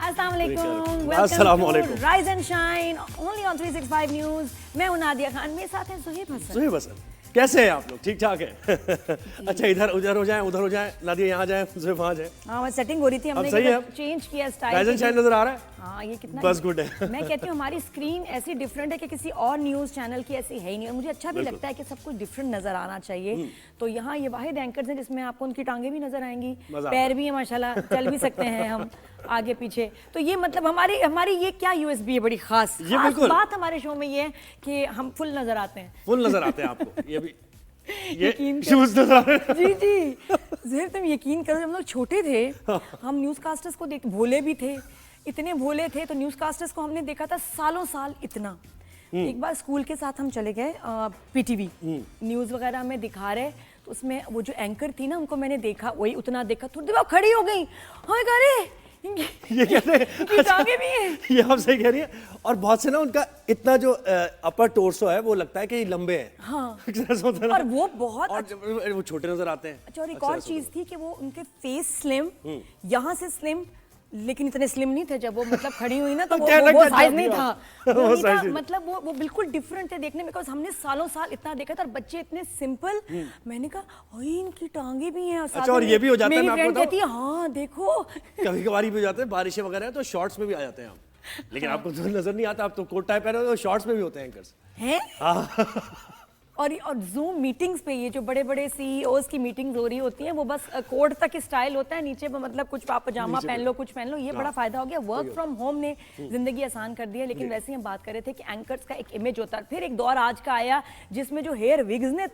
अस्सलामुअलैकुम। Rise and shine only on 365 news. मैं हूं नादिया खान, मेरे साथ हैं सुहेब हसन। कैसे हैं आप लोग? ठीक ठाक है? अच्छा, इधर उधर हो जाएं, उधर हो जाएं, नादिया यहाँ जाएं, सुहेब वहाँ जाएं। हाँ, सेटिंग हो रही थी, हमने चेंज किया स्टाइल। राइज एंड शाइन नजर आ रहा है? हाँ, ये कितना बस गुड है। मैं कहती हूँ हमारी स्क्रीन ऐसी डिफरेंट है कि किसी और न्यूज चैनल की ऐसी है ही नहीं, और मुझे अच्छा भी लगता है कि सब कुछ डिफरेंट नजर आना चाहिए। तो यहाँ ये वाहिद एंकर्स हैं जिसमें आपको उनकी टांगे भी नजर आएंगी, पैर भी है माशाल्लाह, चल भी सकते हैं हम आगे पीछे। तो ये मतलब हमारी ये क्या यूएसबी है बड़ी खास बात हमारे शो में ये है कि हम फुल नजर आते हैं। फुल नजर आते हैं आपको। ये भी यकीन जी ज़ुहैब, तुम यकीन करो, जब हम लोग छोटे थे हम न्यूज़ कास्टर्स को देख भोले भी थे, इतने भोले थे, तो न्यूज़ कास्टर्स को हमने देखा था सालों साल इतना। एक बार स्कूल के साथ हम चले गए पीटीवी, न्यूज़ वगैरह में दिखा रहे, तो उसमें वो जो एंकर थी ना, उनको मैंने देखा, वही उतना देखा, थोड़ी देर बाद खड़ी हो गई। हाँ, अरे ये कहते हैं टांगे भी हैं। ये आप सही कह रही है। और बहुत से ना उनका इतना जो अपर टोर्सो है वो लगता है कि लंबे हैं। हाँ। और वो बहुत वो छोटे नजर आते हैं। अच्छा, और एक और चीज थी कि वो उनके फेस स्लिम, यहाँ से स्लिम, लेकिन इतने स्लिम नहीं थे। जब वो मतलब खड़ी हुई ना, तो वो साइज नहीं था, मतलब वो बिल्कुल डिफरेंट थे देखने में। बिकॉज हमने सालों साल इतना देखा था, और बच्चे इतने सिंपल। मैंने कहा इनकी टांगे भी हैं। अच्छा, और ये भी हो जाता है, मेरी फ्रेंड कहती है हाँ देखो, कभी कभार भी हो जाते हैं, बारिशें वगैरह तो शॉर्ट्स में भी आ जाते हैं आप। लेकिन आपको तो नजर नहीं आता, आप तो कोट टाई पहने हो, शॉर्ट्स में भी होते हैं एंकर्स हैं। और जूम मीटिंग्स पे ये जो बड़े बड़े सीईओज की मीटिंग्स हो रही होती हैं, वो बस कोड तक स्टाइल होता है, नीचे पे मतलब कुछ पजामा पहन लो, कुछ पहन लो। ये बड़ा फायदा हो गया, वर्क फ्रॉम होम ने जिंदगी आसान कर दी है। लेकिन वैसे ही हम बात कर रहे थे कि एंकर्स का एक इमेज होता है, फिर एक दौर आज का आया जिसमें जो हेयर विग्स ने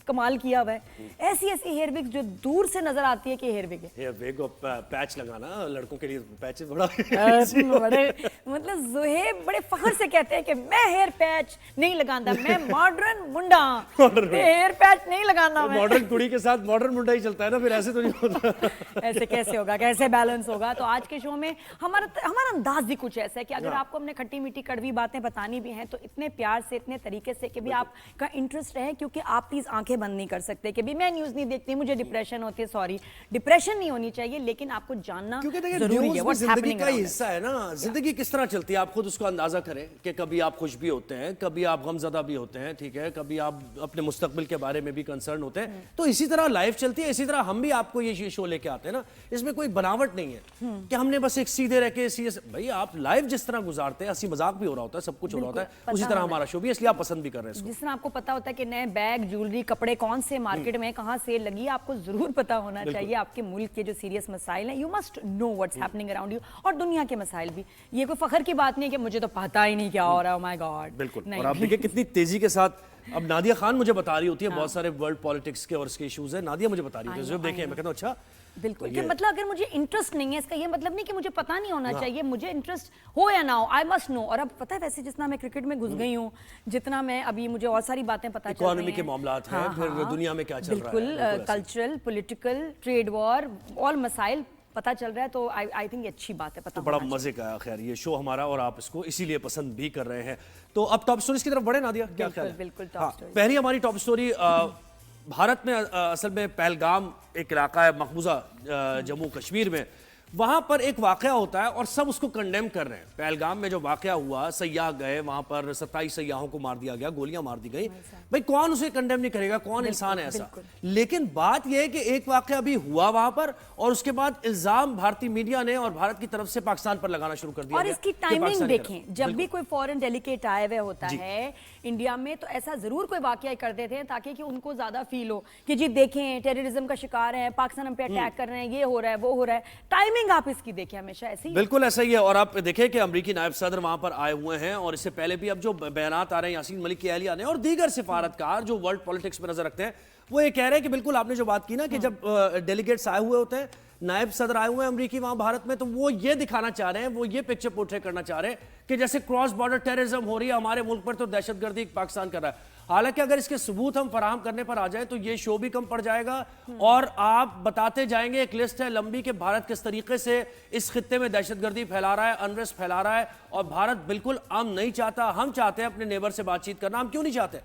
कमाल किया हुआ है। ऐसी हेयर विग जो दूर से नजर आती है कि हेयर विग है। हेयर विग और पैच लगाना लड़कों के लिए पैच बड़ा बड़े मतलब ज़ुहैब बड़े फख्र से कहते हैं कि मैं हेयर पैच नहीं लगाता, मैं मॉडर्न मुंडा, हेयर पैच नहीं लगाना। मॉडर्न कुड़ी के साथ मॉडर्न मुंडा ही चलता है ना, फिर ऐसे तो नहीं होता। ऐसे कैसे होगा, कैसे बैलेंस होगा? तो आज के शो में हमारा अंदाज भी कुछ ऐसा है कि अगर आपको हमने खट्टी मीठी कड़वी बातें बतानी भी हैं, तो इतने प्यार से, इतने तरीके से कि भी आपका इंटरेस्ट रहे, क्योंकि आप प्लीज आंखें बंद नहीं कर सकते कि भी मैं न्यूज़ नहीं देखती, मुझे डिप्रेशन होती है। सॉरी, डिप्रेशन नहीं होनी चाहिए, लेकिन आपको जानना जरूरी है। व्हाट्स हैपनिंग का हिस्सा है ना, जिंदगी किस तरह चलती है आप खुद उसको अंदाजा करें कि कभी आप खुश भी होते हैं, कभी आप गमज़दा भी होते हैं, ठीक है, कभी आप अपने मुस्तकबिल के बारे में भी कंसर्न होते हैं। तो इसी तरह लाइफ चलती है, इसी तरह हम भी आपको ये शो लेके आते हैं ना। इसमें कोई बनावट नहीं है कि हमने बस एक सीधे रह के भाई आप लाइफ जिस तरह गुजारते हैं, हंसी मजाक भी हो रहा होता है, सब कुछ हो रहा होता है, उसी तरह हमारा शो भी, इसलिए आप पसंद भी कर रहे हैं। जिस तरह आपको पता होता है कि नए बैग, ज्वेलरी, कपड़े कौन से मार्केट में कहां सेल लगी, आपको जरूर पता होना चाहिए आपके मुल्क के जो सीरियस मसाइल हैं। You must know what's happening around you, और दुनिया के मसाइल भी। ये कोई फखर की बात नहीं है कि मुझे तो पता ही नहीं क्या हो रहा है, माय गॉड। बिल्कुल। और आप देखिए कितनी तेजी के साथ अब नादिया खान मुझे बता रही होती है बहुत सारे वर्ल्ड पॉलिटिक्स के और इसके इश्यूज है। नादिया मुझे बता रही है, देखिए मैं कहता हूं अच्छा बिल्कुल, कि मतलब अगर मुझे इंटरेस्ट नहीं है, इसका ये मतलब नहीं कि मुझे पता नहीं होना चाहिए, मुझे इंटरेस्ट हो या ना हो, आई मस्ट नो। और अब पता है, वैसे जितना मैं क्रिकेट में घुस गई हूँ, जितना मैं अभी मुझे और सारी बातें पता चल रही हैं, इकोनॉमी के मामलात हैं, फिर दुनिया में क्या चल रहा है, बिल्कुल cultural, political, trade war, all मसाइल पता चल रहा है। तो आई थिंक अच्छी बात है, पता तो बड़ा मजे का खैर ये शो हमारा, और आप इसको इसीलिए पसंद भी कर रहे हैं। तो अब टॉप स्टोरीज की तरफ बढ़े नादिया, क्या ख्याल है? बिल्कुल टॉप स्टोरी। पहली हमारी टॉप स्टोरी भारत में, असल में पहलगाम एक इलाका है मकबूजा जम्मू कश्मीर में, वहां पर एक वाकया होता है और सब उसको कंडेम कर रहे हैं। पहलगाम में जो वाकया हुआ, सयाह गए वहां पर, 27 सयाहों को मार दिया गया, गोलियां मार दी गई। भाई कौन उसे कंडेम नहीं करेगा, कौन इंसान है ऐसा? लेकिन बात यह है कि एक वाकया भी हुआ वहां पर, और उसके बाद इल्जाम भारतीय मीडिया ने और भारत की तरफ से पाकिस्तान पर लगाना शुरू कर दिया। और इसकी टाइमिंग देखें, जब भी कोई फॉरेन डेलीगेट आए हुए होता है इंडिया में, तो ऐसा जरूर कोई वाकया करते थे ताकि कि उनको ज्यादा फील हो कि जी देखें टेररिज्म का शिकार है, पाकिस्तान हम पे अटैक कर रहे हैं, ये हो रहा है, वो हो रहा है। टाइमिंग आप इसकी देखिए हमेशा ऐसी। बिल्कुल ऐसा ही है। और आप देखें कि अमेरिकी नायब सदर वहां पर आए हुए हैं, और इससे पहले भी अब जो बयानात आ रहे हैं यासीन मलिक की एहलिया ने और दीगर सिफारतकार जो वर्ल्ड पॉलिटिक्स में नजर रखते हैं, वो ये कह रहे हैं कि बिल्कुल आपने जो बात की ना कि जब डेलीगेट्स आए हुए होते हैं, नायब सदर आए हुए हैं अमेरिकी वहां भारत में, तो वो ये दिखाना चाह रहे हैं, वो ये पिक्चर पोर्ट्रे करना चाह रहे हैं कि जैसे क्रॉस बॉर्डर टेररिज्म हो रही है हमारे मुल्क पर, तो दहशतगर्दी पाकिस्तान कर रहा है। हालांकि अगर इसके सबूत हम फराहम करने पर आ जाए तो ये शो भी कम पड़ जाएगा और आप बताते जाएंगे, एक लिस्ट है लंबी कि भारत किस तरीके से इस खित्ते में दहशतगर्दी फैला रहा है, अनरेस्ट फैला रहा है, और भारत बिल्कुल अमन नहीं चाहता। हम चाहते हैं अपने नेबर से बातचीत करना। हम क्यों नहीं चाहते?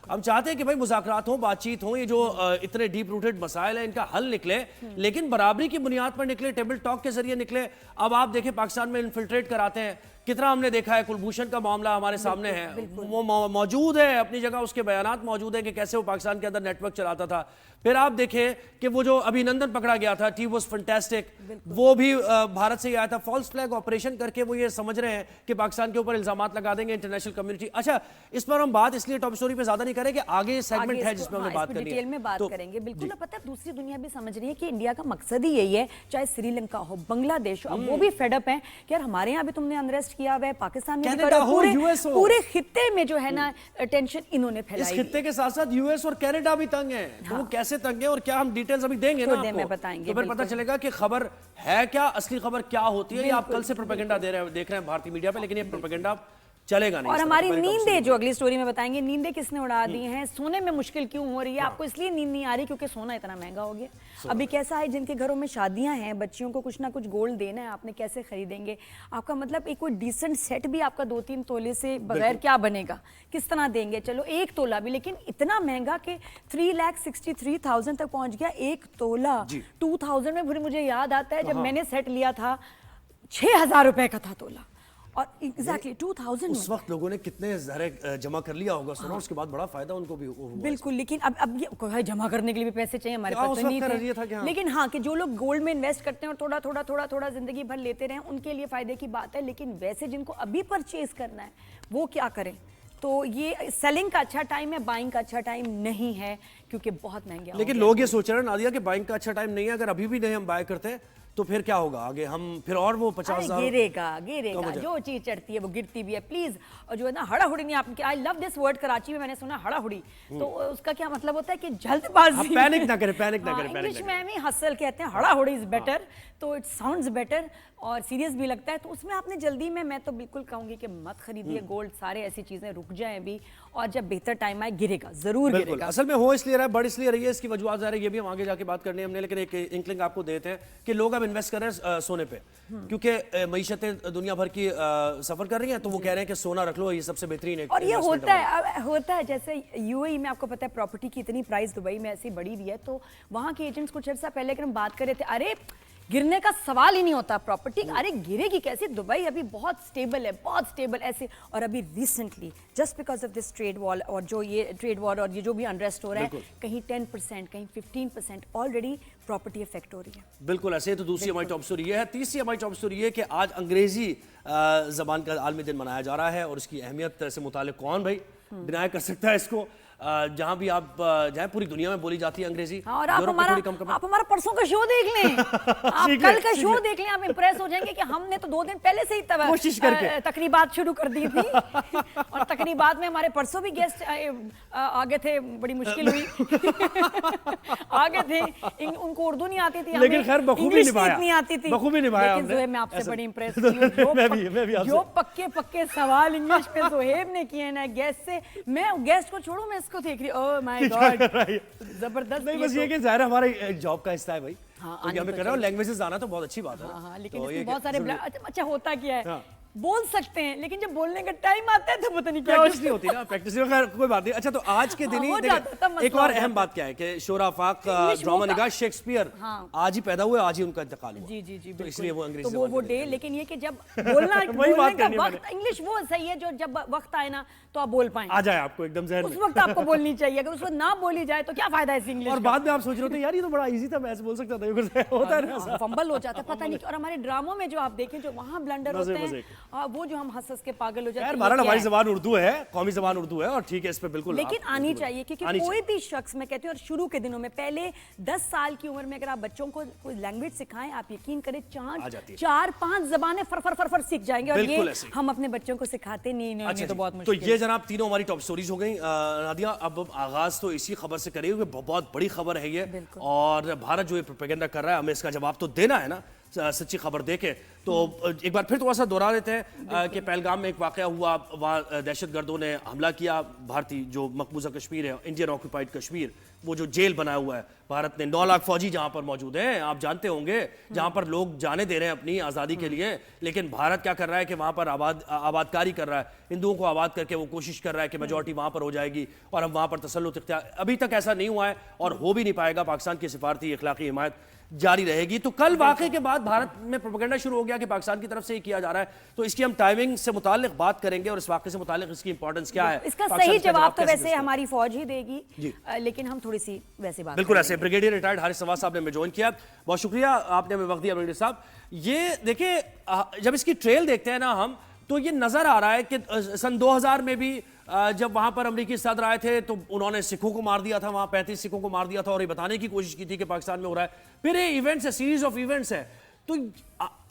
हम चाहते हैं कि भाई मुज़ाकरात हो, बातचीत हो, ये जो इतने डीप रूटेड मसाइल है इनका हल निकले, लेकिन बराबरी की बुनियाद पर निकले, टेबल टॉक के जरिए निकले। अब आप देखें पाकिस्तान में इन्फिल्ट्रेट कराते हैं, कितना हमने देखा है। कुलभूषण का मामला हमारे सामने है, वो मौजूद है अपनी जगह, उसके बयानात मौजूद है कि कैसे वो पाकिस्तान के अंदर नेटवर्क चलाता था। फिर आप देखें कि वो जो अभिनंदन पकड़ा गया था, टी वाज फैंटास्टिक, वो भी भारत से ही आया था। फॉल्स फ्लैग ऑपरेशन करके वो ये समझ रहे हैं कि पाकिस्तान के ऊपर इल्जामात लगा देंगे इंटरनेशनल कम्युनिटी। अच्छा, इस पर हम बात इसलिए टॉप स्टोरी पे ज्यादा नहीं करेंगे, आगे सेगमेंट है जिसमें हमें बात करनी है, डिटेल में बात करेंगे। बिल्कुल, पता है दूसरी दुनिया भी समझ रही है कि इंडिया का मकसद ही यही है, चाहे श्रीलंका हो, बांग्लादेश हो। अब वो भी फेडअप है कि यार हमारे यहाँ भी तुमने अनरेस्ट किया हुआ है, पाकिस्तान में भी करो, पूरे खित्ते में जो है ना टेंशन इन्होंने फैलाई। इस खित्ते के साथ साथ यूएस और कनाडा भी तंग है। तो वो कैसे तंग है और क्या, हम डिटेल्स अभी देंगे ना आपको, बताएंगे, तो फिर पता चलेगा कि खबर है क्या, असली खबर क्या होती है। ये आप कल से प्रोपेगेंडा देख रहे हैं भारतीय मीडिया पे, लेकिन ये प्रोपेगेंडा चलेगा नहीं। और हमारी नींदें जो अगली स्टोरी में बताएंगे, नींदें किसने उड़ा दी हैं, सोने में मुश्किल क्यों हो रही है आपको, इसलिए नींद नहीं आ रही क्योंकि सोना इतना महंगा हो गया। अभी कैसा है, जिनके घरों में शादियां हैं, बच्चियों को कुछ ना कुछ गोल्ड देना है, आपने कैसे खरीदेंगे? आपका मतलब एक कोई डिसेंट सेट भी आपका 2-3 तोले से बगैर क्या बनेगा, किस तरह देंगे? चलो 1 तोला भी, लेकिन इतना महंगा कि 3,63,000 तक पहुंच गया 1 तोला। 2000 में फिर मुझे याद आता है जब मैंने सेट लिया था 6,000 रुपए का था तोला, और एग्जैक्टली 2000 उस वक्त लोगों ने कितने ज़रे जमा कर लिया होगा सोना, उसके बाद बड़ा फायदा उनको भी हुआ। बिल्कुल, लेकिन अब ये भाई जमा करने के लिए भी पैसे चाहिए, हमारे पास तो नहीं थे। लेकिन हाँ, कि जो लोग गोल्ड में इन्वेस्ट करते हैं और थोड़ा जिंदगी भर लेते रहे, उनके लिए फायदे की बात है। लेकिन वैसे जिनको अभी परचेज करना है वो क्या करें? तो ये सेलिंग का अच्छा टाइम है, बाइंग का अच्छा टाइम नहीं है, क्योंकि बहुत महंगे। लेकिन लोग ये सोच रहे हैं नादिया कि बाइंग का अच्छा टाइम नहीं है, अगर अभी भी नहीं हम बाय करते तो फिर क्या होगा आगे? हम फिर और वो 50,000 गिरेगा जो चीज चढ़ती है वो गिरती भी है, प्लीज। और जो है ना हड़ाहुड़ी नहीं, आपने, I love this word, Karachi में मैंने सुना हड़ाहुड़ी, तो उसका क्या मतलब होता है कि जल्दबाजी। पैनिक ना करें। इंग्लिश में भी हसल कहते हैं, हड़ाहुड़ी इज बेटर, तो इट साउंड्स बेटर और सीरियस भी लगता है। तो उसमें आपने जल्दी में, मैं तो बिल्कुल कहूंगी कि मत खरीदिए गोल्ड, सारे ऐसी चीजें रुक जाएं अभी, और जब बेहतर टाइम आए गिरेगा, जरूर गिरेगा। असल में हो इसलिए रहा है, बढ़ इसलिए रही है, इसकी वजूहत ज़ाहिर है, ये भी हम आगे जाके बात करनी है हमने, लेकिन एक इंक्लिंग आपको देते हैं कि लोग अब इन्वेस्ट कर रहे हैं सोने पे, क्योंकि मईशतें दुनिया भर की सफर कर रही हैं, तो वो कह रहे हैं कि सोना रख लो, ये सबसे बेहतरीन है। और ये होता है जैसे यूएई में आपको पता है प्रॉपर्टी की इतनी प्राइस दुबई में ऐसी बढ़ी हुई है, तो वहाँ के एजेंट्स कुछ अर्सा पहले अगर हम बात कर रहे थे, अरे गिरने का सवाल ही नहीं होता प्रॉपर्टी, अरे गिरेगी कैसे, दुबई अभी बहुत स्टेबल है, बहुत स्टेबल ऐसे। और अभी recently just because of this trade war, और जो ये ट्रेड वॉर और ये जो भी अनरेस्ट हो रहा है, कहीं 10%, कहीं 15% ऑलरेडी प्रॉपर्टी इफेक्ट हो रही है। बिल्कुल ऐसे। तो दूसरी हमारी टॉप स्टोरी ये है। तीसरी हमारी टॉप स्टोरी ये कि आज अंग्रेजी जबान का आलमी दिन मनाया जा रहा है, और इसकी अहमियत से मुतालिक कौन भाई डिनाई कर सकता है इसको? जहां भी आप जाए पूरी दुनिया में बोली जाती है अंग्रेजी। हाँ, और आप हमारा परसों का शो देख लें, आप कल का शो देख लें, आप इंप्रेस हो जाएंगे कि हमने तो 2 दिन पहले से ही कोशिश करके तकरीबात शुरू कर दी थी। और तकरीबात में हमारे परसों भी गेस्ट आगे थे, बड़ी मुश्किल हुई। आगे थे, उनको उर्दू नहीं आती थी, लेकिन खैर बखूबी निभाया, नहीं आती थी, बखूबी निभाया हमने। लेकिन मैं आपसे बड़ी इंप्रेस हूं, जो पक्के सवाल इंग्लिश में जोहेब ने किए ना गेस्ट से, मैं गेस्ट को छोड़ू, मैं इसको देख रही, ओह माय गॉड, जबरदस्त। नहीं, बस ये कि ज़ाहिर हमारे जॉब का हिस्सा है भाई, तो हमें कर रहा हूँ, लैंग्वेजेस आना तो बहुत अच्छी बात है। हाँ, लेकिन इसमें बहुत सारे अच्छा होता क्या है, बोल सकते हैं, लेकिन जब बोलने का टाइम आता है तो पता नहीं क्या प्रैक्टिस नहीं होती ना, प्रैक्टिस कोई बात नहीं। अच्छा, तो आज के दिन ही एक और अहम बात क्या है कि शोरा आफाक ड्रामा निगाह शेक्सपियर आज ही पैदा हुए, आज ही उनका इंतकाल हुआ। जी, तो इसलिए वो अंग्रेजी वो डे, लेकिन ये कि जब बोलने का वक्त, इंग्लिश वो सही है जो जब वक्त आए ना तो आप बोल पाए, आ जाए आपको एकदम ज़हन में, उस वक्त आपको बोलनी चाहिए। अगर उस वक्त ना बोली जाए तो क्या फायदा है इंग्लिश? और बाद में आप सोच रहे होते यार ये तो बड़ा इजी था, मैं ऐसे बोल सकता था, होता है ना, फंबल हो जाता है, पता नहीं। और हमारे ड्रामों में जो आप देखें, जो वहाँ ब्लंडर होते हैं, वो जो हम हंस के पागल हो जाते हैं। यार हमारी ज़बान उर्दू है, कौमी ज़बान उर्दू है, और ठीक है, इस पे बिल्कुल लेकिन आनी चाहिए, क्योंकि कोई भी शख्स, मैं कहती हूँ, और शुरू के दिनों में पहले 10 साल की उम्र में अगर आप बच्चों को कोई लैंग्वेज सिखाएं, आप यकीन करें 4-5 जबानें फर सीख जाएंगे। और ये हम अपने बच्चों को सिखाते नहीं, तो बहुत मुश्किल। तो ये जनाब तीनों हमारी टॉप स्टोरीज हो गई। नादिया, अब आगाज तो इसी खबर से करेंगे, बहुत बड़ी खबर है ये, और भारत जो ये प्रोपेगेंडा कर रहा है, हमें इसका जवाब तो देना है ना, सच्ची खबर देके। तो एक बार फिर थोड़ा सा दोहरा देते हैं कि पहलगाम में एक वाकया हुआ, वहाँ दहशतगर्दों ने हमला किया। भारतीय जो मकबूजा कश्मीर है, इंडियन ऑक्यूपाइड कश्मीर, वो जो जेल बनाया हुआ है भारत ने, 9 लाख फौजी जहां पर मौजूद हैं, आप जानते होंगे, जहां पर लोग जाने दे रहे हैं अपनी आज़ादी के लिए, लेकिन भारत क्या कर रहा है कि वहां पर आबादकारी कर रहा है, हिंदुओं को आबाद करके वो कोशिश कर रहा है कि मेजॉरिटी वहां पर हो जाएगी और हम वहां पर तसल्लुत इख्तियार। अभी तक ऐसा नहीं हुआ है और हो भी नहीं पाएगा। पाकिस्तान की सिफारती इखलाकी हिमायत जारी रहेगी। तो कल वाकये के बाद भारत में प्रोपेगेंडा शुरू हो गया कि पाकिस्तान की तरफ से ये किया जा रहा है, तो इसकी हम टाइमिंग से मुतालिक बात करेंगे और इस वाकये से मुतालिक इसकी इंपॉर्टेंस क्या है। इसका सही जवाब तो वैसे हमारी फौज ही देगी, लेकिन हम थोड़ी सी वैसे बात बिल्कुल ऐसे। ब्रिगेडियर रिटायर्ड हारिस सवाद साहब ने हमें ज्वाइन किया, बहुत शुक्रिया, आपने हमें वक्त दिया ब्रिगेडियर साहब। ये देखिए, जब इसकी ट्रेल देखते हैं ना हम, तो ये नजर आ रहा है कि सन 2000 में भी जब वहां पर अमेरिकी सदर आए थे तो उन्होंने सिखों को मार दिया था, वहां 35 सिखों को मार दिया था और ये बताने की कोशिश की थी कि पाकिस्तान में हो रहा है। फिर ये इवेंट्स है, सीरीज ऑफ इवेंट्स है। तो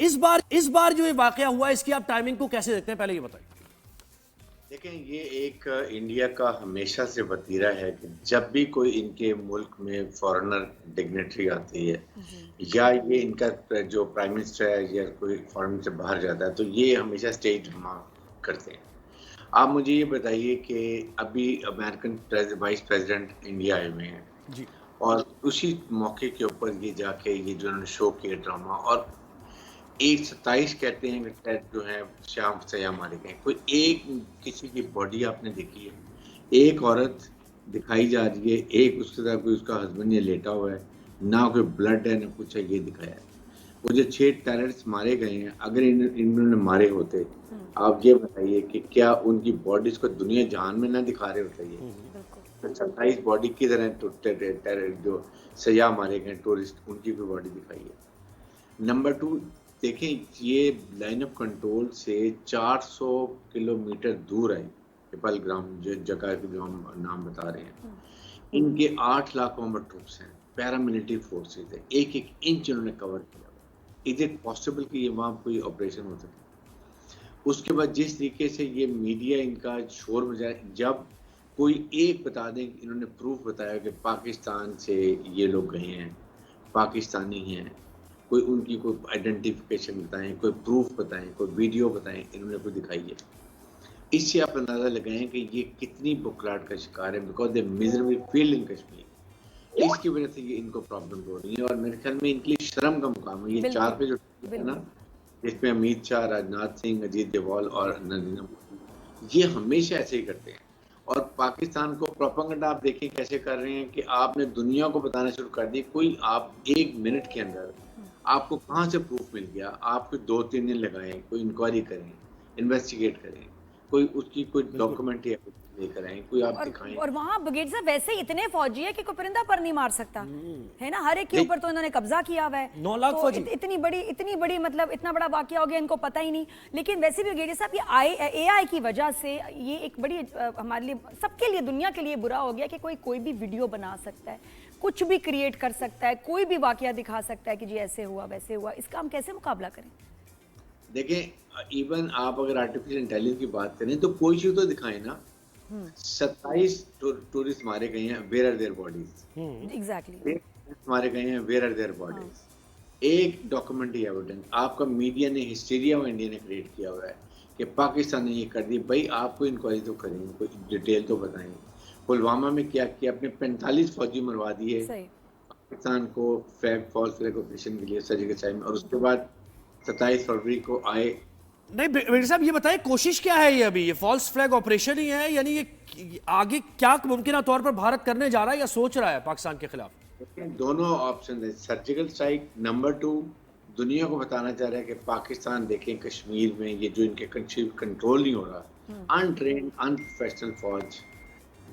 इस बार जो ये वाकया हुआ, इसकी आप टाइमिंग को कैसे देखते हैं, पहले ये बताइए। देखें, ये एक इंडिया का हमेशा से वतीरा है कि जब भी कोई इनके मुल्क में फॉरेनर डिग्नेटरी आती है या ये इनका जो प्राइम मिनिस्टर है या कोई फॉरेन से बाहर जाता है, तो ये हमेशा स्टेज ड्रामा करते हैं। आप मुझे ये बताइए कि अभी अमेरिकन वाइस प्रेसिडेंट इंडिया आए हुए हैं जी, और उसी मौके के ऊपर ये जाके ये जो उन्होंने शो किया ड्रामा, और 27 कहते हैं कि टेट जो है शाम से मारे गए। कोई एक किसी की बॉडी आपने देखी है? एक औरत दिखाई जा रही है, एक उसके साथ कोई उसका हस्बैंड ये लेटा हुआ है, ना कोई ब्लड है ना कुछ है, ये दिखाया है। वो जो 6 टेररिस्ट मारे गए हैं, अगर इन्होंने मारे होते, आप ये बताइए कि क्या उनकी बॉडीज को दुनिया जहान में ना दिखा रहे होते? ये 27 बॉडी की तरह जो सयाह मारे गए टूरिस्ट, उनकी भी बॉडी दिखाई है। नंबर 2 देखें, ये लाइन ऑफ कंट्रोल से 400 किलोमीटर दूर है पहलगाम, जो जगह जो हम नाम बता रहे हैं। इनके 8 लाख वहाँ ट्रूप्स हैं, पैरामिलिट्री फोर्सेज है, एक इंच उन्होंने कवर किया। इज इट पॉसिबल कि ये वहाँ कोई ऑपरेशन हो सके? उसके बाद जिस तरीके से ये मीडिया इनका शोर मचाए, जब कोई एक बता दें, इन्होंने प्रूफ बताया कि पाकिस्तान से ये लोग गए हैं, पाकिस्तानी हैं, कोई उनकी कोई आइडेंटिफिकेशन बताएं, कोई प्रूफ बताएं, कोई वीडियो बताएं, इन्होंने कोई दिखाई है। इससे आप अंदाजा लगाएं कि ये कितनी बुखलाहट का शिकार है, बिकॉज दे मिजरेबली फील इन कश्मीर। इसकी वजह से ये इनको प्रॉब्लम हो रही है और मेरे ख्याल में इनके लिए शर्म का मुकाम है। ये 4 पे जो है ना, जिसमें अमित शाह, राजनाथ सिंह, अजीत डोभाल और नरेंद्र मोदी, ये हमेशा ऐसे ही करते हैं। और पाकिस्तान को प्रोपेगेंडा आप देखें कैसे कर रहे हैं कि आपने दुनिया को बताना शुरू कर दी। कोई आप 1 मिनट के अंदर आपको कहाँ से प्रूफ मिल गया, आपको 2-3 दिन लगाएं, कोई इंक्वायरी करें, इन्वेस्टिगेट करें, कोई उसकी कोई डॉक्यूमेंट लेकर आए, कोई आप दिखाएं। और वहाँ ब्रिगेड साहब वैसे इतने फौजी है कि कोई परिंदा पर नहीं मार सकता है ना, हर एक के ऊपर तो इन्होंने कब्जा किया हुआ है। 9 लाख फौजी, इतनी बड़ी मतलब इतना बड़ा वाकया हो गया, इनको पता ही नहीं। लेकिन वैसे भी ब्रिगेड साहब, ये AI की वजह से ये एक बड़ी हमारे लिए, सबके लिए, दुनिया के लिए बुरा हो गया कि कोई भी वीडियो बना सकता है, कुछ भी क्रिएट कर सकता है, कोई भी वाकया दिखा सकता है कि जी ऐसे हुआ वैसे हुआ। इसका हम कैसे मुकाबला करें? देखें, इवन आप अगर आर्टिफिशियल इंटेलिजेंस की बात करें तो कोई चीज तो दिखाएं ना। 27 टूरिस्ट मारे गए हैं, where are their bodies? Exactly, मारे गए हैं, वेयर आर देयर बॉडीज? एक डॉक्यूमेंट्री एविडेंस आपका मीडिया ने, हिस्टीरिया ऑफ इंडिया ने क्रिएट किया हुआ है कि पाकिस्तान ने ये कर दी। भाई आपको इंक्वायरी तो करें, कोई डिटेल तो बताएं। पुलवामा में क्या किया? अपने 45 फौजी मरवा दिए पाकिस्तान को फॉल्स फ्लैग ऑपरेशन के लिए सर्जिकल स्ट्राइक में, और उसके बाद 27 फरवरी को आए। नहीं बेटे साहब, ये बताइए कोशिश क्या है ये? अभी ये फॉल्स फ्लैग ऑपरेशन ही है, यानी ये आगे क्या मुमकिन तौर पर भारत करने जा रहा है या सोच रहा है पाकिस्तान के खिलाफ? दोनों ऑप्शन है। सर्जिकल स्ट्राइक, नंबर 2 दुनिया को बताना चाह रहा है कि पाकिस्तान देखें कश्मीर में ये जो इनके कंट्रोल नहीं हो रहा, अनट्रेन्ड अनप्रोफेशनल फौज,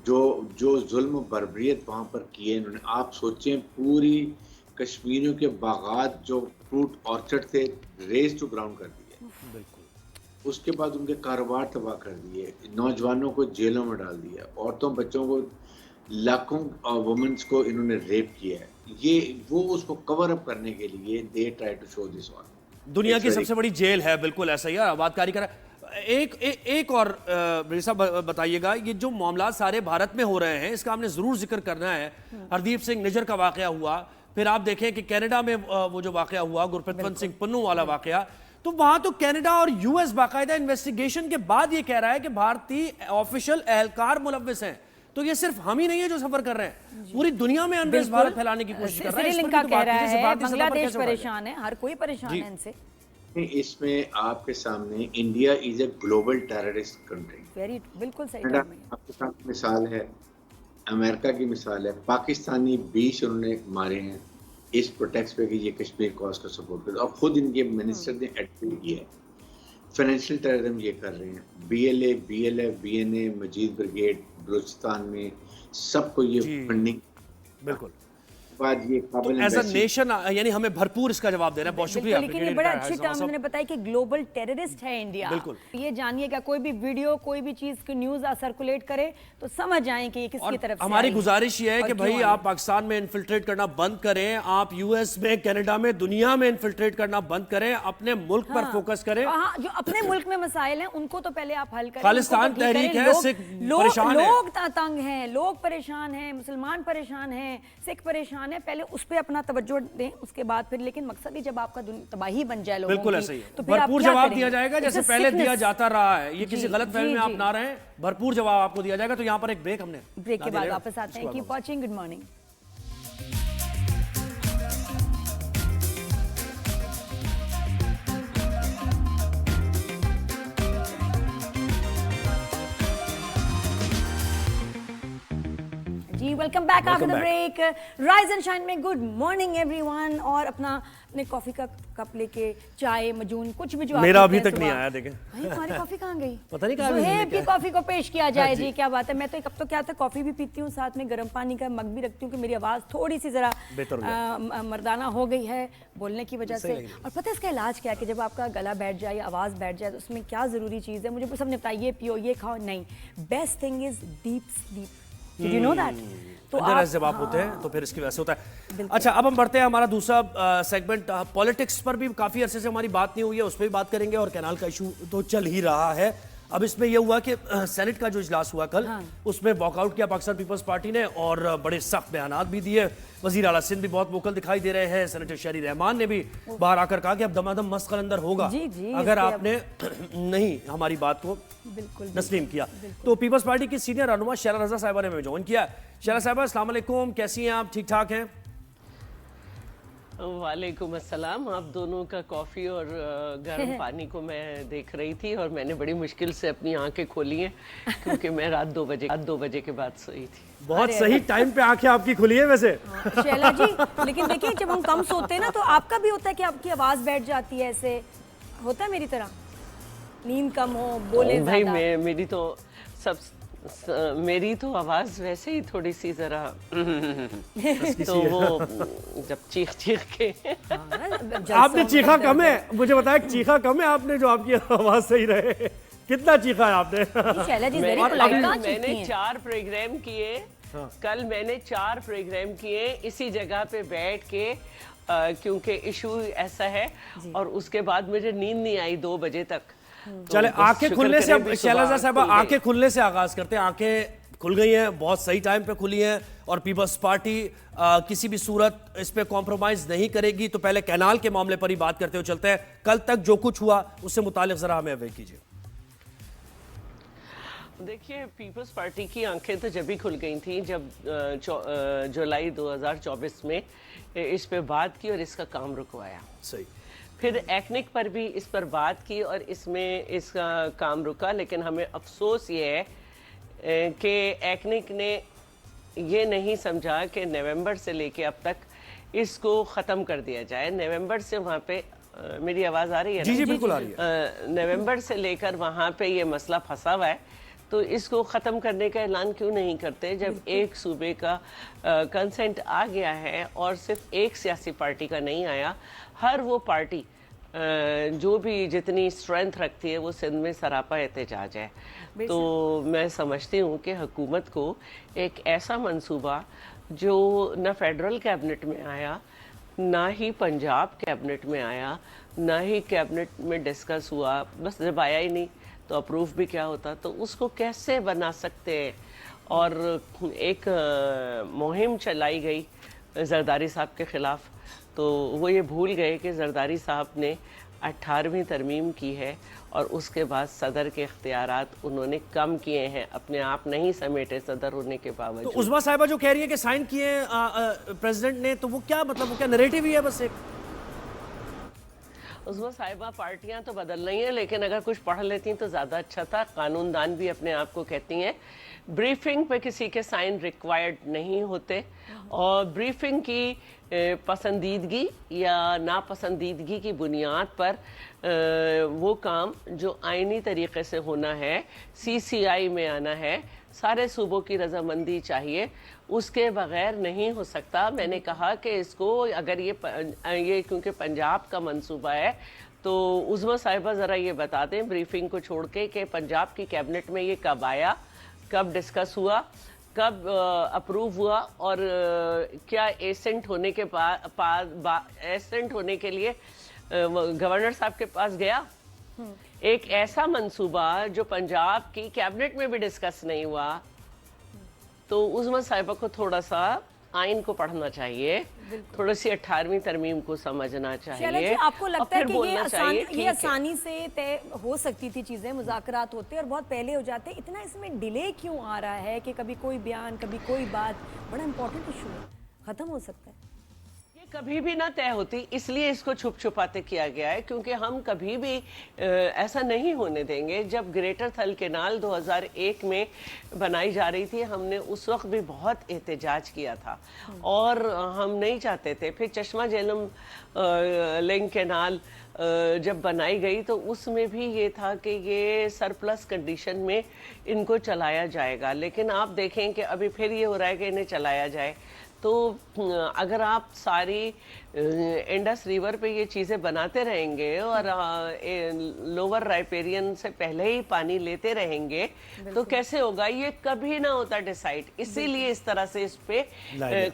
जो जुल्म बर्बरियत वहां पर किए इन्होंने। आप सोचें, पूरी कश्मीरियों के बागात जो फ्रूट ऑर्चर्ड थे, रेज टू ग्राउंड कर दिए। उसके बाद उनके कारोबार तबाह कर दिए, नौजवानों को जेलों में डाल दिया, औरतों बच्चों को, लाखों वुमेन्स को इन्होंने रेप किया है। ये वो उसको कवर अप करने के लिए they try to show this on. दुनिया की सबसे बड़ी जेल है, बिल्कुल ऐसा ही है, आबादकारी करा। एक और मेरे साहब बताइएगा, ये जो मामला सारे भारत में हो रहे हैं, इसका हमने जरूर जिक्र करना है। हरदीप सिंह निज्जर का वाकया हुआ, फिर आप देखें कि कनाडा में वो जो वाकया हुआ, गुरप्रीत सिंह पन्नू वाला वाकया, तो वहां तो कनाडा और यूएस बाकायदा इन्वेस्टिगेशन के बाद ये कह रहा है कि भारतीय ऑफिशियल एहलकार मुलव्विस हैं। तो ये सिर्फ हम ही नहीं है जो सफर कर रहे हैं, पूरी दुनिया में अनरेस्ट भारत फैलाने की कोशिश कर रहा है। श्रीलंका कह रहा है, बांग्लादेश परेशान है, हर कोई परेशान है इनसे। इसमें आपके सामने India is a global terrorist country. Very बिल्कुल सही कनाडा टर्म है। आपके साथ मिसाल है, अमेरिका की मिसाल है, पाकिस्तानी 20 उन्होंने मारे हैं इस प्रोटेक्स्ट पे कि ये कश्मीर कॉज को सपोर्ट करते, और खुद इनके मिनिस्टर ने एडमिट किया है। फाइनेंशियल टेररिज्म ये कर रहे हैं, बीएलए, बीएलएफ, बीएनए, मजीद ब्रिगेड बलूचिस्तान में सबको ये फंडिंग बिल्कुल बाद ये काबिल एज अ नेशन यानी हमें भरपूर इसका जवाब देना है। बहुत शुक्रिया। लेकिन ये बड़ा अच्छी टर्म उन्होंने बताया कि ग्लोबल टेररिस्ट है इंडिया। बिल्कुल। ये जानिएगा, कोई भी वीडियो, कोई भी चीज की न्यूज सर्कुलेट करे तो समझ आए कि ये किसकी तरफ से हमारी आई गुजारिश ये है कि भाई आप पाकिस्तान में इन्फिल्ट्रेट करना बंद करें, आप यूएस में, कनाडा में, दुनिया में इन्फिल्ट्रेट करना बंद करें, अपने मुल्क पर फोकस करें। हाँ, जो अपने मुल्क में मसाइल हैं उनको तो पहले आप हल करें। खालिस्तान तहरीक है, सिख परेशान है, लोग तंग हैं, लोग परेशान हैं, मुसलमान परेशान हैं, सिख परेशान है, पहले उस पर अपना तवज्जो दें, उसके बाद फिर। लेकिन मकसद ही जब आपका तबाही बन जाए लोगों बिल्कुल की, ऐसा ही है। तो फिर आप भरपूर क्या जवाब करेंगे? दिया जाएगा जैसे It's a पहले दिया sickness। जाता रहा है। ये किसी जी, गलत फहमी में जी, आप ना रहें, भरपूर जवाब आपको दिया जाएगा। तो यहाँ पर एक ब्रेक हमने ब्रेक के बाद वापस आते हैं। Keep watching, good morning. जी welcome back after the break. Rise and shine में गुड मॉर्निंग एवरीवन। और अपने कॉफी का कप लेके, चाय, मजून, कुछ भी जो मेरा अभी तक नहीं आया। देखें हमारी कॉफी कहाँ गई? पता नहीं कहाँ ज़ुहैब की कॉफी को पेश किया जाए। जी क्या बात है। मैं तो अब तो क्या था, कॉफी भी पीती हूँ, साथ में गर्म पानी का मग भी रखती हूँ कि मेरी आवाज थोड़ी सी जरा मर्दाना हो गई है बोलने की वजह से। और पता है इसका इलाज क्या है कि जब आपका गला बैठ जाए या आवाज बैठ जाए तो उसमें क्या जरूरी चीज है? मुझे सबने बताया ये पियो, ये खाओ। नहीं, best thing is deep sleep. Did you know that? तो आप जब आप होते हैं तो फिर इसकी वजह से होता है। अच्छा, अब हम बढ़ते हैं हमारा दूसरा सेगमेंट। पॉलिटिक्स पर भी काफी अरसे से हमारी बात नहीं हुई है, उस पर भी बात करेंगे। और कैनाल का इशू तो चल ही रहा है। अब इसमें यह हुआ कि सेनेट का जो इजलास हुआ कल, उसमें वॉकआउट किया पाकिस्तान पीपल्स पार्टी ने और बड़े सख्त बयानात भी दिए। वजीर आला सिंध भी बहुत वोकल दिखाई दे रहे हैं। सेनेटर शहरी रहमान ने भी बाहर आकर कहा कि अब दमादम मस्त कलंदर होगा अगर आपने नहीं हमारी बात को तस्लीम किया। तो पीपल्स पार्टी की सीनियर रहनुमा शहरा रजा साहिबा ने हमें ज्वाइन किया। शहरा साहिबा, अस्सलाम वालेकुम, कैसी हैं आप? ठीक ठाक हैं? वालेकुम अस्सलाम। आप दोनों का कॉफ़ी और गर्म पानी को मैं देख रही थी और मैंने बड़ी मुश्किल से अपनी आंखें खोली हैं क्योंकि मैं रात 2 बजे के बाद सोई थी। बहुत सही टाइम पे आंखें आपकी खुली है वैसे। शैला जी, लेकिन देखिए जब हम कम सोते हैं ना तो आपका भी होता है कि आपकी आवाज बैठ जाती है, ऐसे होता है मेरी तरह? नींद कम हो, बोले भाई ज़्यादा। मेरी तो आवाज़ वैसे ही थोड़ी सी ज़रा तो वो जब चीख के आपने चीखा कम है, मुझे बताया चीखा कम है आपने जो आपकी आवाज सही रहे। कितना चीखा है आपने? शैला जी मैंने 4 प्रोग्राम किए। कल मैंने 4 प्रोग्राम किए इसी जगह पे बैठ के क्योंकि इशू ऐसा है। और उसके बाद मुझे नींद नहीं आई 2 बजे तक। चले आंखें खुलने से, शैलजा साहब आंखें खुलने से आगाज करते हैं। आंखें खुल गई हैं, बहुत सही टाइम पे खुली हैं और पीपल्स पार्टी किसी भी सूरत इस पे कॉम्प्रोमाइज नहीं करेगी। तो पहले कैनाल के मामले पर ही बात करते हुए चलते हैं। कल तक जो कुछ हुआ उससे मुतालिक जरा हमें अवगत कीजिए। देखिए, पीपल्स पार्टी की आंखें तो जब ही खुल गई थी जब जुलाई 2024 में इस पे बात की और इसका काम रुकवाया। सही। फिर एक्निक पर भी इस पर बात की और इसमें इसका काम रुका। लेकिन हमें अफसोस ये है कि एक्निक ने ये नहीं समझा कि नवंबर से लेके अब तक इसको ख़त्म कर दिया जाए। नवंबर से वहाँ पे मेरी आवाज़ आ रही है? जी बिल्कुल आ रही है। नवंबर से लेकर वहाँ पे ये मसला फंसा हुआ है। तो इसको ख़त्म करने का ऐलान क्यों नहीं करते जब एक सूबे का कंसेंट आ गया है और सिर्फ एक सियासी पार्टी का नहीं आया। हर वो पार्टी जो भी जितनी स्ट्रेंथ रखती है वो सिंध में सरापा एहतजाज है। तो मैं समझती हूँ कि हुकूमत को एक ऐसा मंसूबा जो न फेडरल कैबिनेट में आया, ना ही पंजाब कैबिनेट में आया, ना ही कैबिनेट में डिस्कस हुआ, बस जब आया ही नहीं तो अप्रूव भी क्या होता, तो उसको कैसे बना सकते हैं। और एक मुहिम चलाई गई जरदारी साहब के ख़िलाफ़। तो वो ये भूल गए कि जरदारी साहब ने 18वीं तरमीम की है और उसके बाद सदर के इख्तियारात उन्होंने कम किए हैं, अपने आप नहीं समेटे सदर होने के तो बावजूद। उज़्मा साहिबा जो कह रही है कि साइन किए प्रेसिडेंट ने, तो वो क्या मतलब, वो क्या नैरेटिव ही है बस एक? उज़्मा साहिबा पार्टियां तो बदल रही हैं, लेकिन अगर कुछ पढ़ लेती तो ज़्यादा अच्छा था। कानूनदान भी अपने आप को कहती हैं ब्रीफिंग पे किसी के साइन रिक्वायर्ड नहीं होते, और ब्रीफिंग की पसंदीदगी या नापसंदीदगी की बुनियाद पर वो काम जो आईनी तरीके से होना है, सीसीआई में आना है, सारे सूबों की रजामंदी चाहिए, उसके बगैर नहीं हो सकता। मैंने कहा कि इसको अगर ये क्योंकि पंजाब का मंसूबा है, तो उज़्मा साहिबा ज़रा ये बता दें ब्रीफिंग को छोड़ के कि पंजाब की कैबिनेट में ये कब आया, कब डिस्कस हुआ, कब अप्रूव हुआ, और क्या एसेंट होने के एसेंट होने के लिए गवर्नर साहब के पास गया। एक ऐसा मंसूबा जो पंजाब की कैबिनेट में भी डिस्कस नहीं हुआ, तो उज़्मा साहिबा को थोड़ा सा आइन को पढ़ना चाहिए, थोड़ी सी 18वीं तरमीम को समझना शैला जी, चाहिए। आपको लगता है कि ये है आसानी से तय हो सकती थी चीजें, मुज़ाकरात होते और बहुत पहले हो जाते, इतना इसमें डिले क्यों आ रहा है कि कभी कोई बयान कभी कोई बात? बड़ा इंपॉर्टेंट इशू है, खत्म हो सकता है। ये कभी भी ना तय होती, इसलिए इसको छुप छुपाते किया गया है, क्योंकि हम कभी भी ऐसा नहीं होने देंगे। जब ग्रेटर थल कैनाल 2001 में बनाई जा रही थी, हमने उस वक्त भी बहुत एहतजाज किया था और हम नहीं चाहते थे। फिर चश्मा झेलम लिंक कैनाल जब बनाई गई तो उसमें भी ये था कि ये सरप्लस कंडीशन में इनको चलाया जाएगा, लेकिन आप देखें कि अभी फिर ये हो रहा है कि इन्हें चलाया जाए। तो अगर आप सारी इंडस रिवर पे ये चीज़ें बनाते रहेंगे और लोअर राइपेरियन से पहले ही पानी लेते रहेंगे, तो कैसे होगा? ये कभी ना होता डिसाइड। इसीलिए इस तरह से इस पे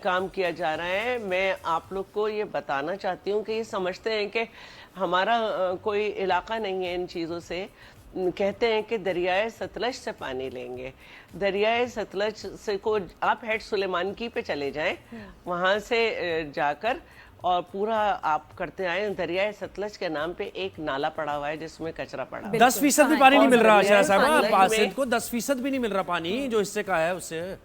काम किया जा रहा है। मैं आप लोग को ये बताना चाहती हूँ कि ये समझते हैं कि हमारा कोई इलाका नहीं है इन चीज़ों से। कहते हैं कि दरियाए सतलज से पानी लेंगे। दरियाए सतलज से को आप हेड सुलेमानकी पे चले जाएं, वहाँ से जाकर और पूरा आप करते आए। दरियाए सतलज के नाम पे एक नाला पड़ा हुआ है जिसमें कचरा पड़ा है। 10% भी पानी नहीं मिल रहा शहर साहब, पानी सिंध को 10% भी नहीं मिल रहा पानी जो हिस्से का है उससे।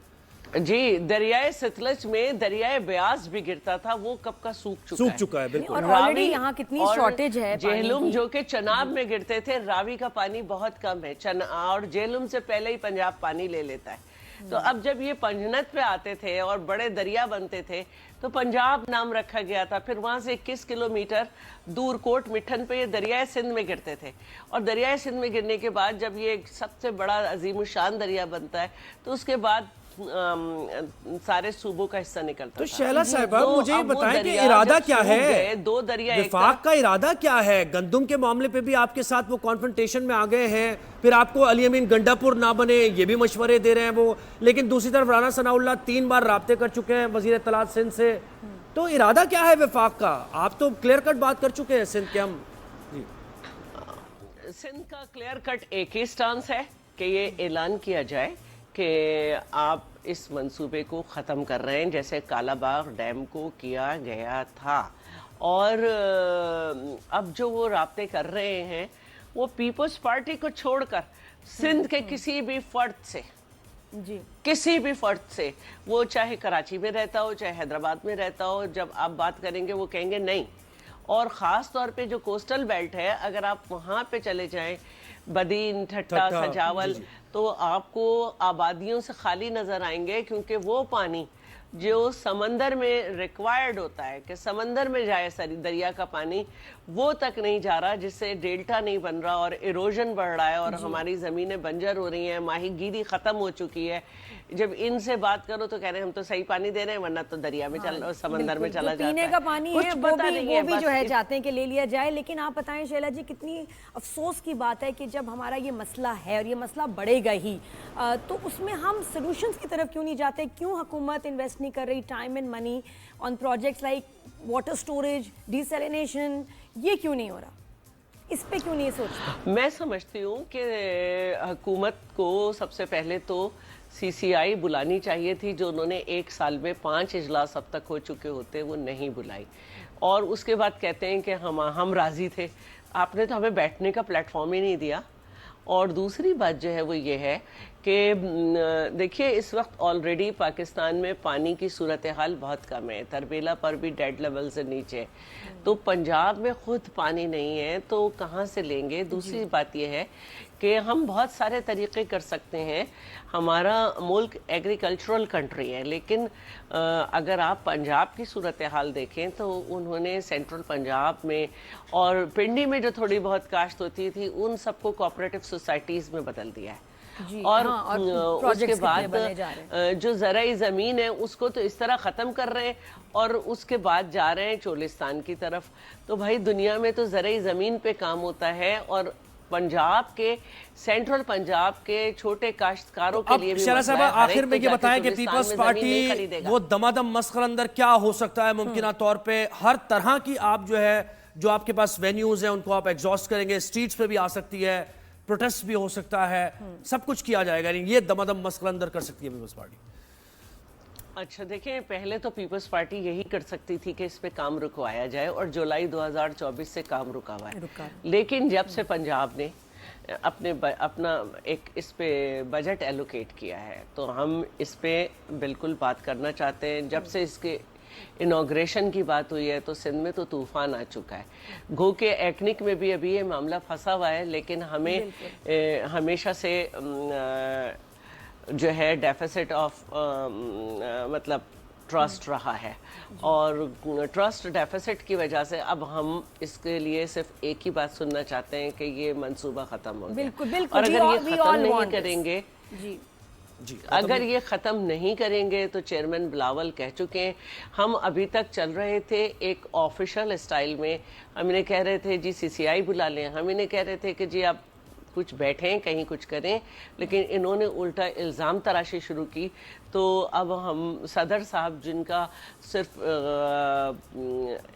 जी, दरियाए सतलज में दरियाए ब्यास भी गिरता था, वो कब का सूख चुका है। बिल्कुल। और ऑलरेडी यहाँ कितनी शॉर्टेज है जेहलुम जो कि चनाब में गिरते थे, रावी का पानी बहुत कम है, और जेहलुम से पहले ही पंजाब पानी ले लेता है। तो अब जब ये पंजनत पे आते थे और बड़े दरिया बनते थे तो पंजाब नाम रखा गया था। फिर वहां से 21 किलोमीटर दूर कोट मिठन पे ये दरियाए सिंध में गिरते थे, और दरियाए सिंध में गिरने के बाद जब ये सबसे बड़ा अजीमुशान दरिया बनता है तो उसके बाद सारे सूबों का हिस्सा निकलता तो था। शैला साहिबा मुझे ये बताएं कि इरादा क्या है, दो दरिया, विफाक का इरादा क्या है? गंदुम के मामले पे भी आपके साथ वो कॉन्फ्रंटेशन में आ गए हैं, फिर आपको अली अमीन गंडापुर ना बने ये भी मशवरे दे रहे हैं वो, लेकिन दूसरी तरफ राना सनाउल्लाह 3 बार राब्ते कर चुके हैं वजीर इत्तलात सिंध से। तो इरादा क्या है विफाक का? आप तो क्लियर कट बात कर चुके हैं सिंध के। हम सिंध का क्लियर कट एक ही स्टांस है कि ये ऐलान किया जाए कि आप इस मंसूबे को ख़त्म कर रहे हैं, जैसे कालाबाग डैम को किया गया था। और अब जो वो राब्ते कर रहे हैं वो पीपल्स पार्टी को छोड़कर सिंध के किसी भी फर्द से, जी, किसी भी फर्द से, वो चाहे कराची में रहता हो चाहे हैदराबाद में रहता हो, जब आप बात करेंगे वो कहेंगे नहीं। और ख़ास तौर पे जो कोस्टल बेल्ट है, अगर आप वहाँ पे चले जाएं, बदीन, ठट्टा, सजावल, तो आपको आबादियों से खाली नजर आएंगे, क्योंकि वो पानी जो समंदर में रिक्वायर्ड होता है कि समंदर में जाए दरिया का पानी, वो तक नहीं जा रहा, जिससे डेल्टा नहीं बन रहा और इरोजन बढ़ रहा है और हमारी ज़मीनें बंजर हो रही हैं, माहीगीरी ख़त्म हो चुकी है। जब इनसे बात करो तो कह रहे हैं हम तो सही पानी दे रहे हैं, वरना तो दरिया में समंदर में चला जाता है। पीने का पानी है वो भी जो है चाहते हैं कि ले लिया जाए। लेकिन आप बताएं शैला जी, कितनी अफसोस की बात है कि जब हमारा ये मसला है और ये मसला बढ़ेगा ही, तो उसमें हम सोल्यूशंस की तरफ क्यों नहीं जाते? क्यों हुकूमत इन्वेस्ट नहीं कर रही time and money on projects like water storage, desalination? ये क्यों नहीं हो रहा? इस पे क्यों नहीं सोचते? मैं समझती हूँ कि हुकूमत को सबसे पहले तो CCI बुलानी चाहिए थी, जो उन्होंने 1 साल में 5 इजलास अब तक हो चुके होते वो नहीं बुलाई। और उसके बाद कहते हैं कि हम राज़ी थे। आपने तो हमें बैठने का प्लेटफॉर्म ही नहीं दिया। और दूसरी बात जो है वो ये है कि देखिए इस वक्त ऑलरेडी पाकिस्तान में पानी की सूरत हाल बहुत कम है, तरबेला पर भी डेड लेवल से नीचे, तो पंजाब में खुद पानी नहीं है तो कहाँ से लेंगे। दूसरी बात ये है कि हम बहुत सारे तरीके कर सकते हैं, हमारा मुल्क एग्रीकल्चरल कंट्री है, लेकिन अगर आप पंजाब की सूरत हाल देखें तो उन्होंने सेंट्रल पंजाब में और पिंडी में जो थोड़ी बहुत काश्त होती थी उन सबको कोऑपरेटिव सोसाइटीज़ में बदल दिया है। और, और उसके बाद जो ज़राई ज़मीन है उसको तो इस तरह ख़त्म कर रहे हैं और उसके बाद जा रहे हैं चोलिस्तान की तरफ। तो भाई दुनिया में तो ज़राई ज़मीन पे काम होता है और पंजाब के सेंट्रल पंजाब के छोटे काश्तकारों के लिए भी शरा साहब आखिर में ये बताएं कि चोलिस्तान पीपल्स में पार्टी ज़मीन नहीं वो दमादम मस्कर अंदर क्या हो सकता है मुमकिन तौर पे, हर तरह की आप जो है जो आपके पास वेन्यूज हैं उनको आप एग्जॉस्ट करेंगे, स्ट्रीट्स पे भी आ सकती है, प्रोटेस्ट भी हो सकता है, सब कुछ किया जाएगा, ये दमादम मस्कर अंदर कर सकती है पीपल्स पार्टी। अच्छा देखिए, पहले तो पीपल्स पार्टी यही कर सकती थी कि इस पे काम रुकवाया जाए और जुलाई 2024 से काम रुका हुआ है। लेकिन जब से पंजाब ने अपना एक इस पे बजट एलोकेट किया है तो हम इस पे बिल्कुल बात करना चाहते हैं। जब से इसके इनॉग्रेशन की बात हुई है तो सिंध में तो तूफान आ चुका है। गो के एक्निक में भी अभी ये मामला फंसा हुआ है, लेकिन हमें हमेशा से जो है डेफिसिट ऑफ मतलब ट्रस्ट रहा है और ट्रस्ट डेफिसिट की वजह से अब हम इसके लिए सिर्फ एक ही बात सुनना चाहते हैं कि ये मंसूबा खत्म हो गया। बिल्कुल, बिल्कुल, और अगर ये खत्म नहीं करेंगे जी अगर ये ख़त्म नहीं करेंगे तो चेयरमैन बिलावल कह चुके हैं, हम अभी तक चल रहे थे एक ऑफिशियल स्टाइल में, हम इन्हें कह रहे थे जी सीसीआई बुला लें, हम इन्हें कह रहे थे कि जी आप कुछ बैठें कहीं कुछ करें, लेकिन इन्होंने उल्टा इल्ज़ाम तराशी शुरू की। तो अब हम सदर साहब जिनका सिर्फ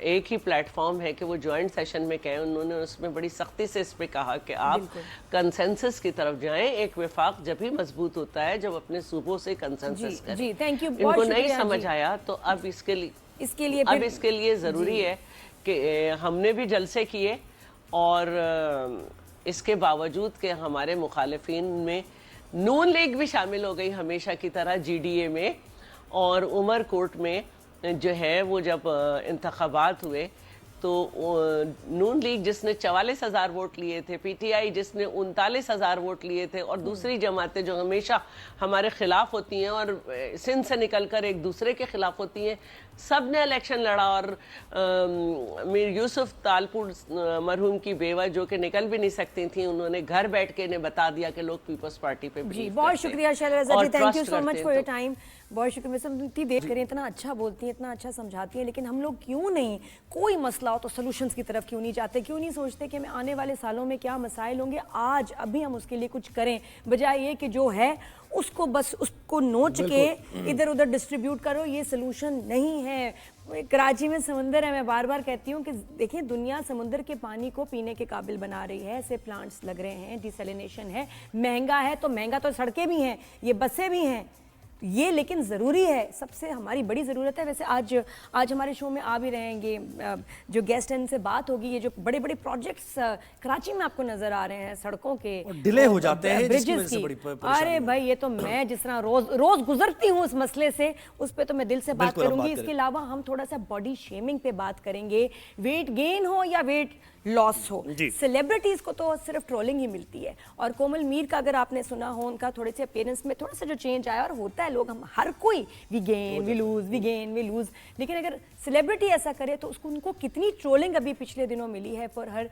एक ही प्लेटफॉर्म है कि वो जॉइंट सेशन में कहें, उन्होंने उसमें बड़ी सख्ती से इस पे कहा कि आप कंसेंसस की तरफ जाएं। एक विफाक जब भी मजबूत होता है जब अपने सूबों से कंसेंसस करें। जी, थैंक यू। इनको नहीं समझ आया तो अब इसके लिए ज़रूरी है कि हमने भी जलसे किए और इसके बावजूद कि हमारे मुखालिफिन में नून लीग भी शामिल हो गई हमेशा की तरह जीडीए में, और उमर कोर्ट में जो है वो जब इंतखाबात हुए तो नून लीग जिसने 44,000 वोट लिए थे, पीटीआई जिसने 39,000 वोट लिए थे और दूसरी जमातें जो हमेशा हमारे खिलाफ होती हैं और सिंध से निकलकर एक दूसरे के खिलाफ होती हैं, सब ने इलेक्शन लड़ा। और मीर यूसुफ तालपुर मरहूम की बेवा जो कि निकल भी नहीं सकती थी, उन्होंने घर बैठ के इन्हें बता दिया कि लोग पीपल्स पार्टी पे जी। बहुत शुक्रिया Shailaja ji, thank you so much for your time. बहुत शुक्रिया। वैसे इतनी देर करें, इतना अच्छा बोलती हैं, इतना अच्छा समझाती हैं, लेकिन हम लोग क्यों नहीं, कोई मसला हो तो सॉल्यूशंस की तरफ क्यों नहीं जाते, क्यों नहीं सोचते कि हमें आने वाले सालों में क्या मसाइल होंगे, आज अभी हम उसके लिए कुछ करें, बजाय ये कि जो है उसको बस उसको नोच के इधर उधर डिस्ट्रीब्यूट करो। ये सोल्यूशन नहीं है। कराची में समंदर है, मैं बार बार कहती हूँ कि देखिए दुनिया समुद्र के पानी को पीने के काबिल बना रही है, ऐसे प्लांट्स लग रहे हैं, डिसैलिनेशन है, महंगा है तो महंगा, तो सड़कें भी हैं, ये बसें भी हैं, ये लेकिन ज़रूरी है, सबसे हमारी बड़ी ज़रूरत है। वैसे आज हमारे शो में आ भी रहेंगे जो गेस्ट हैं, इनसे बात होगी। ये जो बड़े बड़े प्रोजेक्ट्स कराची में आपको नज़र आ रहे हैं, सड़कों के डिले हो जाते हैं, ब्रिजेस की, अरे भाई ये तो मैं जिस तरह रोज गुजरती हूँ उस मसले से, उस पर तो मैं दिल से बात करूंगी। इसके अलावा हम थोड़ा सा बॉडी शेमिंग पे बात करेंगे, वेट गेन हो या वेट लॉस हो, सेलिब्रिटीज को तो सिर्फ ट्रोलिंग ही मिलती है। और कोमल मीर का अगर आपने सुना हो, उनका थोड़े से अपीयरेंस में थोड़ा सा जो चेंज आया, और होता है लोग, हम हर कोई we gain we lose, we gain we lose, लेकिन अगर सेलिब्रिटी ऐसा करे तो उसको उनको कितनी ट्रोलिंग अभी पिछले दिनों मिली है for her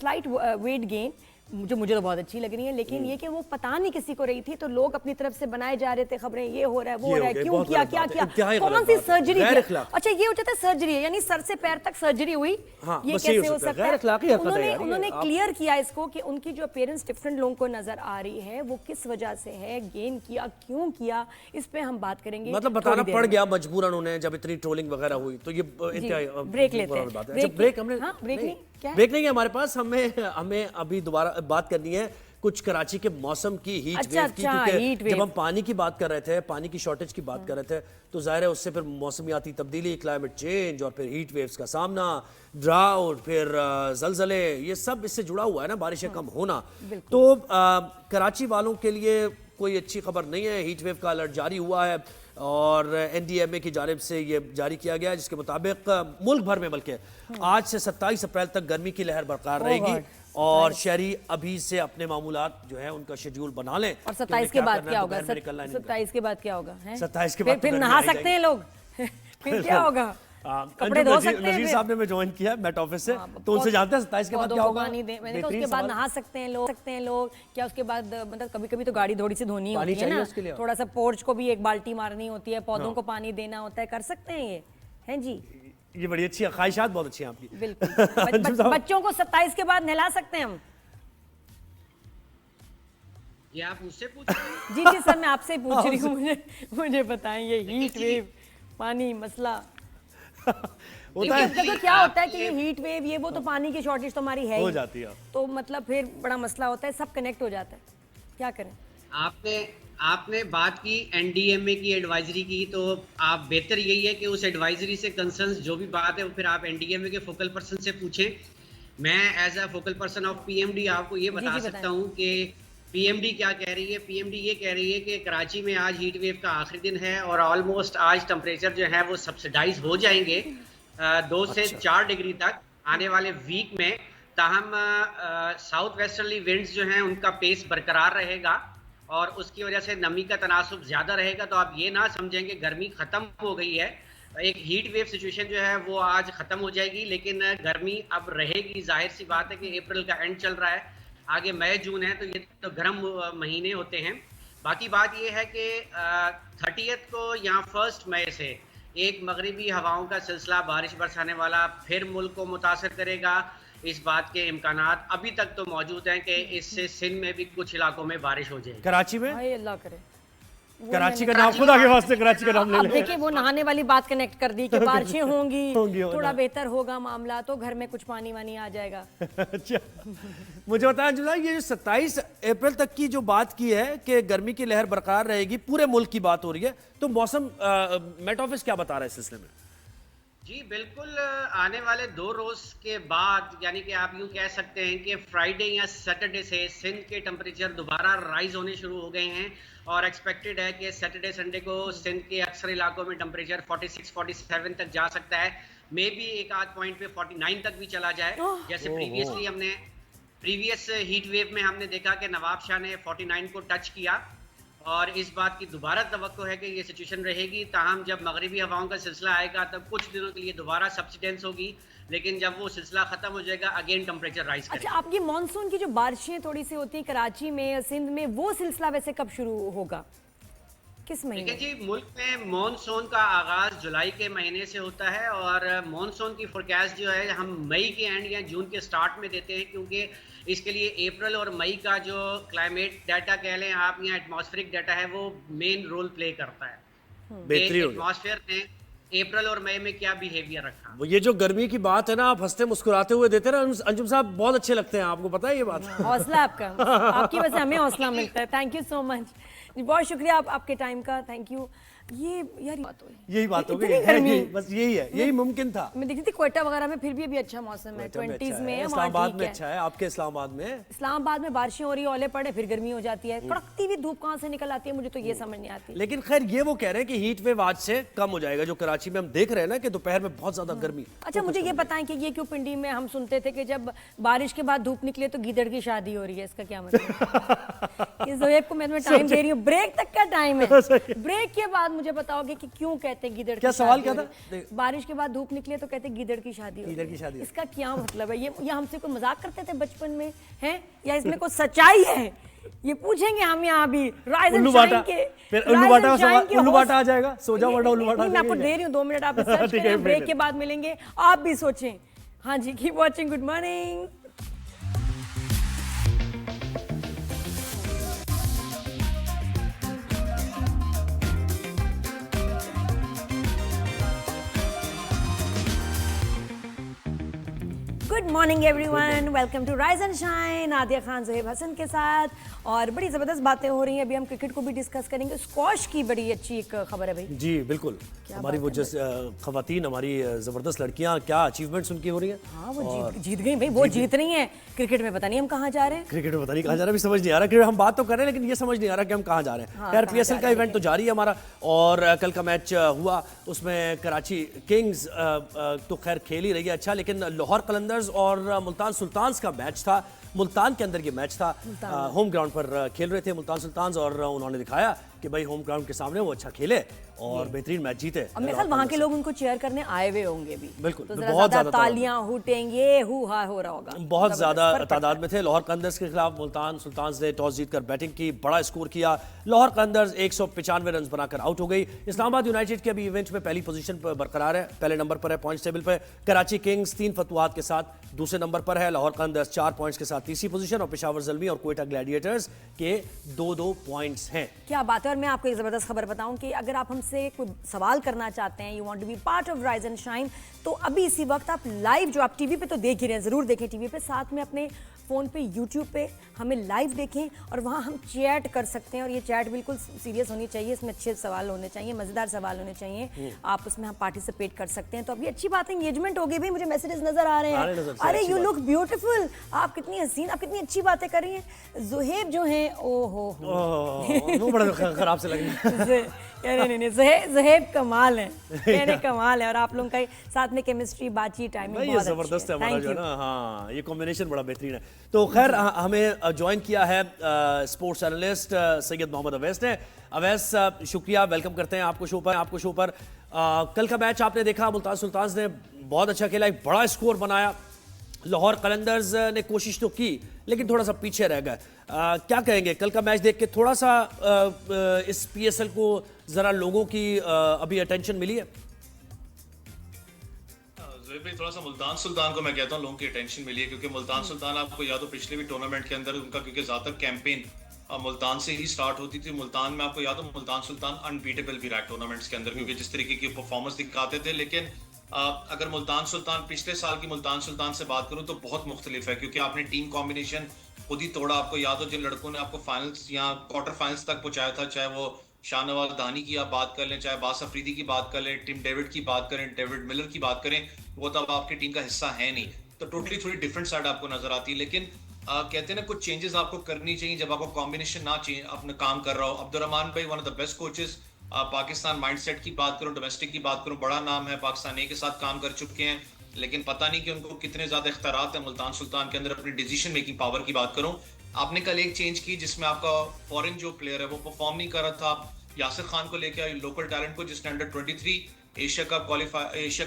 slight weight gain, जो मुझे तो बहुत अच्छी लग रही है। लेकिन ये कि वो पता नहीं किसी को रही थी तो लोग अपनी तरफ से बनाए जा रहे थे खबरें, ये हो रहा है, वो हो रहा है, क्यों किया, क्या किया, कौन सी सर्जरी किया। अच्छा ये हो जाता है सर्जरी है, यानी सर से पैर तक सर्जरी हुई, ये कैसे हो सकता है। उन्होंने क्लियर किया इसको कि उनकी जो अपीयरेंस डिफरेंट लोगों को नजर आ रही है वो किस वजह से है, गेन किया, क्यों किया, इस पे हम बात करेंगे। मतलब बताना पड़ गया मजबूरन उन्हें जब इतनी ट्रोलिंग वगैरह हुई। तो ये ब्रेक लेते हैं, ब्रेक हमने ब्रेक नहीं है हमारे पास, हमें अभी दोबारा बात करनी है कुछ कराची के मौसम की हीट अच्छा, वेव की, अच्छा, क्योंकि heat wave। जब हम पानी की बात कर रहे थे, पानी की शॉर्टेज की बात कर रहे थे, तो जाहिर है उससे फिर मौसमियाती तब्दीली, क्लाइमेट चेंज और फिर हीट वेव्स का सामना, ड्राउट, फिर जलजले, ये सब इससे जुड़ा हुआ है ना, बारिशें कम होना। तो कराची वालों के लिए कोई अच्छी खबर नहीं है। हीट वेव का अलर्ट जारी हुआ है और NDMA की जानिब से ये जारी किया गया है, जिसके मुताबिक मुल्क भर में बल्कि आज से 27 अप्रैल तक गर्मी की लहर बरकरार रहेगी और शहरी अभी से अपने मामूलात जो है उनका शेड्यूल बना लें। और 27 के बाद क्या होगा? 27 के बाद क्या होगा? 27 के बाद फिर तो नहा गर्मी आ सकते हैं लोग फिर क्या होगा? कपड़े धो सकते हैं। नजीर साहब ने मैं ज्वाइन किया मेट ऑफिस से, तो उनसे जानते हैं 27 के बाद क्या होगा। मैंने कहा उसके बाद नहा सकते हैं लोग क्या? उसके बाद मतलब कभी कभी तो गाड़ी थोड़ी सी धोनी होती है ना, थोड़ा सा पोर्च को भी एक बाल्टी मारनी होती है, पौधों को पानी देना होता है, कर सकते हैं ये, हैं जी? ये बड़ी अच्छी है, ख्वाहिशात बहुत अच्छी हैं आपकी। बिल्कुल बच्चों को 27 के बाद नहला सकते हैं हम। ये आप मुझसे पूछ रहे हैं? जी सर, मैं आपसे पूछ रही हूँ, मुझे बताएं ये हीट वेव, पानी मसला होता है। देखो क्या होता है कि ये हीट वेव, ये वो तो पानी की शॉर्टेज तो हमारी है हो ही, जाती है, तो मतलब फिर बड़ा मसला होता है, सब कनेक्ट हो जाता है, क्या करें? आपने बात की NDMA की एडवाइजरी की, तो आप बेहतर यही है कि उस एडवाइजरी से कंसर्न्स जो भी बात है वो फिर आप NDMA के फोकल पर्सन से पूछें। मैं as a focal person of PMD आपको ये बता सकता हूँ कि PMD क्या कह रही है। PMD ये कह रही है कि कराची में आज हीट वेव का आखिरी दिन है और ऑलमोस्ट आज टेम्परेचर जो है वो सब्सिडाइज हो जाएंगे 2 से 4 डिग्री तक आने वाले वीक में। ताहम साउथ वेस्टर्ली विंड्स जो हैं उनका पेस बरकरार रहेगा और उसकी वजह से नमी का तनासुब ज़्यादा रहेगा। तो आप ये ना समझें कि गर्मी ख़त्म हो गई है, एक हीट वेव सिचुएशन जो है वो आज ख़त्म हो जाएगी, लेकिन गर्मी अब रहेगी। जाहिर सी बात है कि अप्रैल का एंड चल रहा है, आगे मई जून है, तो ये तो गर्म महीने होते हैं। बाकी बात ये है कि 30th को या 1 मई से एक मगरिबी हवाओं का सिलसिला बारिश बरसाने वाला फिर मुल्क को मुतासर करेगा। इस बात के इम्कानात अभी तक तो मौजूद हैं कि इससे सिंध में भी कुछ इलाकों में बारिश हो जाएगी। कराची में हाय अल्लाह करे, कराची का नाम खुदा के वास्ते कराची का नाम ले अब लें। देखिए वो नहाने वाली बात कनेक्ट कर दी कि बारिशें होंगी, होंगी, थोड़ा बेहतर होगा मामला, तो घर में कुछ पानी वानी आ जाएगा। अच्छा, मुझे बताया जुला, ये जो 27 अप्रैल तक की जो बात की है कि गर्मी की लहर बरकरार रहेगी, पूरे मुल्क की बात हो रही है, तो मौसम मेट ऑफिस क्या बता रहा है इस सिलसिले में? जी बिल्कुल, आने वाले 2 रोज के बाद, यानी कि आप यूं कह सकते हैं कि फ्राइडे या सैटरडे से सिंध के टेम्परेचर दोबारा राइज होने शुरू हो गए हैं और एक्सपेक्टेड है कि सैटरडे संडे को सिंध के अक्सर इलाकों में टेम्परेचर 46-47 तक जा सकता है। मे बी एक आध पॉइंट पे 49 तक भी चला जाए, जैसे प्रीवियस हीट वेव में हमने देखा कि नवाब शाह ने 49 को टच किया और इस बात की दोबारा तवक्को है कि ये सिचुएशन रहेगी। ताहम जब मगरिबी हवाओं का सिलसिला आएगा तब कुछ दिनों के लिए दोबारा सब्सिडेंस होगी, लेकिन जब वो सिलसिला खत्म हो जाएगा अगेन टेम्परेचर राइज करेगा। अच्छा, आपकी मानसून की जो बारिशें थोड़ी सी होती है कराची में या सिंध में, वो सिलसिला वैसे कब शुरू होगा, किस महीने? देखिए जी, मुल्क में मॉनसून का आगाज जुलाई के महीने से होता है और मॉनसून की फोरकास्ट जो है हम मई के एंड या जून के स्टार्ट में देते हैं, क्योंकि इसके लिए अप्रैल और मई का जो क्लाइमेट डाटा कह लें आप या एटमॉस्फेरिक डाटा है वो मेन रोल प्ले करता है। एटमॉस्फेयर ने अप्रैल और मई में क्या बिहेवियर रखा। वो ये जो गर्मी की बात है ना, आप हंसते मुस्कुराते हुए देते ना अंजुम साहब, बहुत अच्छे लगते हैं, आपको पता है ये बात? हौसला आपका, आपकी वजह से हमें हौसला मिलता है। थैंक यू सो मच, बहुत शुक्रिया आपके टाइम का, थैंक यू। ये यार बात हो यही बात हो गई, बस यही है, यही मुमकिन था। मैं देखती थी क्वेटा वगैरह में फिर भी अभी अच्छा मौसम है, 20s में है, इस्लामाबाद में अच्छा है, आपके इस्लामाबाद में? इस्लामाबाद में बारिशें हो रही है, ओले पड़े, फिर गर्मी हो जाती है, कड़कती हुई धूप कहाँ से निकल आती है, मुझे तो ये समझ नहीं आती। लेकिन खैर ये वो कह रहे हैं कि हीट वेव आज से कम हो जाएगा, जो कराची में हम देख रहे हैं ना कि दोपहर में बहुत ज्यादा गर्मी। अच्छा, मुझे ये बताएं कि ये क्यों पिंडी में हम सुनते थे कि जब बारिश के बाद धूप निकले तो गीदड़ की शादी हो रही है, इसका क्या मतलब? इस जोएब को मैं टाइम दे रही हूँ, ब्रेक तक का टाइम है, ब्रेक के बाद मुझे बताओगे कि क्यों कहते हैं गिदड़? क्या सवाल क्या था? बारिश के बाद धूप निकले तो कहते हैं गिदड़ की शादी हो। गिदड़ की शादी, इसका क्या मतलब है? ये हमसे कोई मजाक करते थे बचपन में हैं या इसमें कोई सच्चाई है? ये पूछेंगे हम यहाँ भी राइज एंड शाइन के। फिर उल्लू बाटा आ जाएगा, सो जाओ वरना उल्लू बाटा। मैं आपको दे रही हूँ 2 मिनट, आप रिसर्च करें, ब्रेक के बाद मिलेंगे, आप भी सोचें। हाँ जी, keep watching, good morning. Good good morning everyone, welcome to rise and shine. Aadiya Khan, Zuhaib Hasan के साथ, और बड़ी ज़बरदस्त बातें हो रही हैं। अभी हम क्रिकेट को भी डिस्कस करेंगे। स्क्वॉश की बड़ी अच्छी एक खबर है भाई। जी बिल्कुल, हमारी वो खवातीन, हमारी ज़बरदस्त लड़कियां, क्या अचीवमेंट्स उनकी हो रही हैं। हाँ, वो जीत गई भाई, वो जीत रही हैं। क्रिकेट में पता नहीं हम कहाँ जा रहे हैं। क्रिकेट में पता नहीं कहाँ जा रहा है, अभी समझ नहीं आ रहा। क्रिकेट हम बात तो कर रहे हैं लेकिन ये समझ नहीं आ रहा कि हम कहाँ जा रहे हैं। खैर, PSL का इवेंट तो जारी है हमारा, और कल का मैच हुआ, उसमें कराची किंग्स तो खैर खेल ही रही है अच्छा, लेकिन लाहौर कलंदर्स और मुल्तान सुल्तान्स का मैच था। मुल्तान के अंदर ये मैच था, होम ग्राउंड पर खेल रहे थे मुल्तान सुल्तान्स, और उन्होंने दिखाया कि भाई होम ग्राउंड के सामने वो अच्छा खेले और बेहतरीन मैच जीते। अब मेरे ख्याल वहाँ के लोग उनको चेयर करने आए हुए होंगे भी। बिल्कुल, तो बहुत ज्यादा तालियां हूटेंगे, हु हा हो रहा होगा। बहुत ज्यादा तादाद में थे। लाहौर कलंदर्स के खिलाफ मुल्तान सुल्तान्स ने टॉस जीतकर बैटिंग की, बड़ा स्कोर किया। लाहौर कलंदर्स 195 रन बनाकर आउट हो गई। इस्लामाबाद यूनाइटेड के अभी इवेंट में पहली पोजीशन पर बरकरार है, पहले नंबर पर है पॉइंट्स टेबल पर। कराची किंग्स 3 फतवाहात के साथ दूसरे नंबर पर है। लाहौर कलंदर्स 4 पॉइंट्स के साथ तीसरी पोजीशन, और पेशावर ज़ल्मी और क्वेटा ग्लैडिएटर्स के 2-2 पॉइंट्स हैं। क्या बात है। और मैं आपको एक जबरदस्त खबर बताऊं कि अगर आप हमसे कोई सवाल करना चाहते हैं, you want to be part of rise and shine, तो अभी इसी वक्त आप लाइव, जो आप टीवी पे तो देख ही रहे हैं, जरूर देखें टीवी पे, साथ में अपने फ़ोन पे यूट्यूब पे हमें लाइव देखें, और वहाँ हम चैट कर सकते हैं। और ये चैट बिल्कुल सीरियस होनी चाहिए, इसमें अच्छे सवाल होने चाहिए, मज़ेदार सवाल होने चाहिए, आप उसमें हम पार्टिसिपेट कर सकते हैं। तो अभी अच्छी बात है, एंगेजमेंट हो गई भाई, मुझे मैसेजेस नजर आ रहे हैं। अरे यू लुक ब्यूटीफुल, आप कितनी हसीन, आप कितनी अच्छी बातें कर रही हैं। ज़ुहैब जो हैं, ओहो बड़ा खराब से लग नहीं, ज़ुहैब कमाल है, कहने कमाल है। और आप लोगों का साथ में केमिस्ट्री, बातचीत, टाइमिंग बहुत जबरदस्त है हमारा जो है ना। हाँ, ये कॉम्बिनेशन बड़ा बेहतरीन है। तो खैर, हमें ज्वाइन किया है स्पोर्ट्स एनालिस्ट सैयद मोहम्मद अवैस ने। अवैस, शुक्रिया, वेलकम करते हैं आपको शो पर। कल का मैच आपने देखा, मुल्तान सुल्तान्स ने बहुत अच्छा खेला, एक बड़ा स्कोर बनाया। लाहौर कलंदर्स ने कोशिश तो की लेकिन थोड़ा सा पीछे रह गए। क्या कहेंगे कल का मैच देख के? थोड़ा सा इस PSL को जरा लोगों की अभी अटेंशन मिली है? थोड़ा सा मुल्तान सुल्तान को मैं कहता हूँ लोगों की अटेंशन मिली है, क्योंकि मुल्तान सुल्तान, आपको याद हो पिछले भी टूर्नामेंट के अंदर उनका, क्योंकि ज्यादातर कैंपेन मुल्तान से ही स्टार्ट होती थी। मुल्तान में आपको याद हो मुल्तान सुल्तान अनबीटेबल भी रहा टूर्नामेंट्स के अंदर, क्योंकि जिस तरीके की परफॉर्मेंस दिखाते थे। लेकिन अगर मुल्तान सुल्तान पिछले साल की मुल्तान सुल्तान से बात करूं तो बहुत मुख्तलिफ है, क्योंकि आपने टीम कॉम्बिनेशन खुद ही तोड़ा। आपको याद हो जिन लड़कों ने आपको फाइनल्स या क्वार्टर फाइनल्स तक पहुंचाया था, चाहे वो शाहनवाज दानी की आप बात कर लें, चाहे बास अफरीदी की बात कर लें, टिम डेविड की बात करें, डेविड मिलर की बात करें, वो तो अब आपकी टीम का हिस्सा है नहीं। तो टोटली थोड़ी डिफरेंट साइड आपको नजर आती है। लेकिन कहते हैं ना, कुछ चेंजेस आपको करनी चाहिए जब आपको कॉम्बिनेशन ना चाहिए अपने काम कर रहा हो। अब्दुर्रहमान भाई, one of the best coaches Pakistan. Mindset की बात करूं, डोमेस्टिक की बात करूं, बड़ा नाम है, पाकिस्तान ए के साथ काम कर चुके हैं। लेकिन पता नहीं कि उनको कितने ज्यादा इख्तियारात है मुल्तान सुल्तान के अंदर अपनी डिसीजन मेकिंग पावर की बात करूं। आपने कल एक चेंज की जिसमें आपका फॉरेन जो प्लेयर है वो परफॉर्म नहीं कर रहा था। यासिर खान को लेकर आए, लोकल टैलेंट को, जिसने अंडर 23 एशिया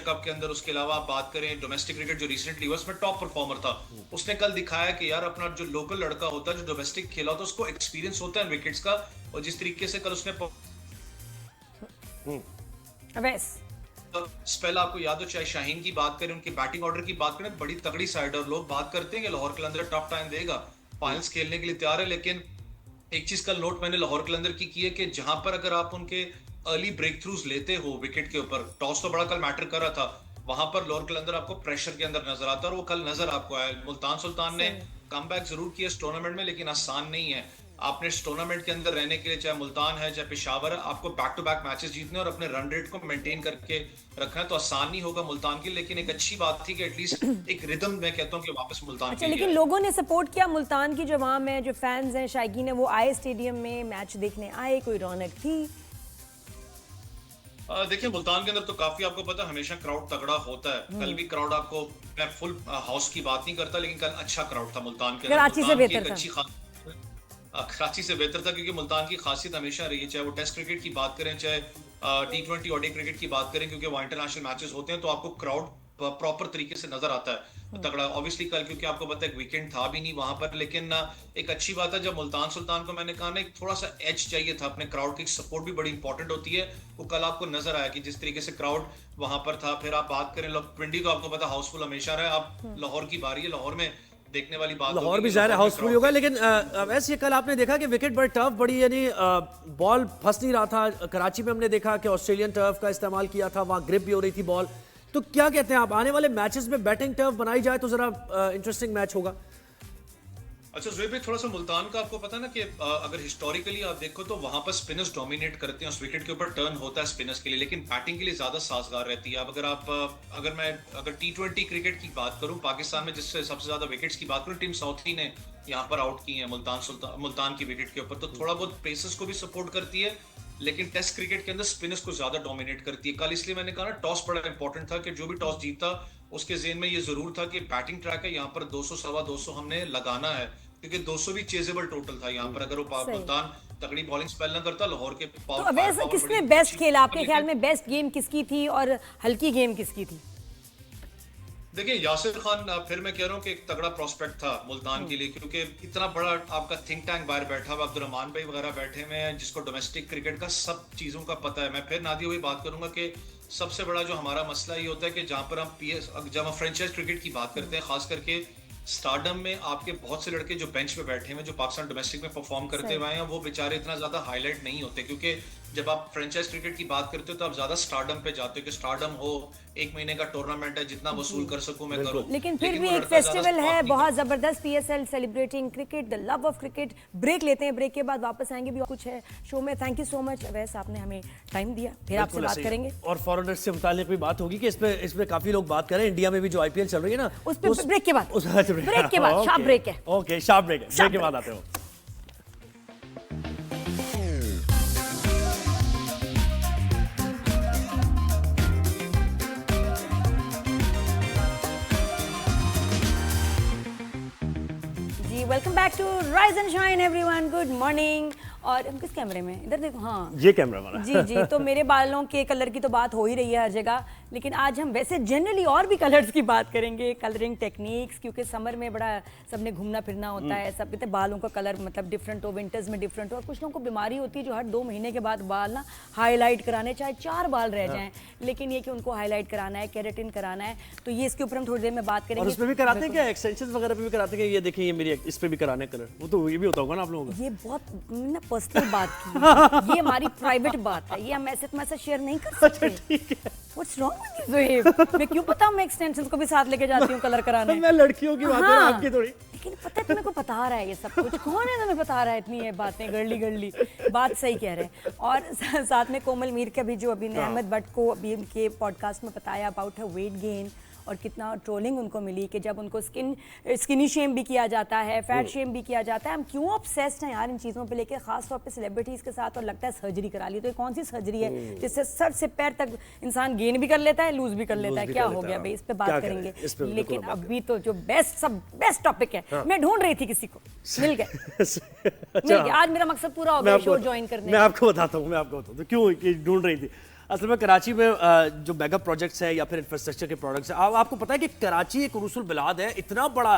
कप के अंदर, उसके अलावा आप बात करें डोमेस्टिक क्रिकेट जो रिसेंटली हुआ उसमें टॉप परफॉर्मर था, उसने कल दिखाया कि यार अपना जो लोकल लड़का होता है, जो डोमेस्टिक खेला होता है, उसको एक्सपीरियंस होता है विकेट्स का। और जिस तरीके से कल उसने स्पेल, आपको याद हो, चाहे शाहीन की बात करें, उनकी बैटिंग ऑर्डर की बात करें, बड़ी तगड़ी साइड है। और लोग बात करते हैं कि लाहौर कलंदर टफ टाइम देगा, फाइनल्स खेलने के लिए तैयार है। लेकिन एक चीज कल नोट मैंने लाहौर कलंदर की है कि जहां पर अगर आप उनके अर्ली ब्रेक थ्रूज लेते हो विकेट के ऊपर, टॉस तो बड़ा कल मैटर कर रहा था, वहां पर लाहौर कलंदर आपको प्रेशर के अंदर नजर आता है, और वो कल नजर आपको आया। मुल्तान सुल्तान ने कमबैक जरूर किया इस टूर्नामेंट में, लेकिन आसान नहीं है। आपने इस टूर्नामेंट के अंदर रहने के लिए, चाहे मुल्तान है चाहे पेशावर है, आपको बैक टू बैक मैचेस जीतने और अपने रन रेट को मेंटेन करके रखना है। तो आसान नहीं होगा मुल्तान की, लेकिन एक अच्छी बात थी कि एटलीस्ट एक रिदम, मैं कहता हूं कि वापस मुल्तान अच्छा, लेकिन लोगों ने सपोर्ट किया मुल्तान की, जो वहां में जो फैंस हैं, शायकीन है, वो आए स्टेडियम में मैच देखने आए, कोई रौनक थी? देखिए, मुल्तान के अंदर तो काफी, आपको पता है, हमेशा क्राउड तगड़ा होता है। कल भी क्राउड, आपको मैं फुल हाउस की बात नहीं करता, लेकिन कल अच्छा क्राउड था मुल्तान के अंदर। कराची से बेहतर था। कराची से बेहतर था, क्योंकि मुल्तान की खासियत हमेशा रही है, चाहे वो टेस्ट क्रिकेट की बात करें, चाहे T20 ODI क्रिकेट की बात करें, क्योंकि वहाँ इंटरनेशनल मैचेस होते हैं तो आपको क्राउड प्रॉपर तरीके से नजर आता है तगड़ा। ऑब्वियसली कल, क्योंकि आपको पता है वीकेंड था भी नहीं वहां पर, लेकिन एक अच्छी बात है, जब मुल्तान सुल्तान को मैंने कहा ना, एक थोड़ा सा एज चाहिए था, अपने क्राउड की सपोर्ट भी बड़ी इंपॉर्टेंट होती है, वो कल आपको नजर आया कि जिस तरीके से क्राउड वहां पर था। फिर आप बात करें पिंडी, तो आपको पता हाउसफुल हमेशा रहा। अब लाहौर की बारी है, लाहौर में देखने वाली बात, लाहौर भी ज़ाहिर है हाउसफुल होगा। लेकिन वैसे कल आपने देखा कि विकेट बड़ी टफ, बड़ी यानी बॉल फंस नहीं रहा था। कराची में हमने देखा कि ऑस्ट्रेलियन टर्फ का इस्तेमाल किया था, वहाँ ग्रिप भी हो रही थी बॉल, तो क्या कहते हैं आप, आने वाले मैचेस में बैटिंग टर्फ बनाई जाए तो जरा इंटरेस्टिंग मैच होगा? अच्छा जोएब भाई, थोड़ा सा मुल्तान का आपको पता है ना कि अगर हिस्टोरिकली आप देखो तो वहां पर स्पिनर्स डोमिनेट करते हैं, उस विकेट के ऊपर टर्न होता है स्पिनर्स के लिए, लेकिन बैटिंग के लिए ज्यादा साजगार रहती है। अब अगर मैं T20 क्रिकेट की बात करूं, पाकिस्तान में जिससे सबसे ज्यादा विकेट्स की बात करूं, टीम साउथी ने यहाँ पर आउट की है मुल्तान की विकेट के ऊपर, तो थोड़ा बहुत पेसर्स को भी सपोर्ट करती है, लेकिन टेस्ट क्रिकेट के अंदर स्पिनर्स को ज्यादा डोमिनेट करती है। कल इसलिए मैंने कहा ना, टॉस बड़ा इंपॉर्टेंट था कि जो भी टॉस जीता उसके जेन में ये जरूर था कि बैटिंग ट्रैक है, यहाँ पर 200 सवा 200 हमने लगाना है, क्योंकि 200 भी चेजेबल टोटल था यहाँ पर। अगर वो मुल्तान तगड़ी बॉलिंग स्पेल ना करता, लाहौर के तो वैसे किसने बेस्ट खेला आपके ख्याल में? बेस्ट गेम किसकी थी और हल्की गेम किसकी थी? देखिए यासिर खान, फिर मैं कह रहा हूँ कि एक तगड़ा प्रोस्पेक्ट था मुल्तान के लिए, क्योंकि इतना बड़ा आपका थिंक टैंक बाहर बैठा हुआ, अब्दुर्रहमान भाई वगैरह बैठे हुए हैं जिसको डोमेस्टिक क्रिकेट का सब चीजों का पता है। मैं फिर नादिया हुई बात करूंगा कि सबसे बड़ा जो हमारा मसला ये होता है कि जहां पर हम जब हम फ्रेंचाइज क्रिकेट की बात करते हैं, खास करके स्टारडम में आपके बहुत से लड़के जो बेंच पे बैठे हैं, जो पाकिस्तान डोमेस्टिक में परफॉर्म करते हुए हैं, वो बेचारे इतना ज्यादा हाईलाइट नहीं होते, क्योंकि जब आप फ्रेंचाइज क्रिकेट की बात करते हो तो आप ज्यादा स्टारडम पे जाते हो कि स्टारडम हो, एक महीने का टूर्नामेंट है, जितना वसूल कर सकूं मैं करूं। लेकिन फिर भी वो एक लड़का ज्यादा फेस्टिवल है स्मार्ट नहीं बहुत जबरदस्त, PSL celebrating cricket, the love of cricket. Break लेते हैं, ब्रेक के बाद वापस आएंगे, भी कुछ है शो में। Thank you so much Awais, आपने हमें टाइम दिया, फिर आपसे बात करेंगे और फॉरेनर्स से मुतालिक भी बात होगी कि इसमें काफी लोग बात कर रहे हैं, इंडिया में भी जो IPL चल रही है ना, उस पे ब्रेक के बाद, ब्रेक के बाद शार्प ब्रेक है। ओके, शार्प ब्रेक है, ब्रेक के बाद आते हो। Welcome back to rise and shine everyone, good morning. और हम किस कैमरे में? इधर देखो, हाँ ये कैमरा हमारा। जी जी। तो मेरे बालों के कलर की तो बात हो ही रही है हर जगह, लेकिन आज हम वैसे जनरली और भी कलर्स की बात करेंगे, कलरिंग टेक्निक्स, क्योंकि समर में बड़ा सबने घूमना फिरना होता है, सब कहते हैं बालों का कलर मतलब डिफरेंट हो, विंटर्स में डिफरेंट हो। और कुछ लोगों को बीमारी होती है जो हर 2 महीने के बाद बाल ना हाईलाइट कराने, चाहे 4 बाल रह जाएं, लेकिन ये कि उनको हाईलाइट कराना है, केराटिन कराना है, तो ये इसके ऊपर हम थोड़ी देर में बात करेंगे। और उसमें भी कराते हैं क्या, एक्सटेंशंस वगैरह पे भी कराते हैं? ये देखिए, ये मेरी इस पे भी कराने कलर, वो तो ये भी होता होगा ना आप लोगों का? ये बहुत ना पर्सनल बात की है, ये हमारी प्राइवेट बात है, ये हम ऐसे तुम्हारे साथ शेयर नहीं कर सकते। ठीक है। What's wrong with you, Zohaib? मैं क्यों पता हूँ, मैं एक्सटेंशंस को भी साथ लेके जाती हूँ कलर कराने। मैं लड़कियों की बात कर रहा हूं, आपकी थोड़ी। लेकिन पता है तुम्हें को बता रहा है ये सब कुछ, कौन है तुम्हें बता रहा है इतनी ये बातें, गड़ली बात सही कह रहे हैं। और साथ में कोमल मीर का भी, जो अभी ने अहमद भट्ट को अभी उनके पॉडकास्ट में बताया अबाउट है वेट गेन, और कितना ट्रोलिंग उनको मिली कि जब उनको स्किनी शेम भी किया जाता है, फैट शेम भी किया जाता है। हम क्यों ऑब्सेस्ड हैं यार इन चीज़ों पे लेके, खास तौर पे सेलिब्रिटीज़ के साथ, और लगता है सर्जरी करा ली। तो ये कौन सी सर्जरी है जिससे सर से पैर तक इंसान गेन भी कर लेता है, लूज भी कर लेता है? क्या हो गया भाई, इस पे बात करेंगे। लेकिन अभी तो जो बेस्ट टॉपिक है, मैं ढूंढ रही थी किसी को, मिल गया। आज मेरा मकसद पूरा हो गया शो ज्वाइन करने। मैं आपको बताता हूँ क्यों ढूंढ रही थी। असल में कराची में जो मेगा प्रोजेक्ट्स है या फिर इंफ्रास्ट्रक्चर के प्रोजेक्ट्स है, आपको पता है कि कराची एक उरूसुल बिलाद है, इतना बड़ा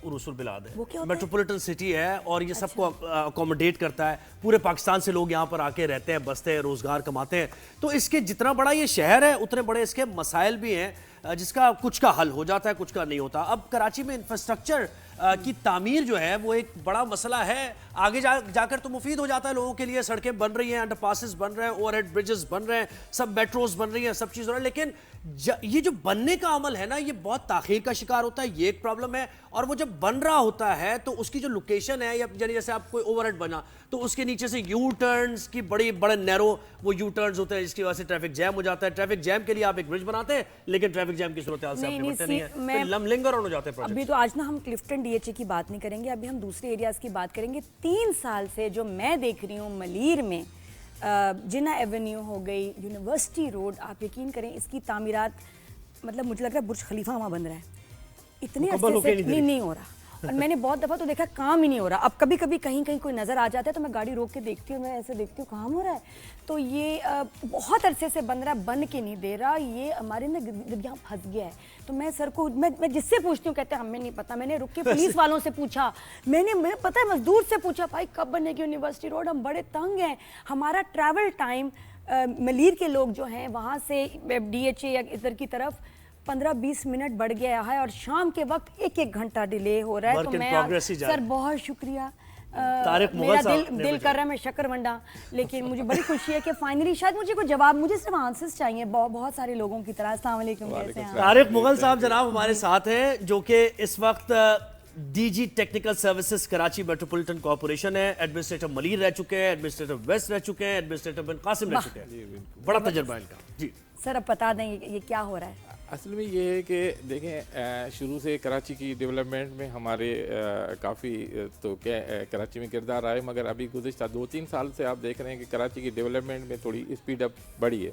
उरूसुल बिलाद है, मेट्रोपॉलिटन सिटी है, और ये सबको अकोमोडेट करता है। पूरे पाकिस्तान से लोग यहाँ पर आके रहते हैं, बसते हैं, रोजगार कमाते हैं। तो इसके जितना बड़ा ये शहर है, उतने बड़े इसके मसाइल भी हैं, जिसका कुछ का हल हो जाता है, कुछ का नहीं होता। अब कराची में इंफ्रास्ट्रक्चर की तामीर जो है वो एक बड़ा मसला है। आगे जाकर तो मुफीद हो जाता है लोगों के लिए, सड़कें बन रही हैं, अंडरपासेस बन रहे हैं, ओवरहेड ब्रिजेस बन रहे हैं, सब मेट्रोस बन रही हैं, सब चीज़ हो रहा है, लेकिन ये जो बनने का अमल है ना, ये बहुत ताखीर का शिकार होता है, ये एक प्रॉब्लम है। और वो जब बन रहा होता है तो उसकी जो लोकेशन है, या जैसे आप कोई ओवरहेड बना तो उसके नीचे से यू टर्न्स की बड़े नैरो वो यू टर्न्स होते हैं, जिसकी वजह से ट्रैफिक जैम हो जाता है। ट्रैफिक जैम के लिए आप एक ब्रिज बनाते हैं, लेकिन ट्रैफिक जैम की सूरत हाल से आप निपटते नहीं है, फिर लमलिंगर हो जाते हैं। अभी तो आज ना हम क्लिफ्टन DHA की बात नहीं करेंगे, अभी हम दूसरे एरियाज की बात करेंगे। 3 साल से जो मैं देख रही हूँ मलीर में, जिन्ना एवेन्यू हो गई, यूनिवर्सिटी रोड, आप यकीन करें इसकी तामीरात, मतलब मुझे लग रहा है बुर्ज खलीफा वहाँ बन रहा है, इतने अरसे से नहीं हो रहा। और मैंने बहुत दफ़ा तो देखा काम ही नहीं हो रहा। अब कभी कभी कहीं कोई नज़र आ जाता है तो मैं गाड़ी रोक के देखती हूँ, मैं ऐसे देखती हूँ काम हो रहा है। तो ये बहुत अरसे से बन रहा है, बन के नहीं दे रहा, ये हमारे ना यहाँ फंस गया है। तो मैं सर को मैं जिससे पूछती हूँ कहते हैं हमें नहीं पता। मैंने रुक के पुलिस वालों से पूछा, मैंने पता है मजदूर से पूछा, भाई कब बनेगी यूनिवर्सिटी रोड, हम बड़े तंग हैं। हमारा ट्रैवल टाइम मलीर के लोग जो हैं वहाँ से DHA या इधर की तरफ 15-20 मिनट बढ़ गया है, और शाम के वक्त 1-1 घंटा डिले हो रहा है। तो मैं सर बहुत शुक्रिया तारिक मुगल मेरा साहब ने दिल कर रहा है मैं शक्करवंडा, लेकिन मुझे बड़ी खुशी है कि फाइनली शायद मुझे कोई जवाब, मुझे सिर्फ आंसर्स चाहिए बहुत सारे लोगों की तरह। अस्सलाम वालेकुम, कैसे हैं आप? तारिक मुगल साहब जनाब हमारे साथ हैं, जो कि इस वक्त DG technical services Karachi metropolitan corporation है। एडमिनिस्ट्रेटर मलिर रह चुके हैं, एडमिनिस्ट्रेटर वेस्ट रह चुके हैं, एडमिनिस्ट्रेटर बिन कासिम रह चुके हैं। बड़ा तजर्बा है इनका जी। सर अब बता दें ये क्या हो रहा है? असल में ये है कि देखें, शुरू से कराची की डेवलपमेंट में हमारे काफ़ी तो क्या कराची में किरदार आए, मगर अभी गुज़िश्ता 2-3 साल से आप देख रहे हैं कि कराची की डेवलपमेंट में थोड़ी स्पीड अप बढ़ी है।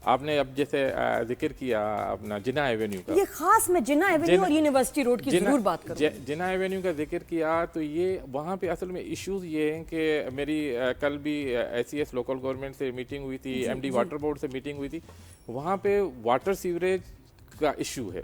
आपने अब जैसे जिक्र किया अपना जिन्ना एवेन्यू का, ये खास मैं जिन्ना एवेन्यू और यूनिवर्सिटी रोड की जरूर बात करूँ। जिन्ना एवेन्यू का जिक्र किया तो ये वहाँ पे असल में इश्यूज ये हैं कि मेरी कल भी SES लोकल गवर्नमेंट से मीटिंग हुई थी, MD वाटर बोर्ड से मीटिंग हुई थी। वहाँ पे वाटर सीवरेज का इशू है,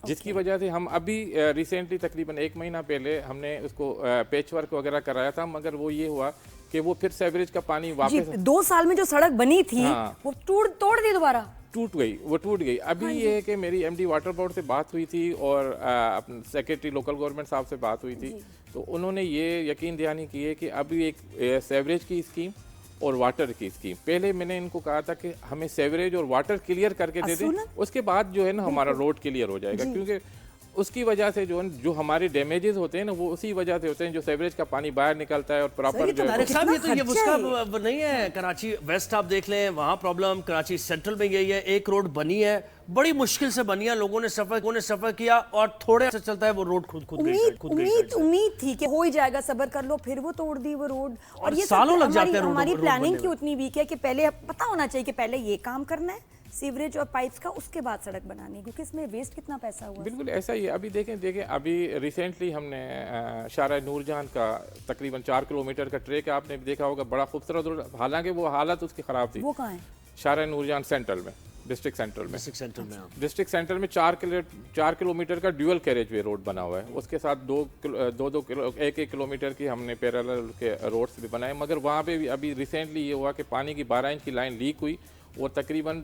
जिसकी वजह से हम अभी रिसेंटली तकरीबन 1 महीना पहले हमने उसको पैच वर्क वगैरह कराया था, मगर वो ये हुआ कि वो फिर सीवरेज का पानी वापस 2 साल में जो सड़क बनी थी वो तोड़ दी दोबारा, टूट गई। अभी ये है कि मेरी MD वाटर बोर्ड से बात हुई थी और अपने सेक्रेटरी लोकल गवर्नमेंट साहब से बात हुई थी, तो उन्होंने ये यकीन दहानी की है कि अभी एक सीवरेज की स्कीम और वाटर की स्कीम, पहले मैंने इनको कहा था कि हमें सीवरेज और वाटर क्लियर करके दे दें, उसके बाद जो है ना हमारा रोड क्लियर हो जाएगा, क्योंकि उसकी वजह से जो हमारे डैमेजेस होते हैं ना वो उसी वजह से होते हैं, जो सीवरेज का पानी बाहर निकलता है और प्रॉपर जो तारिक साहब ये उसका नहीं है। कराची वेस्ट आप देख लें, वहाँ प्रॉब्लम, कराची सेंट्रल में यही है। एक रोड बनी है, बड़ी मुश्किल से बनी है, लोगों ने सफर किया और थोड़े से चलता है वो रोड खुद उम्मीद थी कि हो ही जाएगा, सब्र कर लो, फिर वो तोड़ दी वो रोड। और ये सालों लग जाते हैं। हमारी प्लानिंग की उतनी वीक है कि पहले पता होना चाहिए कि पहले ये काम करना है सीवरेज और पाइप्स का, उसके बाद सड़क बनानी, क्योंकि इसमें वेस्ट कितना पैसा हुआ। बिल्कुल ऐसा ही है। अभी देखें अभी रिसेंटली हमने शारा नूरजहां का तकरीबन 4 किलोमीटर का ट्रैक आपने देखा होगा, बड़ा खूबसूरत रोड, हालांकि वो हालत उसकी ख़राब थी। वो कहाँ है? शारा नूरजहां सेंट्रल में, डिस्ट्रिक्ट सेंटर में 4 किलोमीटर का ड्यूअल कैरेज वे रोड बना हुआ है, उसके साथ 1-1 किलोमीटर की हमने पैरेलल के रोड्स भी बनाए, मगर वहाँ पे भी अभी रिसेंटली ये हुआ कि पानी की 12 इंच की लाइन लीक हुई और तकरीबन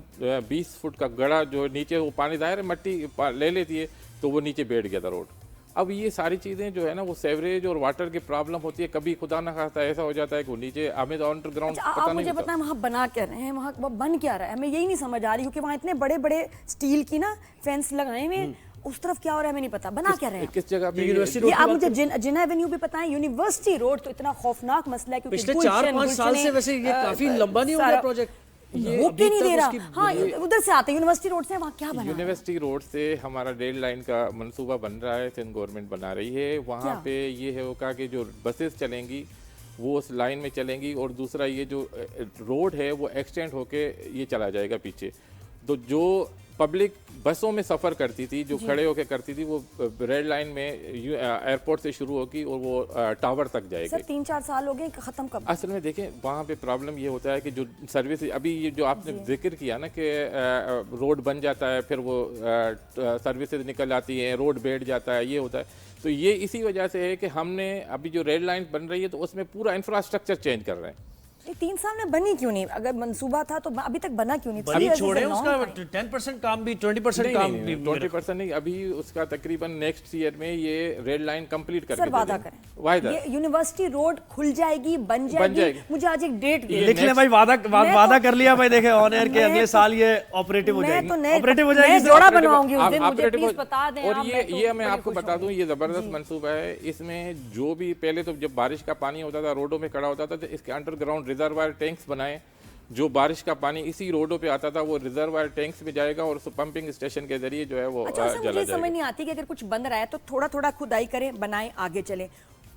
20 फुट का गड़ा जो नीचे वो पानी दायर मट्टी ले लेती है, तो वो नीचे बैठ गया था रोड। अब ये सारी चीज़ें जो है ना वो सीवरेज और वाटर की प्रॉब्लम होती है, कभी खुदा ना खास्ता ऐसा हो जाता है कि वो नीचे हमें तो अंडरग्राउंड पता नहीं। मुझे बताएं वहाँ बना क्या रहे हैं, वहाँ बन क्या रहा है, हमें यही नहीं समझ आ रही, क्योंकि वहाँ इतने बड़े बड़े स्टील की ना फेंस लगाए हुए, उस तरफ क्या हो रहा है हमें नहीं पता, बना क्या रहे हैं किस जगह पे यूनिवर्सिटी आप मुझे जिन्ना एवेन्यू भी पता है। यूनिवर्सिटी रोड तो इतना खौफनाक मसला है, क्योंकि पिछले 4-5 साल से वैसे ये काफी लंबा नहीं हो गया प्रोजेक्ट, होके नहीं दे रहा। हाँ उधर से आते हैं यूनिवर्सिटी रोड से, वहाँ क्या बना? यूनिवर्सिटी रोड से हमारा रेल लाइन का मंसूबा बन रहा है, सिंध गवर्नमेंट बना रही है। वहाँ पे ये है होगा कि जो बसेस चलेंगी वो उस लाइन में चलेंगी, और दूसरा ये जो रोड है वो एक्सटेंड होके ये चला जाएगा पीछे, तो जो पब्लिक बसों में सफ़र करती थी, जो खड़े होकर करती थी, वो रेड लाइन में एयरपोर्ट से शुरू होगी और वो टावर तक जाएगी। सर 3-4 साल हो गए, खत्म कब? असल में देखें वहाँ पे प्रॉब्लम ये होता है कि जो सर्विस अभी ये जो आपने जिक्र किया ना कि रोड बन जाता है, फिर वो सर्विसेज निकल आती हैं, रोड बैठ जाता है, ये होता है, तो ये इसी वजह से है कि हमने अभी जो रेड लाइन बन रही है तो उसमें पूरा इंफ्रास्ट्रक्चर चेंज कर रहे हैं। 3 साल में बनी क्यों नहीं? अगर मंसूबा था तो अभी तक बना क्यों नहीं? बनी छोड़े उसका 10% काम भी 20% काम भी 20% नहीं, अभी उसका तकरीबन नेक्स्ट ईयर में ये रेड लाइन कंप्लीट करके सर वादा करें, ये यूनिवर्सिटी रोड खुल जाएगी, बन जाएगी। मुझे आज एक डेट लिख ले भाई, वादा कर लिया भाई, देखे ऑन एयर के अगले साल ये ऑपरेटिव हो जाएगी, ऑपरेटिव हो जाएगी, जोड़ा बनवाऊंगी उस दिन, मुझे प्लीज बता दें। और ये मैं आपको बता दूं, ये जबरदस्त मंसूबा है। इसमें जो भी पहले तो जब बारिश का पानी होता था रोडों में खड़ा होता था, तो इसके अंडरग्राउंड रिजर्वायर टैंक्स बनाए, जो बारिश का पानी इसी रोडों पे आता था वो रिजर्वायर टैंक्स में जाएगा और उस पंपिंग स्टेशन के जरिए जो है वो अच्छा, चला मुझे समझ नहीं आती कि अगर कुछ बन रहा है तो थोड़ा थोड़ा खुदाई करें, बनाएं, आगे चलें,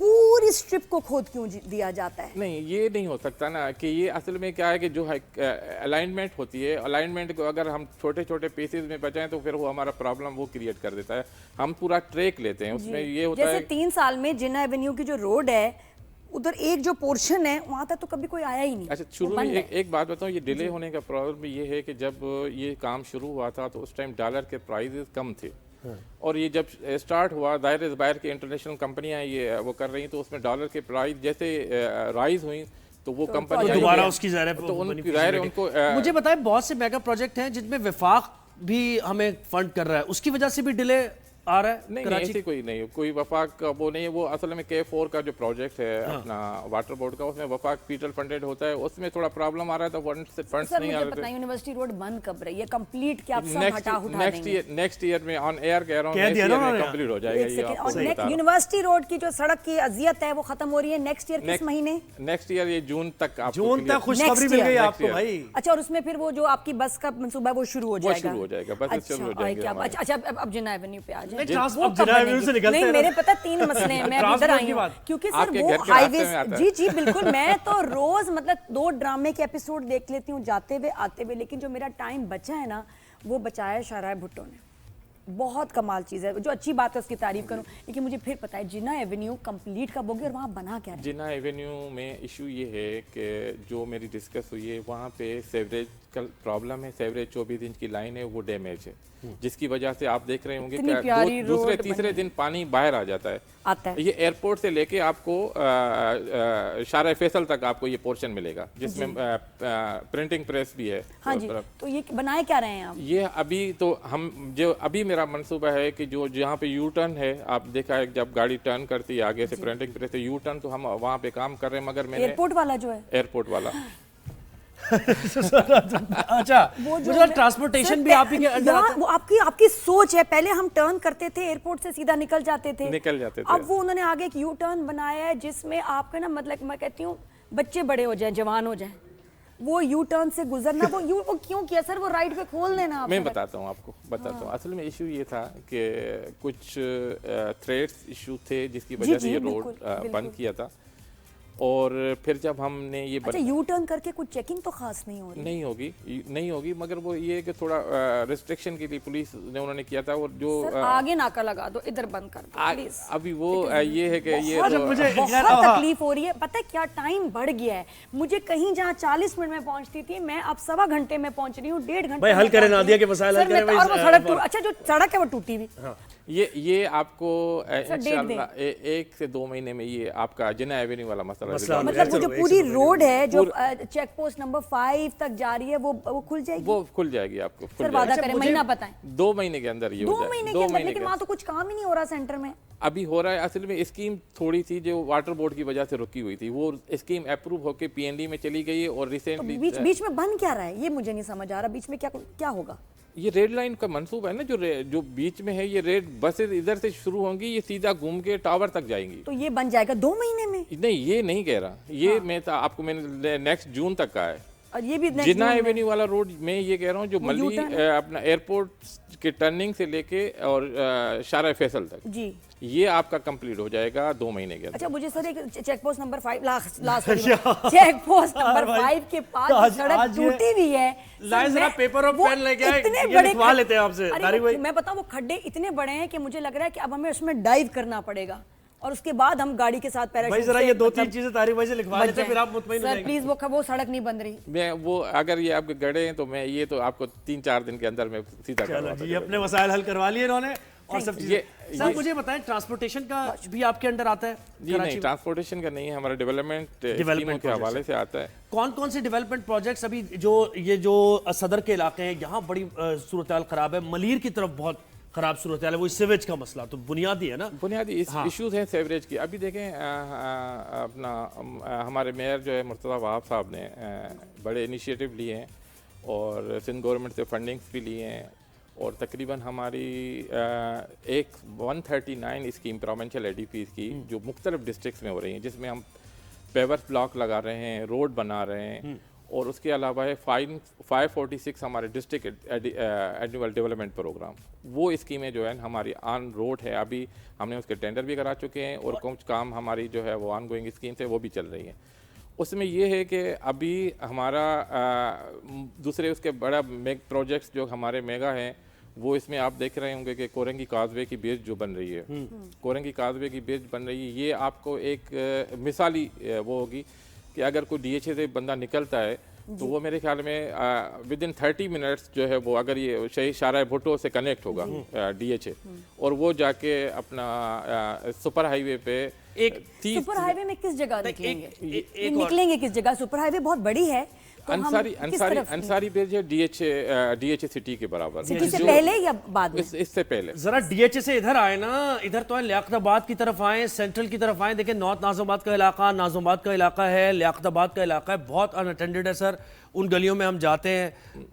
पूरी स्ट्रिप को खोद क्यों दिया जाता है? नहीं, ये नहीं हो सकता ना, कि ये असल में क्या है कि जो अलाइनमेंट होती है, अलाइनमेंट को अगर हम छोटे छोटे पीसेज में बचाएं तो फिर वो हमारा प्रॉब्लम वो क्रिएट कर देता है। हम पूरा ट्रैक लेते हैं, उसमें ये होता है जैसे 3 साल में जिन्ना एवेन्यू की जो रोड है उधर एक जो पोर्शन है वहां तक तो कभी कोई आया ही नहीं। अच्छा, शुरू में एक बात बताऊं, ये डिले होने का प्रॉब्लम ये है कि जब ये काम शुरू हुआ था तो उस टाइम डॉलर के प्राइसेस कम थे, और ये जब स्टार्ट हुआ दायरे बाहर की इंटरनेशनल कंपनियां ये वो कर रही तो उसमें डॉलर के प्राइस जैसे राइज हुई तो वो कंपनी दोबारा उसकी तो उनकी ज़ाहिर है उनको मुझे बताएं बहुत से मेगा प्रोजेक्ट हैं जिनमें विफाक भी हमें फंड कर रहा है, उसकी वजह से भी डिले आ रहा है नहीं कराची? ऐसी कोई नहीं, कोई वफाक का वो नहीं है। वो असल में K4 का जो प्रोजेक्ट है अपना वाटर बोर्ड का, उसमें वफाक पीटर फंडेड होता है, उसमें थोड़ा प्रॉब्लम आ रहा है, तो फंड्स सर नहीं आ मुझे रहे पता है थे। यूनिवर्सिटी रोड बंद कब रही है, कंप्लीट क्या आप सब हटा देंगे? नेक्स्ट ईयर में ऑन एयर कह रहा हूँ, कह नेक्स्ट दिया ईयर ना में उन्होंने। कंप्लीट हो जाएगा। एक ये सेकंड, आपको और बता रहा हूँ। यूनिवर्सिटी रोड की जो सड़क की अजियत है वो खत्म हो रही है नेक्स्ट ईयर किस महीने? नेक्स्ट ईयर ये जून तक आपको जून clear- तक खुशखबरी मिल गई Next आपको year. भाई। अच्छा, और उसमें फिर वो जो आपकी बस का मंसूबा है वो शुरू हो जाएगा? शुरू हो जाएगा, बसेस शुरू हो अच्छा, जाएंगे क्या हमारे। अच्छा, अब जिन्ना एवेन्यू पे आ जाए। नहीं, वो अब कब जिन्ना एवेन्यू बनेगी? से निकलते नहीं, हैं मेरे पता 3 मसले हैं, मैं अभी इधर ट्रांसपोर्ट आई की हूँ बात। क्योंकि सर आपके वो घर के हाईवे रास्ते में आता है। जी जी बिल्कुल, मैं तो रोज मतलब 2 ड्रामे के एपिसोड देख लेती हूँ जाते हुए आते हुए, लेकिन जो मेरा टाइम बचा है ना वो बचाया है शाहराह भुट्टो ने। बहुत कमाल चीज़ है, जो अच्छी बात है उसकी तारीफ करूं, लेकिन मुझे फिर पता है जिन्ना एवेन्यू कंप्लीट कब होगी और वहाँ बना क्या है? जिन्ना एवेन्यू में इशू ये है कि जो मेरी डिस्कस हुई है वहाँ पे सेवरेज का प्रॉब्लम है। सेवरेज 24 इंच की लाइन है, वो डैमेज है, जिसकी वजह से आप देख रहे होंगे इतनी कि प्यारी दूसरे रोड तीसरे बनी दिन पानी बाहर आ जाता है। आता है ये एयरपोर्ट से लेके आपको शाहराह फैसल तक आपको ये पोर्शन मिलेगा, जिसमें प्रिंटिंग प्रेस भी है। हाँ जी, तो ये बनाए क्या रहे हैं आप? ये अभी तो हम जो अभी मेरा मंसूबा है कि जो जहाँ पे यू टर्न है, आप देखा है जब गाड़ी टर्न करती है आगे से प्रिंटिंग प्रेस से यू टर्न, तो हम वहाँ पे काम कर रहे हैं, मगर मैंने एयरपोर्ट वाला जो है एयरपोर्ट वाला अच्छा, वो जो मुझे ट्रांसपोर्टेशन भी आप ही के अंदर आता है? वो आपकी सोच है। पहले हम टर्न करते थे एयरपोर्ट से सीधा निकल जाते थे, अब वो उन्होंने आगे एक यू टर्न बनाया है जिसमें आपका ना मतलब मैं कहती हूँ बच्चे बड़े हो जाएं, जवान हो जाएं, वो यू टर्न से गुजरना वो क्यों किया सर? वो राइट पे खोल देना आप। मैं बताता हूँ आपको, बताता हूँ। असल में इशू ये था कि कुछ थ्रेड्स इशू थे जिसकी वजह से ये रोड बंद किया था, और फिर जब हमने ये अच्छा, यू टर्न करके कुछ चेकिंग तो खास नहीं हो रही? नहीं होगी, मगर वो ये कि थोड़ा रिस्ट्रिक्शन के लिए पुलिस ने उन्होंने किया था, और जो सर, आगे नाका लगा दो, इधर बंद कर दो प्लीज। अभी वो ये है कि ये बहुत तकलीफ हो रही है। पता है क्या, टाइम बढ़ गया है। मुझे कहीं जहाँ 40 मिनट में पहुंचती थी, मैं अब 1.25 घंटे में पहुंच रही हूँ, 1.5 घंटे भाई हल करें, नादिया के मसाइल हल करें। और वो सड़क अच्छा जो सड़क है वो टूटी हुई। ये आपको इंशाल्लाह 1 से 2 महीने में ये आपका जिन्ना एवेन्यू वाला मसला मतलब वो जो पूरी रोड है जो चेक पोस्ट नंबर 5 तक जा रही है वो खुल जाएगी? वो खुल जाएगी आपको। सर वादा करें, महीना बताएं। 2 महीने के अंदर ये हो 2 जाएगा। महीने के अंदर? लेकिन वहाँ तो कुछ काम ही नहीं हो रहा सेंटर में। अभी हो रहा है। असल में स्कीम थोड़ी सी जो वाटर बोर्ड की वजह से रुकी हुई थी, वो स्कीम अप्रूव होकर PND में चली गई है, और रिसेंटली तो बीच में बन क्या रहा है ये मुझे नहीं समझ आ रहा। बीच में क्या होगा? ये रेड लाइन का मंसूबा है ना, जो बीच में है, ये रेड बसेस इधर से शुरू होंगी, ये सीधा घूम के टावर तक जाएंगी। तो ये बन जाएगा 2 महीने में? नहीं, ये नहीं कह रहा, ये मैं आपको मैंने नेक्स्ट जून तक का है। और ये भी जिन्ना एवेन्यू वाला रोड मैं ये कह रहा हूँ, जो मल्ली अपना एयरपोर्ट के टर्निंग से लेके और शाहराह फैसल तक जी, ये आपका कंप्लीट हो जाएगा 2 महीने के अंदर। अच्छा, मुझे सर एक check post number 5 last check post number 5 के पास सड़क टूटी हुई है। लाए जरा पेपर और पेन लेके आए, ये लिखवा लेते हैं आपसे। मैं बताऊं, वो खड्डे इतने बड़े हैं कि मुझे लग रहा है कि अब हमें उसमें डाइव करना पड़ेगा, और उसके बाद हम गाड़ी के साथ पैराशूट भाई जरा ये 2-3 चीजें तारीख भाई से लिखवा लेते हैं, फिर आप मुतमईन हो सर जाएंगे। प्लीज वो सड़क नहीं बन रही। मैं वो अगर ये आपके गड़े हैं तो मैं ये तो आपको 3-4 दिन के अंदर में सीधा चलो जी, अपने मसाइल हल करवा लिए इन्होंने और सब चीजें। सर मुझे बताएं, ट्रांसपोर्टेशन का भी आपके अंडर आता है? जी नहीं, ट्रांसपोर्टेशन का नहीं है, हमारा डेवलपमेंट के हवाले से आता है। कौन कौन से डेवलपमेंट प्रोजेक्ट्स अभी जो सदर के इलाके हैं यहाँ बड़ी सूरत हाल खराब है, मलीर की तरफ बहुत खराब सूरत हाल है, वो सीवेज का मसला तो बुनियादी है ना? बुनियादी इश्यूज हैं सीवरेज की। अभी देखें अपना हमारे मेयर जो है मुर्तज़ा वहाब साहब ने बड़े इनिशिएटिव लिए हैं, और सिंध गवर्नमेंट से फंडिंग्स भी लिए हैं, और तकरीबन हमारी एक 139 स्कीम प्रोविंशियल एडीपीज़ की जो मुख्तलिफ डिस्ट्रिक्ट्स में हो रही हैं, जिसमें हम पेवर ब्लॉक लगा रहे हैं, रोड बना रहे हैं, और उसके अलावा है 546 हमारे डिस्ट्रिक्ट एनुअल डेवलपमेंट प्रोग्राम। वो स्कीमें जो है हमारी ऑन रोड है, अभी हमने उसके टेंडर भी करा चुके हैं, और कुछ काम हमारी जो है वो ऑन गोइंग स्कीम्स है वो भी चल रही हैं। उसमें ये है कि अभी हमारा दूसरे उसके बड़ा प्रोजेक्ट्स जो हमारे मेगा हैं, वो इसमें आप देख रहे होंगे कि कोरंगी काजवे की ब्रिज जो बन रही है, कोरंगी काजवे की ब्रिज बन रही है, ये आपको एक मिसाली वो होगी कि अगर कोई DHA से बंदा निकलता है तो वो मेरे ख्याल में विद इन 30 मिनट्स जो है वो अगर ये शहीद शाहराह भुट्टो से कनेक्ट होगा DHA, और वो जाके अपना सुपर हाईवे पे सुपर हाईवे में किस जगह निकलेंगे? निकलेंगे किस जगह? सुपर हाईवे बहुत बड़ी है, तो हम अंसारी किस अंसारी तरफ अंसारी ब्रिज है डीएचए सिटी के बराबर। सिटी से जो- पहले या बाद में? इससे पहले। जरा डीएचए से इधर आए ना, इधर तो है लियाकताबाद की तरफ आए, सेंट्रल की तरफ आए। देखिए नॉर्थ नाज़िमाबाद का इलाका, नाज़िमाबाद का इलाका है, लियाकताबाद का इलाका है, बहुत अनअटेंडेड है सर। उन गलियों में हम जाते हैं,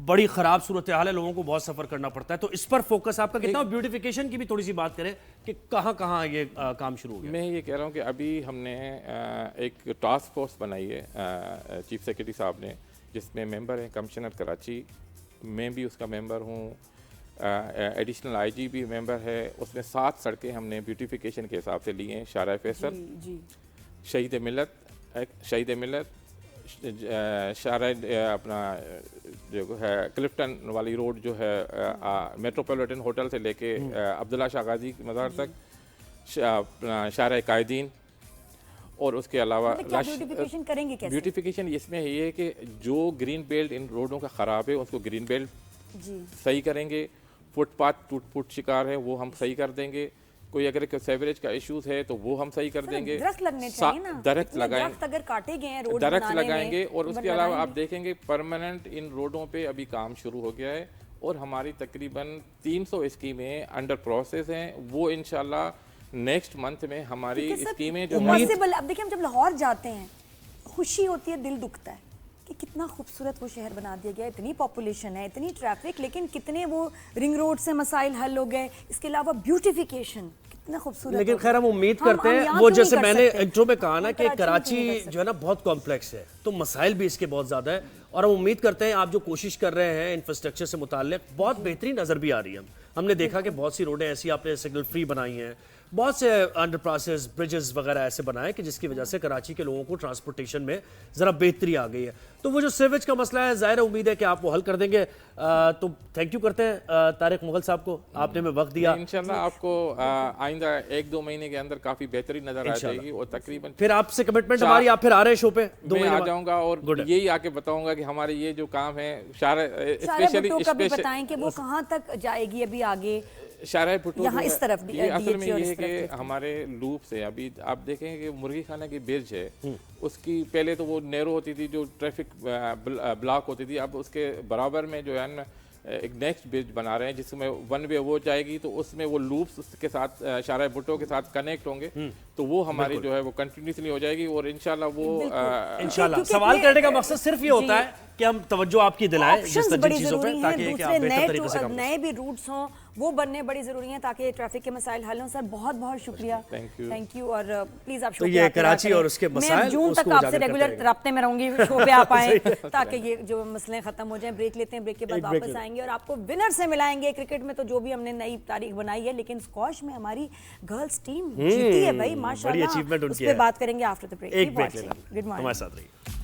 बड़ी खराब सूरत हाल है, लोगों को बहुत सफर करना पड़ता है। तो इस पर फोकस आपका कितना? ब्यूटिफिकेशन की भी थोड़ी सी बात करें कि कहाँ कहाँ ये काम शुरू हो गया। मैं ये कह रहा हूँ कि अभी हमने एक टास्क फोर्स बनाई है चीफ सेक्रेटरी साहब ने, जिसमें मेंबर हैं कमिश्नर कराची, मैं भी उसका मेंबर हूँ, एडिशनल आईजी भी मेंबर है। उसमें 7 सड़कें हमने ब्यूटिफिकेशन के हिसाब से ली हैं। शारा फैसल, शहीद मिलत, शारा अपना जो है क्लिफ्टन वाली रोड जो है मेट्रोपॉलिटन होटल से लेके अब्दुल्ला शाह गाजी मज़ार तक, शारा कायदीन, और उसके अलावा ब्यूटिफिकेशन करेंगे कैसे? ब्यूटिफिकेशन इसमें ये है कि जो ग्रीन बेल्ट इन रोडों का ख़राब है उसको ग्रीन बेल्ट सही करेंगे। फुटपाथ टूट फुट शिकार है वो हम सही कर देंगे। कोई अगर सेवरेज का इश्यूज है तो वो हम सही कर देंगे। दरख्त लगने चाहिए ना, दरख्त इतने लगाएंगे, दरख्त अगर काटे गए हैं रोड दरख्त बनाने लगाएंगे। में, और उसके अलावा आप देखेंगे परमानेंट इन रोडों पे अभी काम शुरू हो गया है और हमारी तकरीबन 300 स्कीमें अंडर प्रोसेस हैं। वो इंशाल्लाह नेक्स्ट मंथ में हमारी स्कीमें जो पॉसिबल। अब देखिए हम जब लाहौर जाते हैं खुशी होती है, दिल दुखता है कि कितना खूबसूरत वो शहर बना दिया गया, इतनी पॉपुलेशन है, इतनी ट्रैफिक, लेकिन कितने वो रिंग रोड से मसाइल हल हो गए। इसके अलावा ब्यूटिफिकेशन कितना खूबसूरत। लेकिन खैर हम उम्मीद हम करते हैं यहाँ वो तो जैसे नहीं कर मैंने सकते। इंट्रो में कहा ना हम कि कराची कराची में तो नहीं कर जो है ना बहुत कॉम्प्लेक्स है, तो मसाइल भी इसके बहुत ज़्यादा है। और हम उम्मीद करते हैं आप जो कोशिश कर रहे हैं इंफ्रास्ट्रक्चर से मुताल्लिक, बहुत बेहतरीन नज़र भी आ रही है। हमने देखा कि बहुत सी रोडें ऐसी आपने सिग्नल फ्री बनाई हैं, बहुत से अंडर प्रोसेस ब्रिजेस वगैरह ऐसे बनाए कि जिसकी वजह से कराची के लोगों को ट्रांसपोर्टेशन में ज़रा बेहतरी आ गई है। तो वो जो सीवेज का मसला है, ज़ाहिर उम्मीद है कि आप वो हल कर देंगे। तो थैंक यू करते हैं तारिक मुगल साहब को, आपने हमें वक्त दिया। इंशाल्लाह आपको आइंदा 1-2 महीने के अंदर काफ़ी बेहतरी नज़र आ जाएगी। और तकरीबन फिर आपसे कमिटमेंट हमारी, आप फिर आ रहे हैं शो पे 2 मैं महीने आ बाद? जाऊंगा और Good है। यही आके बताऊंगा कि हमारे ये जो काम है सारे स्पेशली भुट्टो का भी बताएं कि वो कहाँ तक जाएगी अभी आगे। शारा भुट्टो यहाँ जो इस है, तरफ भी ये असल में DHA और ये इस है तरफ कि भी। हमारे लूप से अभी आप देखेंगे कि मुर्गी खाना की ब्रिज है, उसकी पहले तो वो नैरो होती थी, जो ट्रैफिक ब्लॉक होती थी। अब उसके बराबर में जो है ना एक नेक्स्ट ब्रिज बना रहे हैं जिसमें 1 वे वो जाएगी, तो उसमें वो लूप्स के साथ शारा भुट्टो के साथ कनेक्ट होंगे, तो वो हमारी जो है वो कंटिन्यूसली हो जाएगी। और इंशाल्लाह वो इंशाल्लाह क्योंकि सवाल अपने- करने का मकसद सिर्फ ये होता है कि हम तवज्जो आपकी दिलाएं जिस ऑप्शंस जिन बड़ी चीजों पे, जरूरी ताकि हैं, कि दूसरे आप बेहतर तरीके से काम कर नए भी रूट्स हों वो बनने बड़ी जरूरी हैं ताकि ट्रैफिक के मसाइल हल हों। सर बहुत बहुत शुक्रिया, Thank you. Thank you. और प्लीज आप शो तो पे ये आते रहा कराची करें। और उसके मैं मसाइल, जून तक उसको आपसे उजागर करते रेगुलर रहेंगे। राब्ते में रहूंगी, शो पे आप आए ताकि ये जो मसले खत्म हो जाएं। ब्रेक लेते हैं, ब्रेक के बाद एक ब्रेक वापस लेते हैं। आएंगे और आपको विनर से मिलाएंगे। क्रिकेट में तो जो भी हमने नई तारीख बनाई है, लेकिन स्क्वॉश में हमारी गर्ल्स टीम जीती है भाई, माशाल्लाह। achievement उस उनकी पे है। बात करेंगे आफ्टर द ब्रेक। एक ब्रेक लेना, गुड मॉर्निंग। हमारे साथ रहिए।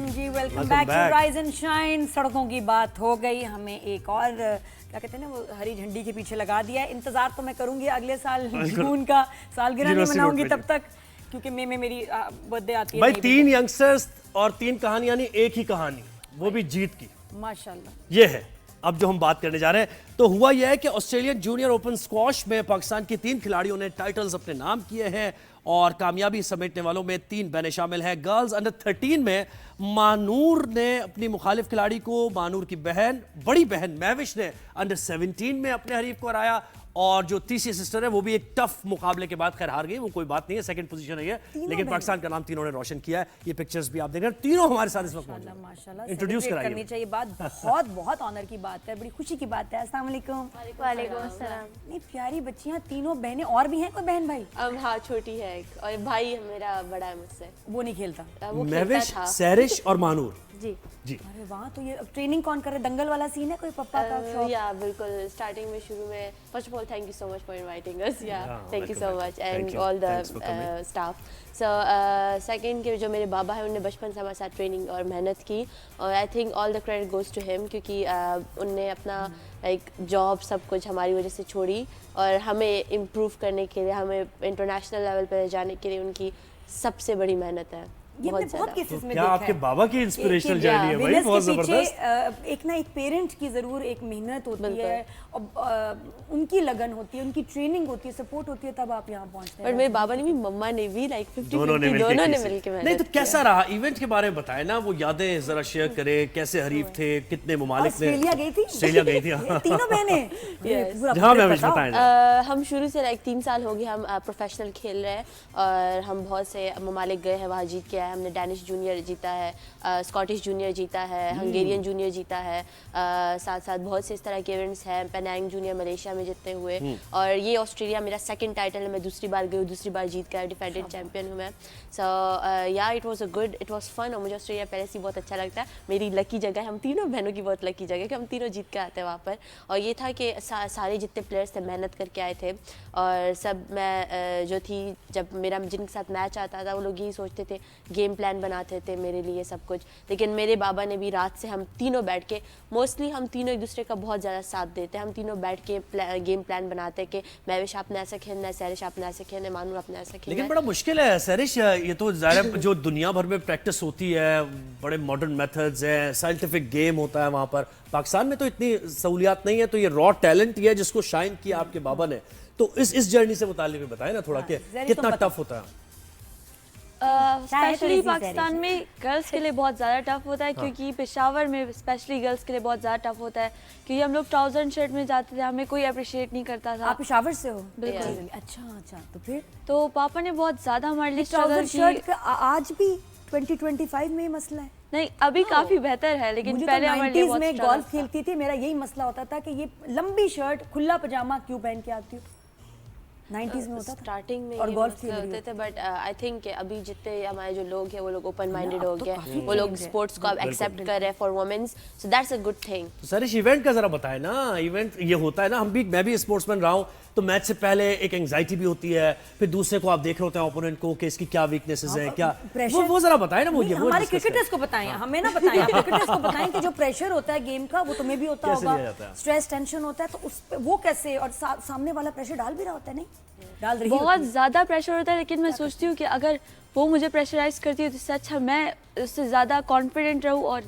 जी welcome Welcome back to back. Rise and shine. सड़कों की बात हो गई, हमें एक और क्या कहते हैं ना वो हरी झंडी के पीछे लगा दिया है। इंतजार तो मैं करूंगी अगले साल जून का, सालगिरह नहीं यूनिवर्सिटी मनाऊंगी रोड पे तब तक, क्योंकि मई में मेरी बर्थडे आती है। भाई नई 3 यंगस्टर्स और 3 कहानियां नहीं, एक ही कहानी, वो भी जीत की। बर्थडे। माशाल्लाह। ये है अब जो हम बात करने जा रहे हैं। तो हुआ यह है कि ऑस्ट्रेलियन जूनियर ओपन स्क्वॉश में पाकिस्तान की 3 खिलाड़ियों ने टाइटल्स अपने नाम किए हैं और कामयाबी समेटने वालों में 3 बहनें शामिल हैं। गर्ल्स अंडर 13 में मानूर ने अपनी मुखालिफ खिलाड़ी को, मानूर की बहन, बड़ी बहन महविश ने अंडर 17 में अपने हरीफ को हराया। और जो तीसरी सिस्टर है वो भी एक टफ मुकाबले के बाद खैर हार गई, वो कोई बात नहीं है, सेकंड पोजीशन है, लेकिन पाकिस्तान का नाम तीनों ने रोशन किया है। ये पिक्चर्स भी आप देख रहे हैं, तीनों हमारे साथ इस वक्त मौजूद हैं। माशाल्लाह इंट्रोड्यूस celebrate कराइए। करनी चाहिए बात, बहुत बहुत ऑनर की बात है, बड़ी खुशी की बात है। अस्सलाम वालेकुम। वालेकुम अस्सलाम। नहीं प्यारी बच्चियां तीनों बहनें, और भी हैं कोई बहन भाई? हाँ छोटी है एक, और भाई मेरा बड़ा है मुझसे। वो नहीं खेलता? वो खेलता महविश, था। सैरिश और मानूर जी जी। अरे वाह, तो ये ट्रेनिंग कौन कर रहे? दंगल वाला सीन है कोई पप्पा का शौक? या बिल्कुल स्टार्टिंग में शुरू में first of all thank you so much for inviting us. या thank you so welcome, much thank and you. All Thanks for the coming. Staff. So second के जो मेरे बाबा हैं उन्होंने बचपन से हमारे साथ ट्रेनिंग और मेहनत की, और I think all the credit goes to him, क्योंकि उनने अपना लाइक जॉब सब कुछ हमारी वजह से छोड़ी और हमें इम्प्रूव करने के लिए, हमें इंटरनेशनल लेवल पर जाने के लिए उनकी सबसे बड़ी मेहनत है। ये बहुत मैंने बहुत ज़्यादा। केसेस में क्या देखा आपके है बाबा की इंस्पिरेशनल जर्नी है भाई, winners बहुत के पीछे, जबरदस्त। एक ना एक पेरेंट की जरूर एक मेहनत होती बिल्कुल। है और उनकी लगन होती है, उनकी ट्रेनिंग होती है, सपोर्ट होती है, तब आप यहाँ पहुँचते और हैं। मेरे बाबा ने भी, मम्मा ने भी, लाइक 50-50 दोनों ने दोनों ने मिलके मिलके नहीं मेहनत तो कैसा रहा इवेंट के बारे में बताएं ना, वो यादें जरा शेयर करें, कैसे हरीफ थे, कितने ममालिक ने। ऑस्ट्रेलिया गई थी, ऑस्ट्रेलिया गई थी, हाँ। तीनों बहनें। Yes. पूरा हाँ पूरा मैं बताओ। बताएं। हम शुरू से लाइक 3 साल हो गए हम प्रोफेशनल खेल रहे हैं और हम बहुत से ममालिक गए हैं, वहाँ जीत के आए। हमने डैनिश जूनियर जीता है, स्कॉटिश जूनियर जीता है, हंगेरियन जूनियर जीता है, साथ साथ बहुत से इस तरह के इवेंट्स हैं। पेनांग जूनियर मलेशिया में जीतते हुए, और ये ऑस्ट्रेलिया मेरा सेकंड टाइटल है, मैं दूसरी बार गई हूँ, दूसरी बार जीत कर डिफेंडेड चैंपियन हूँ मैं। सो या इट वाज फन, और मुझे ऑस्ट्रेलिया पहले से बहुत अच्छा लगता है। मेरी लकी जगह है, हम तीनों बहनों की बहुत लकी जगह है कि हम तीनों जीत के आते हैं वहाँ पर। और ये था कि सारे जितने प्लेयर्स थे मेहनत करके आए थे, और सब मैं जो थी, जब मेरा जिनके साथ मैच आता था वो लोग यही सोचते थे, गेम प्लान बनाते थे मेरे लिए सब कुछ। लेकिन मेरे बाबा ने भी रात से हम तीनों बैठ के, मोस्टली हम तीनों एक दूसरे का बहुत ज़्यादा साथ देते हैं, हम तीनों बैठ के गेम प्लान बनाते हैं कि महविश आपने ऐसा खेलना है, सैरिश आपने ऐसा खेलना है, मानूर आपने ऐसा खेलना लेकिन है। बड़ा मुश्किल है सैरिश, ये तो ज़ाहिर है जो दुनिया भर में प्रैक्टिस होती है, बड़े मॉडर्न मेथड्स हैं, साइंटिफिक गेम होता है वहाँ पर। पाकिस्तान में तो इतनी सहूलियात नहीं है, तो ये रॉ टैलेंट ही है जिसको शाइन किया आपके बाबा ने। तो इस जर्नी से मुतालिक भी बताएं ना थोड़ा कि कितना टफ होता है। स्पेशली पाकिस्तान में गर्ल्स के लिए बहुत ज़्यादा टफ होता है, क्योंकि पेशावर में स्पेशली गर्ल्स के लिए बहुत ज़्यादा टफ होता है, क्योंकि हम लोग ट्राउजर एंड शर्ट में जाते थे, हमें कोई अप्रिशिएट नहीं करता था। आप पेशावर से हो? बिल्कुल। अच्छा, तो फिर तो पापा ने बहुत ज़्यादा हमारे लिए ट्राउजर स्ट्रगल शर्ट का आज भी 2025 में ये मसला है? नहीं, अभी काफ़ी बेहतर है, लेकिन मुझे पहले तो हमारे लिए 90s बहुत में struggle गोल्फ था। खेलती थी, मेरा यही मसला होता था कि ये लंबी शर्ट खुला पजामा क्यों पहन के आती हूँ। 90s में होता था स्टार्टिंग में और ये गोल्फ मसले खेल रही होते थे, बट आई थिंक अभी जितने हमारे जो लोग हैं वो लोग ओपन माइंडेड अब हो तो गए, काफी वो लोग change है। स्पोर्ट्स को अब एक्सेप्ट कर रहे हैं for womens, so that's a good thing. तो सैरिश इवेंट का जरा बताएं ना, इवेंट ये होता है ना, मैं भी स्पोर्ट्समैन रहा हूँ, तो मैच से पहले एक एंजाइटी भी होती है, फिर दूसरे को आप देख रहे होते हैं ओपोनेंट को कि इसकी क्या वीकनेसेस हैं, क्या वो जरा बताएं ना मुझे। हमारे क्रिकेटर्स को बताएं, हमें ना बताएं, आप क्रिकेटर्स को बताएं कि जो प्रेशर होता है गेम का, वो तुम्हें भी होता कैसे लिया होगा, जाता है? स्ट्रेस टेंशन होता है, तो उस पे वो कैसे, और सामने वाला प्रेशर डाल भी रहा होता है, नहीं डाल रही बहुत होती है। ज़्यादा प्रेशर होता है, लेकिन मैं सोचती हूँ कि अगर वो मुझे प्रेशराइज करती है तो इससे अच्छा मैं उससे ज़्यादा कॉन्फिडेंट रहूँ और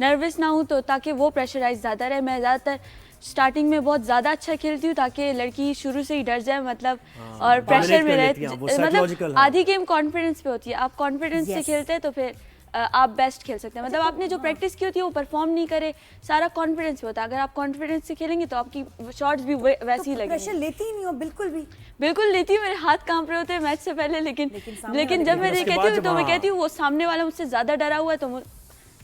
नर्वस ना हूँ, तो ताकि वो प्रेशराइज ज़्यादा रहे। मैं ज़्यादातर स्टार्टिंग में बहुत ज़्यादा अच्छा खेलती हूँ ताकि लड़की शुरू से ही डर जाए, मतलब और प्रेशर में रहे, मतलब आधी गेम कॉन्फिडेंस पे होती है। आप कॉन्फिडेंस से खेलते हैं तो फिर आप बेस्ट खेल सकते हैं, मतलब आपने जो प्रैक्टिस की होती है वो परफॉर्म नहीं करे, सारा कॉन्फिडेंस पे होता है। अगर आप कॉन्फिडेंस से खेलेंगे तो आपकी शॉट्स भी वैसी ही लगेंगे। प्रेशर लेती ही नहीं हो बिल्कुल भी? बिल्कुल लेती हूँ, मेरे हाथ कांप रहे होते हैं मैच से पहले, लेकिन जब मैं कहती हूँ तो मैं कहती हूँ वो सामने वाला मुझसे ज़्यादा डरा हुआ है,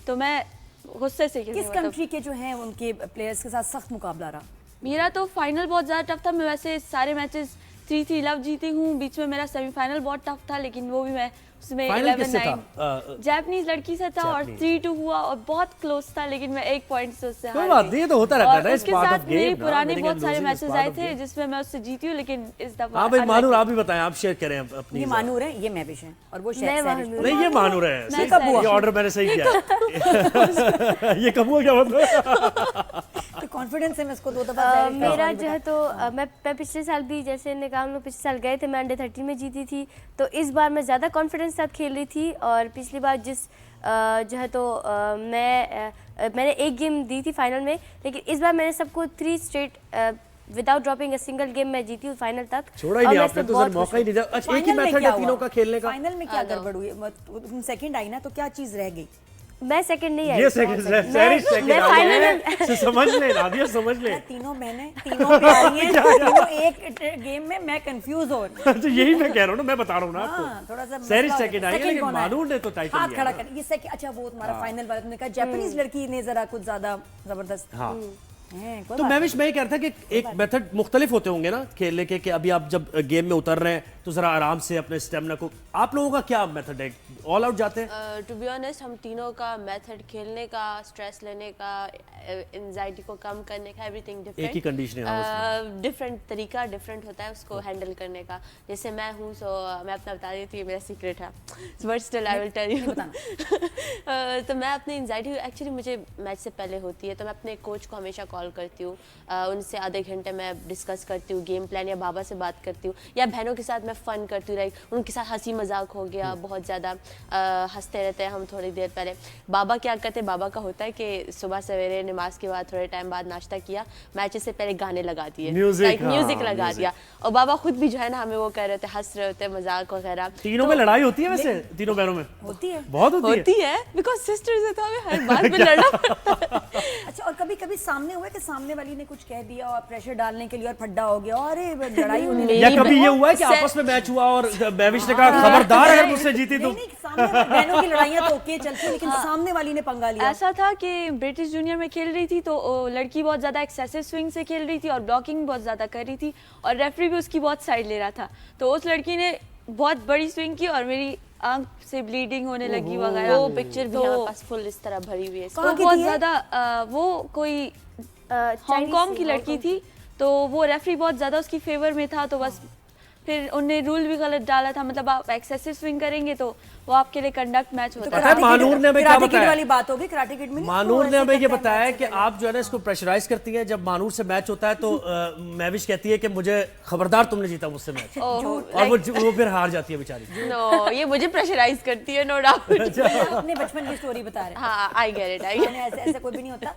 तो मैं गुस्से से खेलती हूँ। किस कंट्री के जो हैं उनके प्लेयर्स के साथ सख्त मुकाबला रहा? मेरा तो फाइनल बहुत ज़्यादा टफ था। मैं वैसे सारे मैचेस 3-3 लव जीती हूँ, बीच में मेरा सेमीफाइनल बहुत टफ था, लेकिन वो भी मैं उसमें 11-9 जापानीज लड़की से था और 3-2 हुआ और बहुत क्लोज था, लेकिन मैं 1 पॉइंट से उससे हार गई। ये तो होता रहता है ना, उसके साथ मेरे पुराने बहुत सारे मैचेस आए थे जिसमें मैं उससे जीती हूँ, लेकिन इस दफा हाँ भाई मानूर आप भी बताएं, आप शेयर करें अपनी। ये मानूर है, ये महविश है, और वो नहीं ये मानूर है, ये ऑर्डर मैंने सही किया। ये कब हुआ, क्या मतलब? तो कॉन्फिडेंस है मैं इसको 2 दफा मेरा जो है तो मैं पिछले साल भी, जैसे निकाल लो, पिछले साल गए थे मैं अंडर-13 में जीती थी, तो इस बार मैं ज़्यादा कॉन्फिडेंस साथ खेल रही थी। और पिछली बार जिस जो है तो मैंने एक गेम दी थी फाइनल में, लेकिन इस बार मैंने सबको 3 straight without dropping a single game मैं जीती हूँ फाइनल तक। छोड़ा ही नहीं आपने तो, सर मौका ही नहीं दिया। अच्छा एक ही मेथड है तीनों का खेलने का? फाइनल में क्या गड़बड़ हुई? तुम सेकंड आई ना, तो क्या चीज रह गई? मैं सेकंड नहीं आई, ये सेकंड सैरिश सेकंड आई है, समझ ले नादिया, समझ ले। तीनों बहनें तीनों प्यारी हैं, तीनों एक गेम में, मैं कंफ्यूज हो रही हूं। तो यही मैं कह रहा हूं ना, मैं बता रहा हूं ना आपको। हां थोड़ा सा सैरिश सेकंड आई है, लेकिन मानूर ने तो टाइटल लिया। हाथ खड़ा कर, ये सेकंड। अच्छा वो तुम्हारा फाइनल वाला, तुमने कहा जापानीज लड़की ने जरा कुछ ज्यादा जबरदस्त। हां तो मैं ये कह रहा था कि एक मेथड मुख्तलिफ होते होंगे ना खेलने के, कि अभी आप जब गेम में उतर रहे हैं तो जरा आराम से अपने स्टेमिना को, आप लोगों का क्या मेथड है? ऑल आउट जाते हैं? टू बी ऑनेस्ट हम तीनों का मेथड खेलने का, स्ट्रेस लेने का, एंजाइटी को कम करने का, एवरीथिंग डिफरेंट। एक ही कंडीशन है, डिफरेंट तरीका डिफरेंट होता है उसको हैंडल करने का। जैसे मैं हूँ, सो मैं अपना बता देती हूँ, मेरा सीक्रेट है, but still I will tell you. तो मैं अपनी एंजाइटी एक्चुअली मुझे मैच से पहले होती है, तो मैं अपने कोच को हमेशा कॉल कॉल करती हूँ, उनसे आधे घंटे मैं डिस्कस करती हूँ गेम प्लान, या बाबा से बात करती हूँ, या बहनों के साथ मैं फ़न करती हूँ, लाइक उनके साथ हंसी मजाक हो गया, बहुत ज़्यादा हंसते रहते हैं हम थोड़ी देर पहले। बाबा क्या करते हैं, बाबा का होता है कि सुबह सवेरे नमाज के बाद थोड़े टाइम बाद नाश्ता किया, मैचेस से पहले गाने लगा दिए, म्यूजिक लगा दिया, और बाबा खुद भी जो है ना हमें वो कह रहे थे, हंस रहे होते, मजाक वगैरह। तीनों में लड़ाई होती है वैसे, तीनों बहनों में होती है, बहुत होती है, बिकॉज सिस्टर्स है तो हमें हर बात में लड़ना पड़ता है। अच्छा, और कभी कभी सामने हुआ कि सामने वाली ने कुछ कह दिया और प्रेशर डालने के लिए और फड्डा हो गया, अरे लड़ाई होने लगी, या कभी ये हुआ है कि आपस में मैच हुआ और बेविश ने कहा खबरदार अगर मुझसे जीती तो? नहीं, सामने बहनों की लड़ाइयां तो ओके चलती है, लेकिन सामने वाली ने पंगा लिया। ऐसा था कि ब्रिटिश जूनियर में खेल रही थी तो लड़की बहुत ज़्यादा एक्सेसिव स्विंग से खेल रही थी और ब्लॉकिंग बहुत ज़्यादा कर रही थी, और रेफरी भी उसकी बहुत साइड ले रहा था, तो उस लड़की ने बहुत बड़ी स्विंग की और मेरी आंख से ब्लीडिंग होने लगी वगैरह। वो पिक्चर भी हमारे पास फुल इस तरह भरी हुई है। वो बहुत ज़्यादा वो कोई हांगकांग की लड़की थी, तो वो रेफरी बहुत ज़्यादा उसकी फेवर में था, तो बस फिर उन्हें रूल भी गलत डाला था, मतलब आप एक्सेसिव स्विंग करेंगे तो वो आपके लिए कंडक्ट मैच होता है। मानूर ने हमें क्या बताया वाली बात होगी, कराटे किड में मानूर ने हमें ये बताया कि आप जो है ना इसको प्रेशराइज करती हैं। जब मानूर से मैच होता है तो महविश कहती है कि मुझे खबरदार तुमने जीता मुझसे मैच, और वो फिर हार जाती है बेचारी। नो, ये मुझे प्रेशराइज करती है, नो डाउट। अपने बचपन की स्टोरी बता रहे हैं। हाँ, आई गेट इट, ऐसा कोई भी नहीं होता।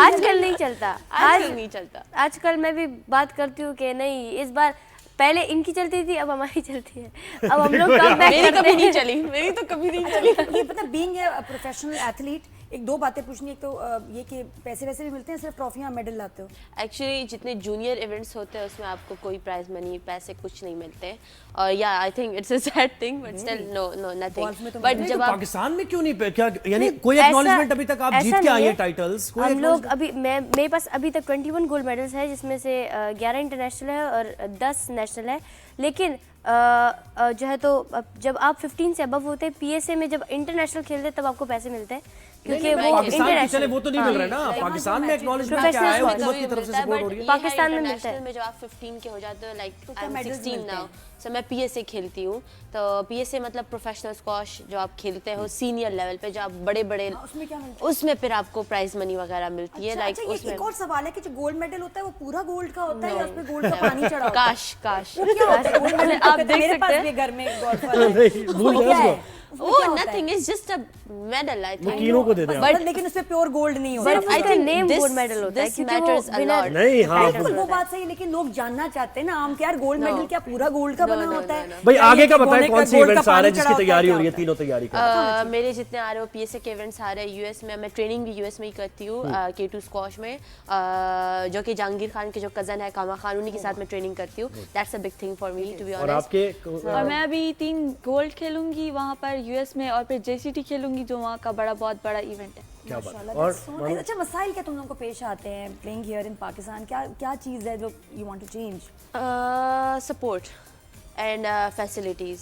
आजकल नहीं चलता, आजकल नहीं चलता। आजकल मैं भी बात करती हूँ कि नहीं, इस बार पहले इनकी चलती थी, अब हमारी चलती है, अब हम लोग कम बैक मेरी कभी नहीं चली, मेरी तो कभी नहीं चली। ये पता, बीइंग ए प्रोफेशनल एथलीट, एक दो बातें पूछनी। एक तो ये कि पैसे वैसे भी मिलते हैं, सिर्फ ट्रॉफियां मेडल लाते हो? एक्चुअली जितने जूनियर इवेंट्स होते हैं उसमें आपको कोई प्राइज मनी, पैसे कुछ नहीं मिलते, और या I think it's a sad thing, but still no nothing. But जब आप पाकिस्तान में क्यों नहीं, क्या यानी कोई एक्नॉलेजमेंट अभी तक आप जीत के आई है टाइटल्स? हम लोग अभी, मेरे पास अभी तक 21 गोल्ड मेडल्स है, जिसमें से 11 इंटरनेशनल है और 10 नेशनल है। लेकिन जो है तो जब आप 15 से अबव होते हैं, पीएसए में जब इंटरनेशनल खेलते हैं तब आपको पैसे मिलते हैं, क्योंकि वो पाकिस्तान वो तो नहीं मिल रहा है ना। पाकिस्तान में एक्नॉलेजमेंट क्या है, हुकूमत की तरफ से सपोर्ट हो रही है। पाकिस्तान में मिलता है। में जब आप 15 के हो जाते हो, लाइक आई एम 16 नाउ, सो मैं पीएसए खेलती हूँ, तो पीएसए मतलब प्रोफेशनल स्क्वॉश, जो आप खेलते हो सीनियर लेवल पे, जो आप बड़े बड़े, उसमें क्या मिलता है? उसमें फिर आपको प्राइज मनी वगैरह मिलती है। लाइक उसमें एक और सवाल है कि जो गोल्ड मेडल होता है वो पूरा गोल्ड का होता है या उसमें गोल्ड का पानी चढ़ा होता है? काश वो क्या होता है? गोल्ड मेडल आप देख सकते हैं घर में गोल्ड वाला है। Oh, nothing. It's just a medal, I think. वकीलों को देते हैं, बट लेकिन उसमें प्योर गोल्ड नहीं होता। But I think name this gold medal होता है, this क्योंकि वो matters a बिना lot. नहीं, हाँ बिल्कुल वो बात सही है, लेकिन लोग जानना चाहते हैं ना आम, क्या यार गोल्ड मेडल क्या पूरा गोल्ड का बना होता है? भाई आगे का बताएं, कौन सी इवेंट्स आ रहे हैं जिसकी तैयारी हो रही है? तीनों तैयारी कर मेरे जितने आ रहे हो पीएसए के इवेंट्स आ रहे हैं यूएस में। मैं ट्रेनिंग भी यूएस में ही करती हूँ, K2 स्क्वॉश में, जो कि जहांगीर खान के जो कजन है कामा खान, उन्हीं के साथ मैं ट्रेनिंग करती हूँ। That's a big thing for me, to be और ऑनेस्ट। आपके और मैं अभी 3 गोल्ड खेलूंगी वहाँ पर यूएस में, और फिर जेसीटी खेलूंगी जो वहाँ का बहुत बड़ा इवेंट है। क्या बात है। और अच्छा, मसाइल क्या तुम लोगों को पेश आते हैं प्लेइंग हियर इन पाकिस्तान? क्या चीज़ है जो you want to change? Support and facilities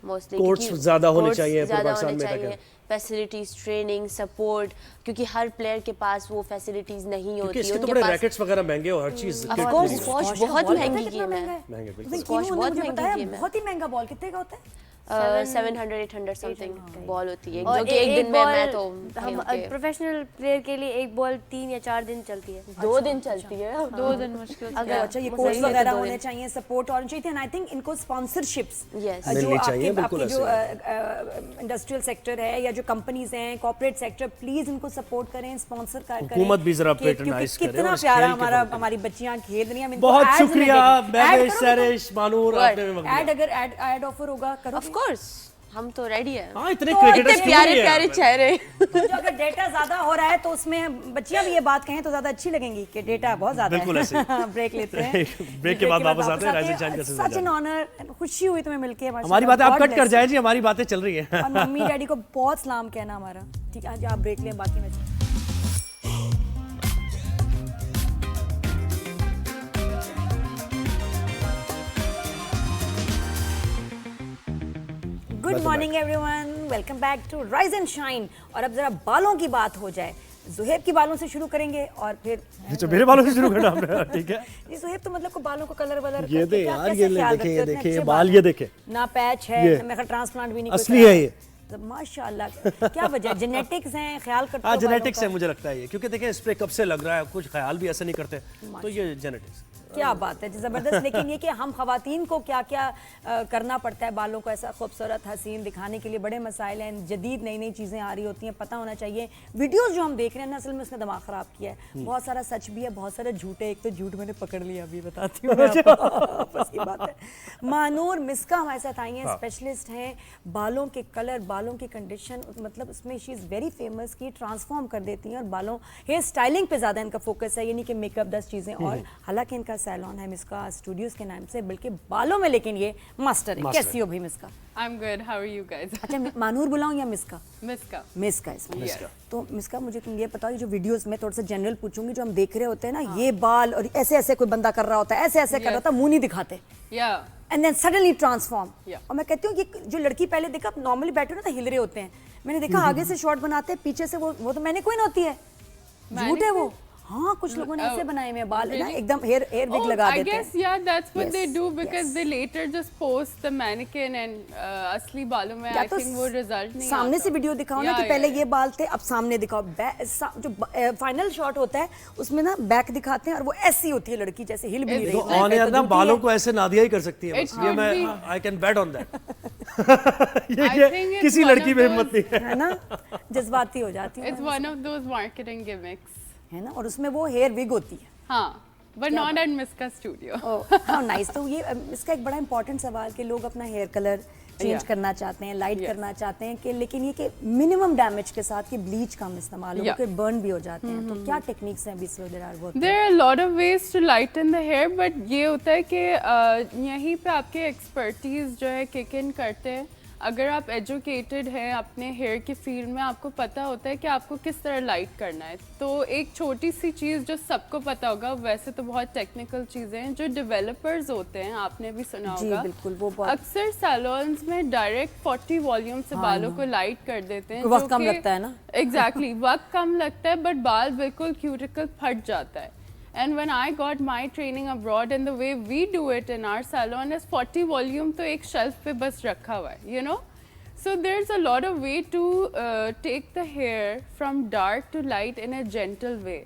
mostly. Courts ज़्यादा होने चाहिए पाकिस्तान में, फैसिलिटीज, ट्रेनिंग, सपोर्ट, क्योंकि हर प्लेयर के पास वो फैसिलिटीज नहीं होती। इसके तो बड़े रैकेट्स वगैरह महंगे और हर चीज। ऑफ कोर्स स्क्वॉश बहुत महंगी गेम है। महंगे स्क्वॉश बहुत महंगी गेम है। बहुत ही महंगा। बॉल कितने का होता है? 700-800 समथिंग बॉल होती है, जो कि एक दिन में मैं तो हम प्रोफेशनल प्लेयर के लिए एक बॉल 3 या 4 दिन चलती है। 2 दिन चलती है। 2 दिन मुश्किल। अगर अच्छा ये कोर्स वगैरह होने चाहिए, सपोर्ट होनी चाहिए, एंड आई थिंक इनको स्पॉन्सरशिप्स जो आपके जो इंडस्ट्रियल सेक्टर है या जो कंपनीज हैं, कॉर्पोरेट सेक्टर, प्लीज इनको सपोर्ट करें, स्पॉन्सर करें। हुकूमत भी जरा पैट्रोनाइज करे। कितना प्यारा हमारी बच्चियां खेल रही हैं। बहुत शुक्रिया महविश, सरिश, मानूर, ऐड अगर ऐड ऑफर होगा करो। ऑफ कोर्स हम तो रेडी है। हाँ, इतने क्रिकेटर्स प्यारे प्यारे चेहरे। तो जो अगर डेटा ज्यादा हो रहा है तो उसमें बच्चियां भी ये बात कहें तो ज्यादा अच्छी लगेंगी कि डेटा बहुत ज्यादा है। बिल्कुल ऐसे। ब्रेक लेते हैं, ब्रेक के बाद वापस आते हैं। राइजिंग शाइन का सच एन ऑनर, खुशी हुई तुम्हें मिलके। हमारी बातें आप कट कर जाए जी, हमारी बातें चल रही हैं। और मम्मी डैडी को बहुत सलाम कहना हमारा, ठीक है? आज आप ब्रेक लें, बाकी में good morning everyone, welcome back to rise and shine. और अब जरा बालों की बात हो जाए। ज़ुहैब की बालों से शुरू करेंगे और फिर अच्छा मेरे बालों से शुरू करना हमने, ठीक है जी। ज़ुहैब तो मतलब को बालों को कलर वलर ये दे यार, ये देखें, ये देखें, ये बाल ये देखें ना पैच है, मैं ट्रांसप्लांट भी नहीं असली है ये। माशाल्लाह, क्या वजह, जेनेटिक्स हैं, ख्याल करते हाँ हो बालों जेनेटिक्स का? है मुझे लगता है ये, क्योंकि देखें स्प्रे कब से लग रहा है, कुछ ख्याल भी ऐसे नहीं करते, तो ये जेनेटिक्स। क्या बात है, जबरदस्त। लेकिन ये कि हम खवातीन को क्या क्या करना पड़ता है बालों को ऐसा खूबसूरत हसीन दिखाने के लिए, बड़े मसाइल हैं, जदीद नई नई चीज़ें आ रही होती हैं, पता होना चाहिए। वीडियोस जो हम देख रहे हैं ना, असल में उसने दिमाग ख़राब किया है, बहुत सारा सच भी है, बहुत सारा झूठ है। एक तो झूठ मैंने पकड़ लिया, अभी बताती हूँ आपस की बात है। मानूर मिस्का हमारे साथ आई हैं, स्पेशलिस्ट हैं बालों के कलर, बालों की कंडीशन, मतलब उसमें शी इज़ वेरी फेमस, की ट्रांसफॉर्म कर देती हैं, और बालों हेयर स्टाइलिंग पे ज़्यादा इनका फोकस है, यानी कि मेकअप 10 चीज़ें। और हालांकि इनका सैलून है मिस्का स्टूडियोज के नाम से, बल्कि बालों में लेकिन ये मास्टर है। कैसी हो भाई Miska? I'm good. How are you guys? अच्छा, मानूर बुलाऊं या मिस्का? Miska. मिस्का इसमें। Yes. तो मिस्का, मुझे तुम ये बताओ, ये जो वीडियोस में थोड़ा सा जनरल पूछूंगी, जो हम देख रहे होते हैं ना, ये बाल और ऐसे ऐसे कोई बंदा कर रहा होता है, ऐसे ऐसे कर रहा होता है, मुंह नहीं दिखाते, Yeah. And then suddenly transform. Yeah. और मैं कहती हूँ कि जो लड़की पहले देखा, आप नॉर्मली बैठे हो ना, हिल रहे होते हैं, मैंने देखा आगे से शॉर्ट बनाते हैं, पीछे से वो तो मैंने कोई ना होती है, झूठ है वो। हाँ, कुछ लोगों ने ऐसे बनाए हुए बाल ना, एकदम हेयर विग लगा I देते हैं। guess yeah, that's what they Yes, do because yes. they later just post the mannequin and असली बालों में या I तो think वो result नहीं सामने आता। से वीडियो दिखाओ ना Yeah, कि पहले yeah, ये बाल थे, अब सामने दिखाओ। जो फाइनल शॉट होता है उसमें ना बैक दिखाते हैं, और वो ऐसी होती है लड़की जैसे हिल भी नहीं रही तो होती है। ऑन एयर ना झूठी बालों है। को ऐसे नादिया ही कर सकती है, बस It ये मैं could be. I can bet on that. I think it's किसी one लड़की of में those- हिम्मत नहीं है। है ना, जज्बाती हो जाती It's है, one of those marketing gimmicks. है ना, और उसमें वो हेयर विग होती है। हाँ, but not at Miska studio. हाँ, नाइस। तो ये इसका एक बड़ा इंपॉर्टेंट सवाल कि लोग अपना हेयर कलर चेंज Yeah. करना चाहते हैं, लाइट Yes. करना चाहते हैं, कि लेकिन ये कि मिनिमम डैमेज के साथ कि ब्लीच कम इस्तेमाल हो, Yeah. कि बर्न भी हो जाते हैं। तो क्या टेक्निक्स हैं बीच there are work? There are a lot of ways to lighten the hair, but ये होता है कि यहीं पे आपके expertise जो है kick in करते हैं। अगर आप एजुकेटेड हैं अपने हेयर की फील्ड में, आपको पता होता है कि आपको किस तरह लाइट करना है। तो एक छोटी सी चीज़ जो सबको पता होगा, वैसे तो बहुत टेक्निकल चीज़ें हैं, जो डेवलपर्स होते हैं, आपने भी सुना जी, होगा, बिल्कुल, वो बहुत अक्सर सैलून्स में डायरेक्ट 40 वॉल्यूम से बालों को लाइट कर देते हैं। वक्त कम लगता है ना। एग्जैक्टली वक्त कम लगता है, बट बाल बिल्कुल क्यूटिकल फट जाता है। And when I got my training abroad, and the way we do it in our salon is 40 volume तो एक shelf पे बस रखा हुआ है, you know. So there's a lot of way to take the hair from dark to light in a gentle way.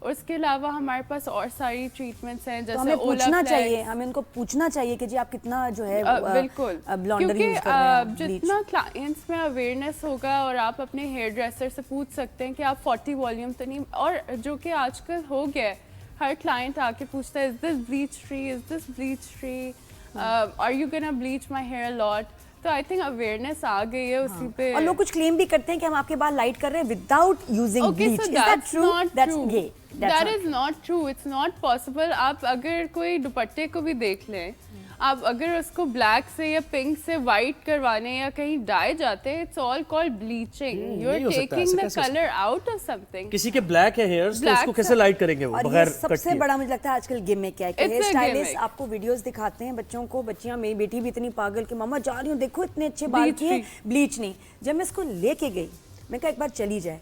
और उसके अलावा हमारे पास और सारी ट्रीटमेंट्स हैं, तो जैसे हमें पूछना Olaplex। चाहिए, हमें उनको पूछना चाहिए कि जी आप कितना जो है बिल्कुल, ब्लॉन्डर क्योंकि यूज कर रहे हैं, जितना क्लाइंट्स में अवेयरनेस होगा, और आप अपने हेयर ड्रेसर से पूछ सकते हैं कि आप 40 वॉल्यूम तो नहीं, और जो कि आजकल हो गया है, हर क्लाइंट आके पूछता है, is this bleach free, is this bleach free, are you gonna bleach my hair lot. तो आई थिंक अवेयरनेस आ गई है उसी पे। और लोग कुछ क्लेम भी करते हैं कि हम आपके बाल लाइट कर रहे हैं without using bleach. Is that true? That is not true. It's not possible. आप अगर कोई दुपट्टे को भी देख लें, आप अगर उसको ब्लैक से या पिंक से वाइट करवाने या कहीं डाई जाते हैं, it's all called bleaching. You are taking the colour out of something. किसी के ब्लैक है हेयर्स, तो उसको कैसे लाइट करेंगे वो और बगैर ये कट सबसे किए? बड़ा मुझे लगता है आजकल गिमिक क्या है कि It's hair a stylist gimmick. आपको वीडियोस दिखाते हैं बच्चों को, बच्चियां, मेरी बेटी भी इतनी पागल कि मम्मा जा रही हूँ, देखो इतने अच्छे बाल Bleach किए, free. ब्लीच नहीं। जब मैं इसको लेके गई, मैं कहा एक बार चली जाए,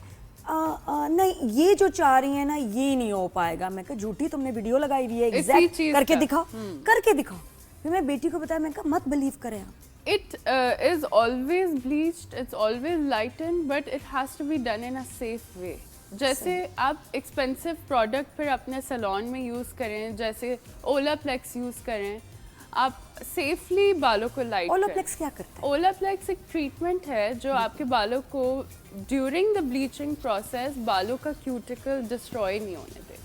नहीं ये जो चाह रही है ना, ये नहीं हो पाएगा। मैं कहा झूठी, तुमने वीडियो लगाई हुई है, इसी एग्जैक्ट चीज़ करके का। दिखाओ, करके दिखाओ। फिर मैं बेटी को बताया, मैं कहा मत बिलीव करें आप। It is always bleached, it's always lightened, but it has to be done in a safe way. जैसे आप एक्सपेंसिव प्रोडक्ट फिर अपने सैलून में यूज़ करें, जैसे ओलाप्लेक्स यूज़ करें, आप सेफली बालों को लाइट करें। ओलाप्लेक्स क्या करता है? ओलाप्लेक्स एक ट्रीटमेंट है जो आपके बालों को ड्यूरिंग द ब्लीचिंग प्रोसेस बालों का क्यूटिकल डिस्ट्रॉय नहीं होने देता।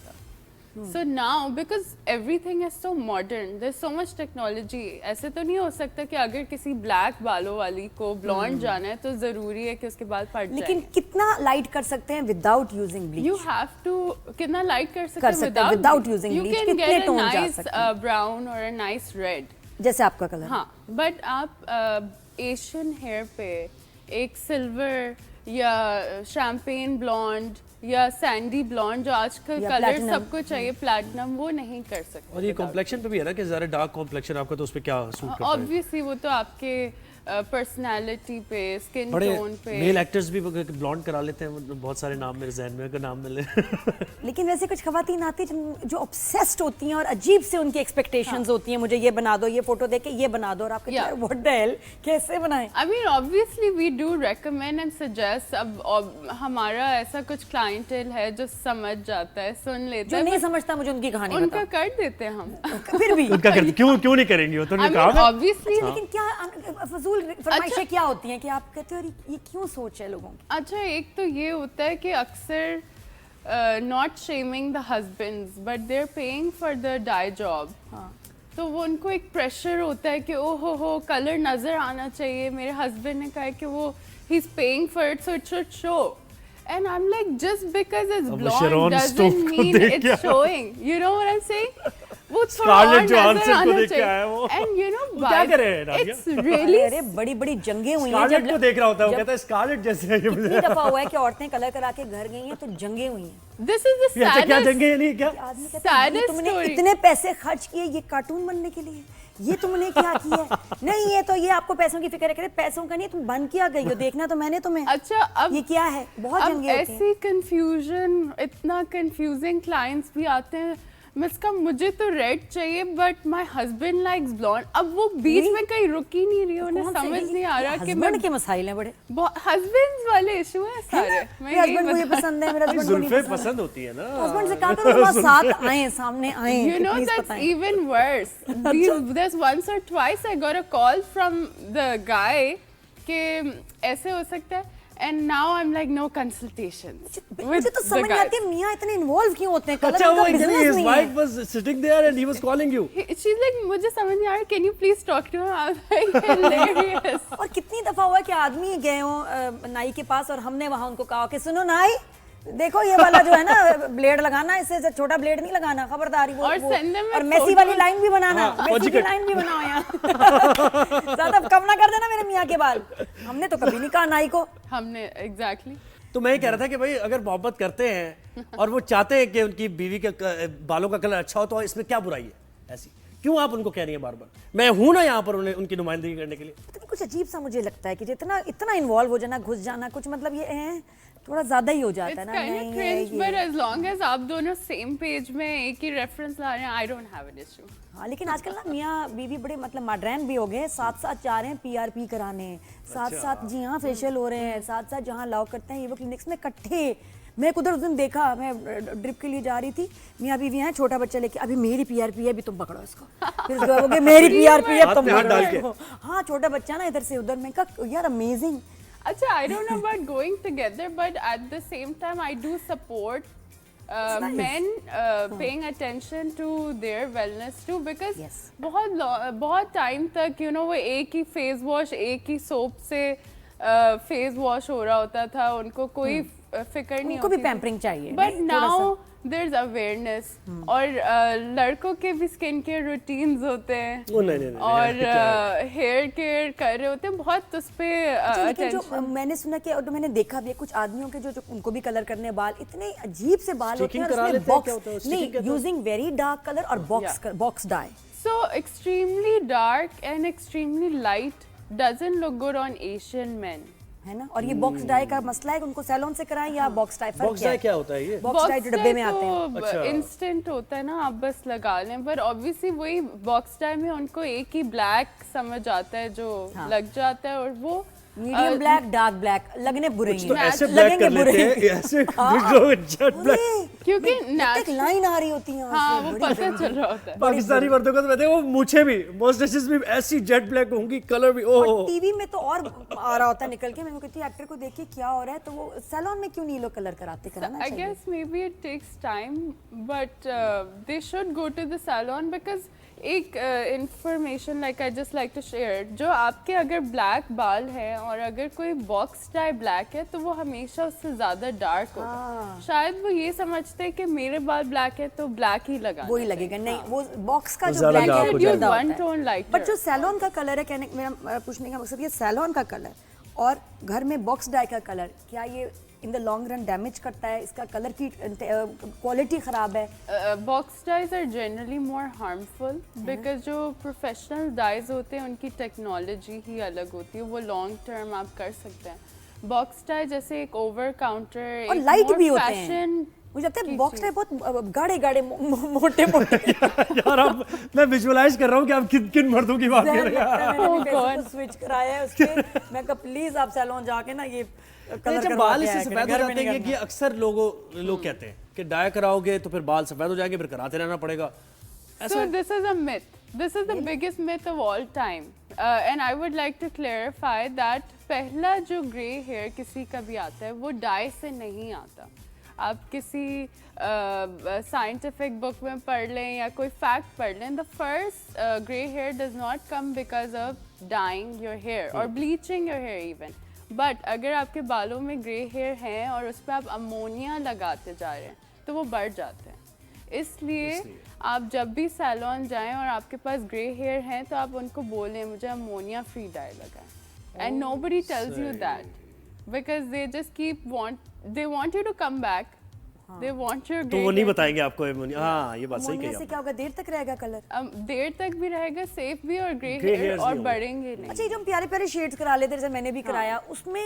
So now, because everything is so modern, there's so much technology, ऐसे तो नहीं हो सकता कि अगर किसी ब्लैक बालों वाली को ब्लॉन्ड जाना है तो ज़रूरी है कि उसके बाल फट जाएं। लेकिन कितना लाइट कर सकते हैं without using bleach? You have to कितना लाइट कर सकते कर हैं सकते हैं without using You bleach, can कितने get a टोन जा nice सकते हैं? brown or a nice red. जैसे आपका कलर। हाँ, बट आप एशियन हेयर पे एक सिल्वर या शैम्पेन ब्लॉन्ड या सैंडी ब्लॉन्ड, जो आजकल या कलर platinum. सबको चाहिए, प्लैटिनम, वो नहीं कर सकते। और ये कॉम्प्लेक्शन पे भी है ना कि ज़रा डार्क कॉम्प्लेक्शन आपका, तो उस पे क्या सूट करता है? ऑब्वियसली वो तो आपके पर्सनालिटी पे, स्किन बड़े टोन पे। मेल एक्टर्स भी ब्लॉन्ड करा लेते हैं, बहुत सारे नाम मेरे जहन में अगर नाम मिले। लेकिन वैसे कुछ खवातीन आती हैं जो ऑब्सेस्ड होती हैं और अजीब से उनकी एक्सपेक्टेशंस होती हैं, मुझे ये बना दो, ये फोटो देख के ये बना दो, और आप कहते हैं व्हाट द हेल, कैसे बनाएं? I mean, obviously we do recommend and suggest. अब हमारा ऐसा कुछ क्लाइंटेल है जो समझ जाता है, सुन लेता जो है, नहीं समझता मुझे उनकी कहानी उनका बताओ। कर देते हैं हम। फिर भी उनका करते क्यों नहीं करेंगे, वो तो उनका काम है। ऑब्वियसली। लेकिन क्या फजूल फरमाइशें क्या होती हैं कि आप कहते हो अरे ये क्यों सोच है लोगों की? अच्छा, एक तो ये होता है कि अक्सर not shaming the husbands but they are paying for the dye job. तो वो उनको एक प्रेशर होता है कि ओहो हो कलर नजर आना चाहिए, मेरे हस्बैंड ने कहा है कि वो he is paying for it so it should show. And I'm like, just because it's blonde doesn't mean it's showing. You know what I'm saying? वो थोड़ा और नजर आना चाहिए। And you know, क्या करे नादिया? it's really अरे बड़ी बड़ी जंगे हुई हैं। स्कारलेट को देख रहा होता है, वो कहता है स्कारलेट जैसे है। कितनी दफा हुआ है कि औरतें कलर करा के घर गई हैं तो जंगे हुई हैं। this is the क्या saddest जंगे नहीं क्या? आदमी कहता है ये तुमने story. इतने पैसे खर्च किए ये कार्टून बनने के लिए, ये तुमने क्या किया? नहीं ये तो ये आपको पैसों की फिक्र है, कहते पैसों का नहीं, तुम बन क्या गई हो, देखना तो मैंने तुम्हें। अच्छा, अब ये क्या है? बहुत अब जंगे होती हैं। ऐसी कंफ्यूजन, इतना कंफ्यूजिंग क्लाइंट्स भी आते हैं। मिसका मुझे तो रेड चाहिए but my husband likes blonde. अब वो बीच में कहीं रुक ही नहीं रही, उन्हें समझ नहीं आ रहा कि हस्बैंड के मसाइल हैं बड़े, हस्बैंड्स वाले इशू हैं सारे। मेरे हस्बैंड को ये पसंद है, मेरा हस्बैंड को नहीं जुल्फे पसंद। पसंद होती है ना। हस्बैंड से कहा करो वो साथ आए, सामने आए, You know, प्लीज that's बताएं। even worse. There's once or twice I got a call from the guy कि ऐसे हो सकता है, and now I'm like no consultations. मुझे तो समझ नहीं आती मियाँ इतने इन्वॉल्व क्यों होते हैं, कलर अच्छा, का वो बिजनेस his नहीं wife है। was sitting there and he was calling you. She's like मुझे समझ नहीं आ रहा, can you please talk to him? I was like hilarious. और कितनी दफा हुआ कि आदमी गए हो नाई के पास और हमने वहां उनको कहा कि सुनो नाई देखो ये वाला जो है ना ब्लेड लगाना, इससे छोटा ब्लेड नहीं लगाना, खबरदारी। वो और मेसी वाली लाइन भी बनाना, मेसी की लाइन भी बनाओ यहाँ। ज्यादा कम ना कर देना मेरे मियाँ के बाल। हमने तो कभी नहीं कहा नाई को। हमने exactly. तो मैं ये कह रहा था कि भाई अगर मोहब्बत करते हैं और वो चाहते हैं कि उनकी बीवी के बालों का कलर अच्छा हो, तो इसमें क्या बुराई है ऐसी? क्यों आप उनको कह रही हैं बार बार? मैं हूं ना यहाँ पर उन्हें उनकी नुमाइंदगी करने के लिए। कुछ अजीब सा मुझे लगता है कि जितना इतना इन्वॉल्व हो जाना, घुस जाना, कुछ मतलब ये है थोड़ा ज्यादा ही हो जाता है ना। It's cringe, but as long as आप दोनों सेम पेज में एक ही रेफरेंस ला रहे हैं, I don't have an issue. हाँ, लेकिन आजकल ना मियाँ बीवी बड़े मतलब मॉडर्न भी हो गए, साथ साथ जा रहे हैं PRP कराने, साथ साथ जी हाँ फेशियल हो रहे हैं, साथ साथ जहाँ लॉक करते हैं ये वो क्लिनिक्स में इकट्ठे। मैं उधर उस दिन देखा, मैं ड्रिप के लिए जा रही थी, मियाँ बीवी हैं, छोटा बच्चा लेके, अभी मेरी PRP है, अभी तुम पकड़ो इसको। फिर उसके बाद बोले मेरी PRP है, तुम पकड़ो। हाँ, छोटा बच्चा ना इधर से उधर। मैं कहा यार अमेजिंग। अच्छा, I don't know about going together, but at the same time I do support men paying attention to their wellness too, because बहुत टाइम तक you know वो एक ही फेस वॉश, एक ही सोप से फेस वॉश हो रहा होता था, उनको कोई फिक्र नहीं उनको भी होती। पैम्परिंग चाहिए। बट नाउ there's awareness और लड़कों के भी स्किन केयर रूटीन्स होते हैं और हेयर केयर कर रहे होते हैं बहुत, उस पे लेकिन जो मैंने सुना कि और मैंने देखा भी है कुछ आदमियों के जो उनको भी कलर करने बाल, इतने अजीब से बाल होते हैं, उसमें बॉक्स नहीं, यूजिंग वेरी डार्क कलर और box dye. So extremely dark and extremely light doesn't look good on Asian men. है ना? और ये बॉक्स डाई का मसला है, उनको सैलून से कराएं या बॉक्स डाई? बॉक्स डाई क्या होता है ये? बॉक्स डाई जो डब्बे में आते हैं। अच्छा। इंस्टेंट होता है ना, आप बस लगा लें, पर ऑब्वियसली वही बॉक्स डाई में उनको एक ही ब्लैक समझ आता है जो लग जाता है, और वो मीडियम ब्लैक, डार्क ब्लैक लगने बुरे हैं। तो ऐसे ब्लैक कर लेते हैं, ऐसे जेट ब्लैक, क्योंकि एक लाइन आ रही होती है। हाँ, वो पता चल रहा होता है। पाकिस्तानी मर्दों को तो कहते हैं वो मूछें भी, मस्टैशेस भी ऐसी जेट ब्लैक होंगी, कलर भी। ओह, टीवी में तो और आ रहा होता है निकल के। मैं कहती हूँ एक्टर को देखिए क्या हो रहा है, तो वो सैलून में क्यों नहीं लोग कलर कराते? कराना I guess maybe it takes time, but they should go to the salon because एक information like I just like to share, जो आपके अगर ब्लैक बाल हैं और अगर कोई बॉक्स डाई ब्लैक है तो वो हमेशा उससे ज्यादा डार्क होगा। शायद वो ये समझते हैं कि मेरे बाल ब्लैक है तो ब्लैक ही लगा, वही लगेगा। नहीं, वो बॉक्स का जो ब्लैक है वन टोन लाइट, बट जो सैलून का कलर है, कहने मेरा पूछने का मकसद ये सैलून का कलर और घर में बॉक्स डाई का कलर, क्या ये in the long run damage करता है, इसका कलर की क्वालिटी ख़राब है? Box dyes are generally more harmful because जो प्रोफेशनल डाइज होते हैं उनकी टेक्नोलॉजी ही अलग होती है, वो लॉन्ग टर्म आप कर सकते हैं। बॉक्स डाई जैसे एक ओवर काउंटर और लाइट भी होते हैं, मुझे लगता है बॉक्स डाई बहुत गाढ़े गाढ़े मोटे मोटे यार अब मैं विजुअलाइज कर रहा हूँ कि आप किन किन मर्दों की बात कर रहे हैं। स्विच कराया है उसके, मैं कहा प्लीज आप सैलून जाके ना ये कलर जब बाल इससे सफेद हो जाते हैं, कि अक्सर लोग कहते हैं कि डाई कराओगे तो फिर बाल सफेद हो जाएंगे, फिर कराते रहना पड़ेगा। So this is a myth. This is the biggest myth of all time. And I would like to clarify that पहला जो ग्रे हेयर किसी का भी आता है वो डाई से नहीं आता। आप किसी साइंटिफिक बुक में पढ़ लें या कोई फैक्ट पढ़ लें, the first grey hair does not come because of dyeing your hair or bleaching your hair even. But अगर आपके बालों में ग्रे हेयर हैं और उस पर आप अमोनिया लगाते जा रहे हैं तो वो बढ़ जाते हैं। इसलिए आप जब भी सैलून जाएं और आपके पास ग्रे हेयर हैं तो आप उनको बोलें मुझे अमोनिया फ्री डाई लगाएं। And nobody tells you that because they just they want you to come back. They want your तो वो नहीं बताएंगे आपको अमोनिया। हाँ ये बात सही कही। से क्या होगा, देर तक रहेगा कलर? देर तक भी रहेगा, सेफ भी, और ग्रे हेयर और बढ़ेंगे नहीं। अच्छा, ये जो हम प्यारे प्यारे शेड्स करा लेते हैं, जैसे मैंने भी कराया, उसमें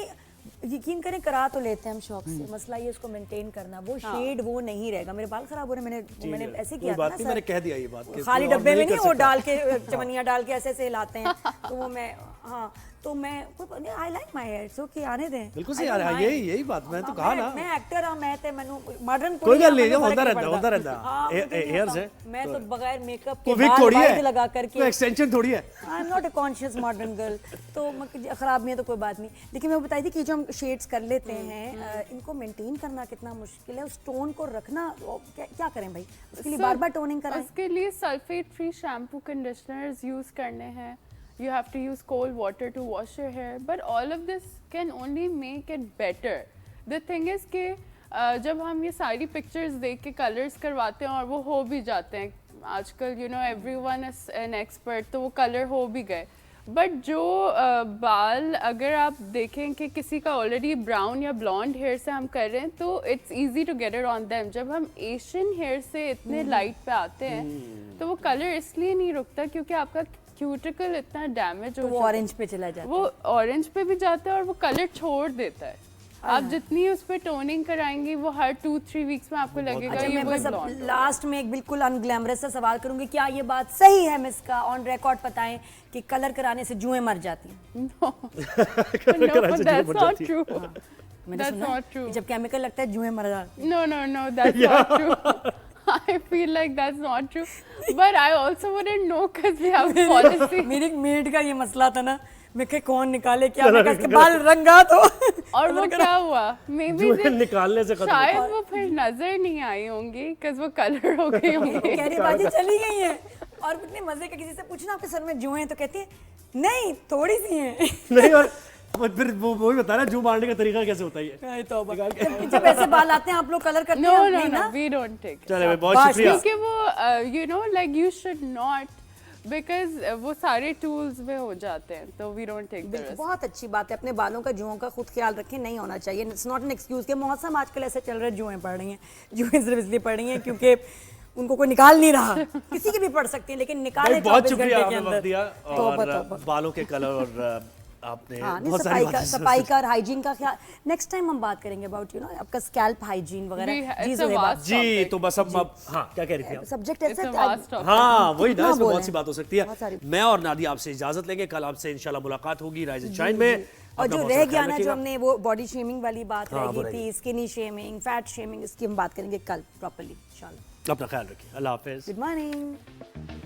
यकीन करें करा तो लेते हैं हम शौक से, मसला ये उसको मेंटेन करना, वो शेड वो नहीं रहेगा। मेरे बाल खराब हो रहे, मैंने ऐसे किया था ना, मैंने कह दिया ये बात, खाली डब्बे में नहीं वो डाल के चमनिया डाल के ऐसे ऐसे हिलाते हैं, तो वो मैं हाँ तो मैं आई लाइक माय हेयर, सो कि आने दें। बिल्कुल सही यार, यही बात मैं तो कहा ना, मैं एक्टर हां, मैं ते मैनू मॉडर्न कोई गल नहीं, होता रहता हेयर्स है, मैं तो बगैर मेकअप के बाल लगा करके, कोई एक्सटेंशन थोड़ी है। I am not a conscious modern girl, तो खराब नहीं है तो कोई बात नहीं। लेकिन मैं बताई थी कि जो हम शेड्स कर लेते हैं, इनको मेंटेन करना कितना मुश्किल है, उस टोन को रखना क्या करें भाई, उसके लिए बार बार टोनिंग कराएं? उसके लिए sulphate free shampoo conditioners use करने हैं। You have to use cold water to wash your hair, but all of this can only make it better. The thing is कि जब हम ये सारी पिक्चर्स देख के कलर्स करवाते हैं और वो हो भी जाते हैं, आजकल you know everyone is an expert, तो वो कलर हो भी गए, बट जो बाल अगर आप देखें कि किसी का ऑलरेडी ब्राउन या ब्लॉन्ड हेयर से हम कर रहे हैं तो it's easy to get it on them. जब हम एशियन हेयर से इतने लाइट पे आते हैं तो वो कलर इसलिए नहीं रुकता क्योंकि आपका क्यूटिकल इतना डैमेज हो, वो ऑरेंज पे चला जाता है, वो ऑरेंज पे भी जाता है और वो कलर छोड़ देता है। आप जितनी उस पर टोनिंग कराएंगी वो हर 2-3 वीक्स में आपको लगेगा। अच्छा, मैं बस लास्ट में एक बिल्कुल अनग्लैमरस सा सवाल करूंगी, क्या ये बात सही है मिस का, ऑन रिकॉर्ड बताएं कि कलर कराने से जुएं मर जाती हैं? No, that's not true. That's not true. जब केमिकल लगता है जुएं मर जाती हैं। No, that's not true. I feel like that's not true, but I also wouldn't know because we have a policy. मेरी मेड का ये मसला था ना, मैं कहे कौन निकाले क्या, मैं कहा बाल रंगा तो और वो क्या हुआ, मे बी निकालने से शायद वो फिर नजर नहीं आई होंगी because वो कलर हो गई होंगी। कह रही बाजी चली गई है, और इतने मजे का किसी से पूछना आपके सर में जुएं हैं तो कहती है नहीं थोड़ी सी हैं। नहीं, और फिर वो भी बता रहा है जू मारने का तरीका कैसे होता है। जब ऐसे बाल आते हैं आप लोग कलर करते हैं? No, we don't take it. चले बहुत शुक्रिया। क्योंकि वो you know like you should not because वो सारे टूल्स में हो जाते हैं, तो we don't take the risk. बहुत अच्छी बात है, अपने बालों का जुओं का खुद ख्याल रखें, नहीं होना चाहिए। इट्स नॉट एन एक्सक्यूज के मौसम आजकल ऐसे चल रहा है, जुएं पड़ रही हैं, जुएं सिर्फ इसलिए पड़ रही हैं क्योंकि उनको कोई निकाल नहीं रहा, किसी की भी पड़ सकती है लेकिन निकाले 24 घंटे के अंदर। और बालों के कलर और आपने बहुत सफाई का और हाइजीन का ख्याल, नेक्स्ट टाइम हम बात करेंगे अबाउट यू नो आपका स्कैल्प हाइजीन वगैरह। जी तो बस अब हाँ क्या कह रही थी आप? सब्जेक्ट ऐसा, हाँ वही ना, इसमें बहुत सी बात हो सकती है। मैं और नादिया आपसे इजाजत लेंगे, कल आपसे इंशाल्लाह मुलाकात होगी राइज एंड शाइन में। और जो रह गया ना, जो हमने वो बॉडी शेमिंग वाली बात रह गई थी, स्किनी शेमिंग, फैट शेमिंग, इसकी हम बात करेंगे कल प्रॉपर्ली इंशाल्लाह। अपना ख्याल रखिए, अल्लाह हाफिज, गुड मॉर्निंग।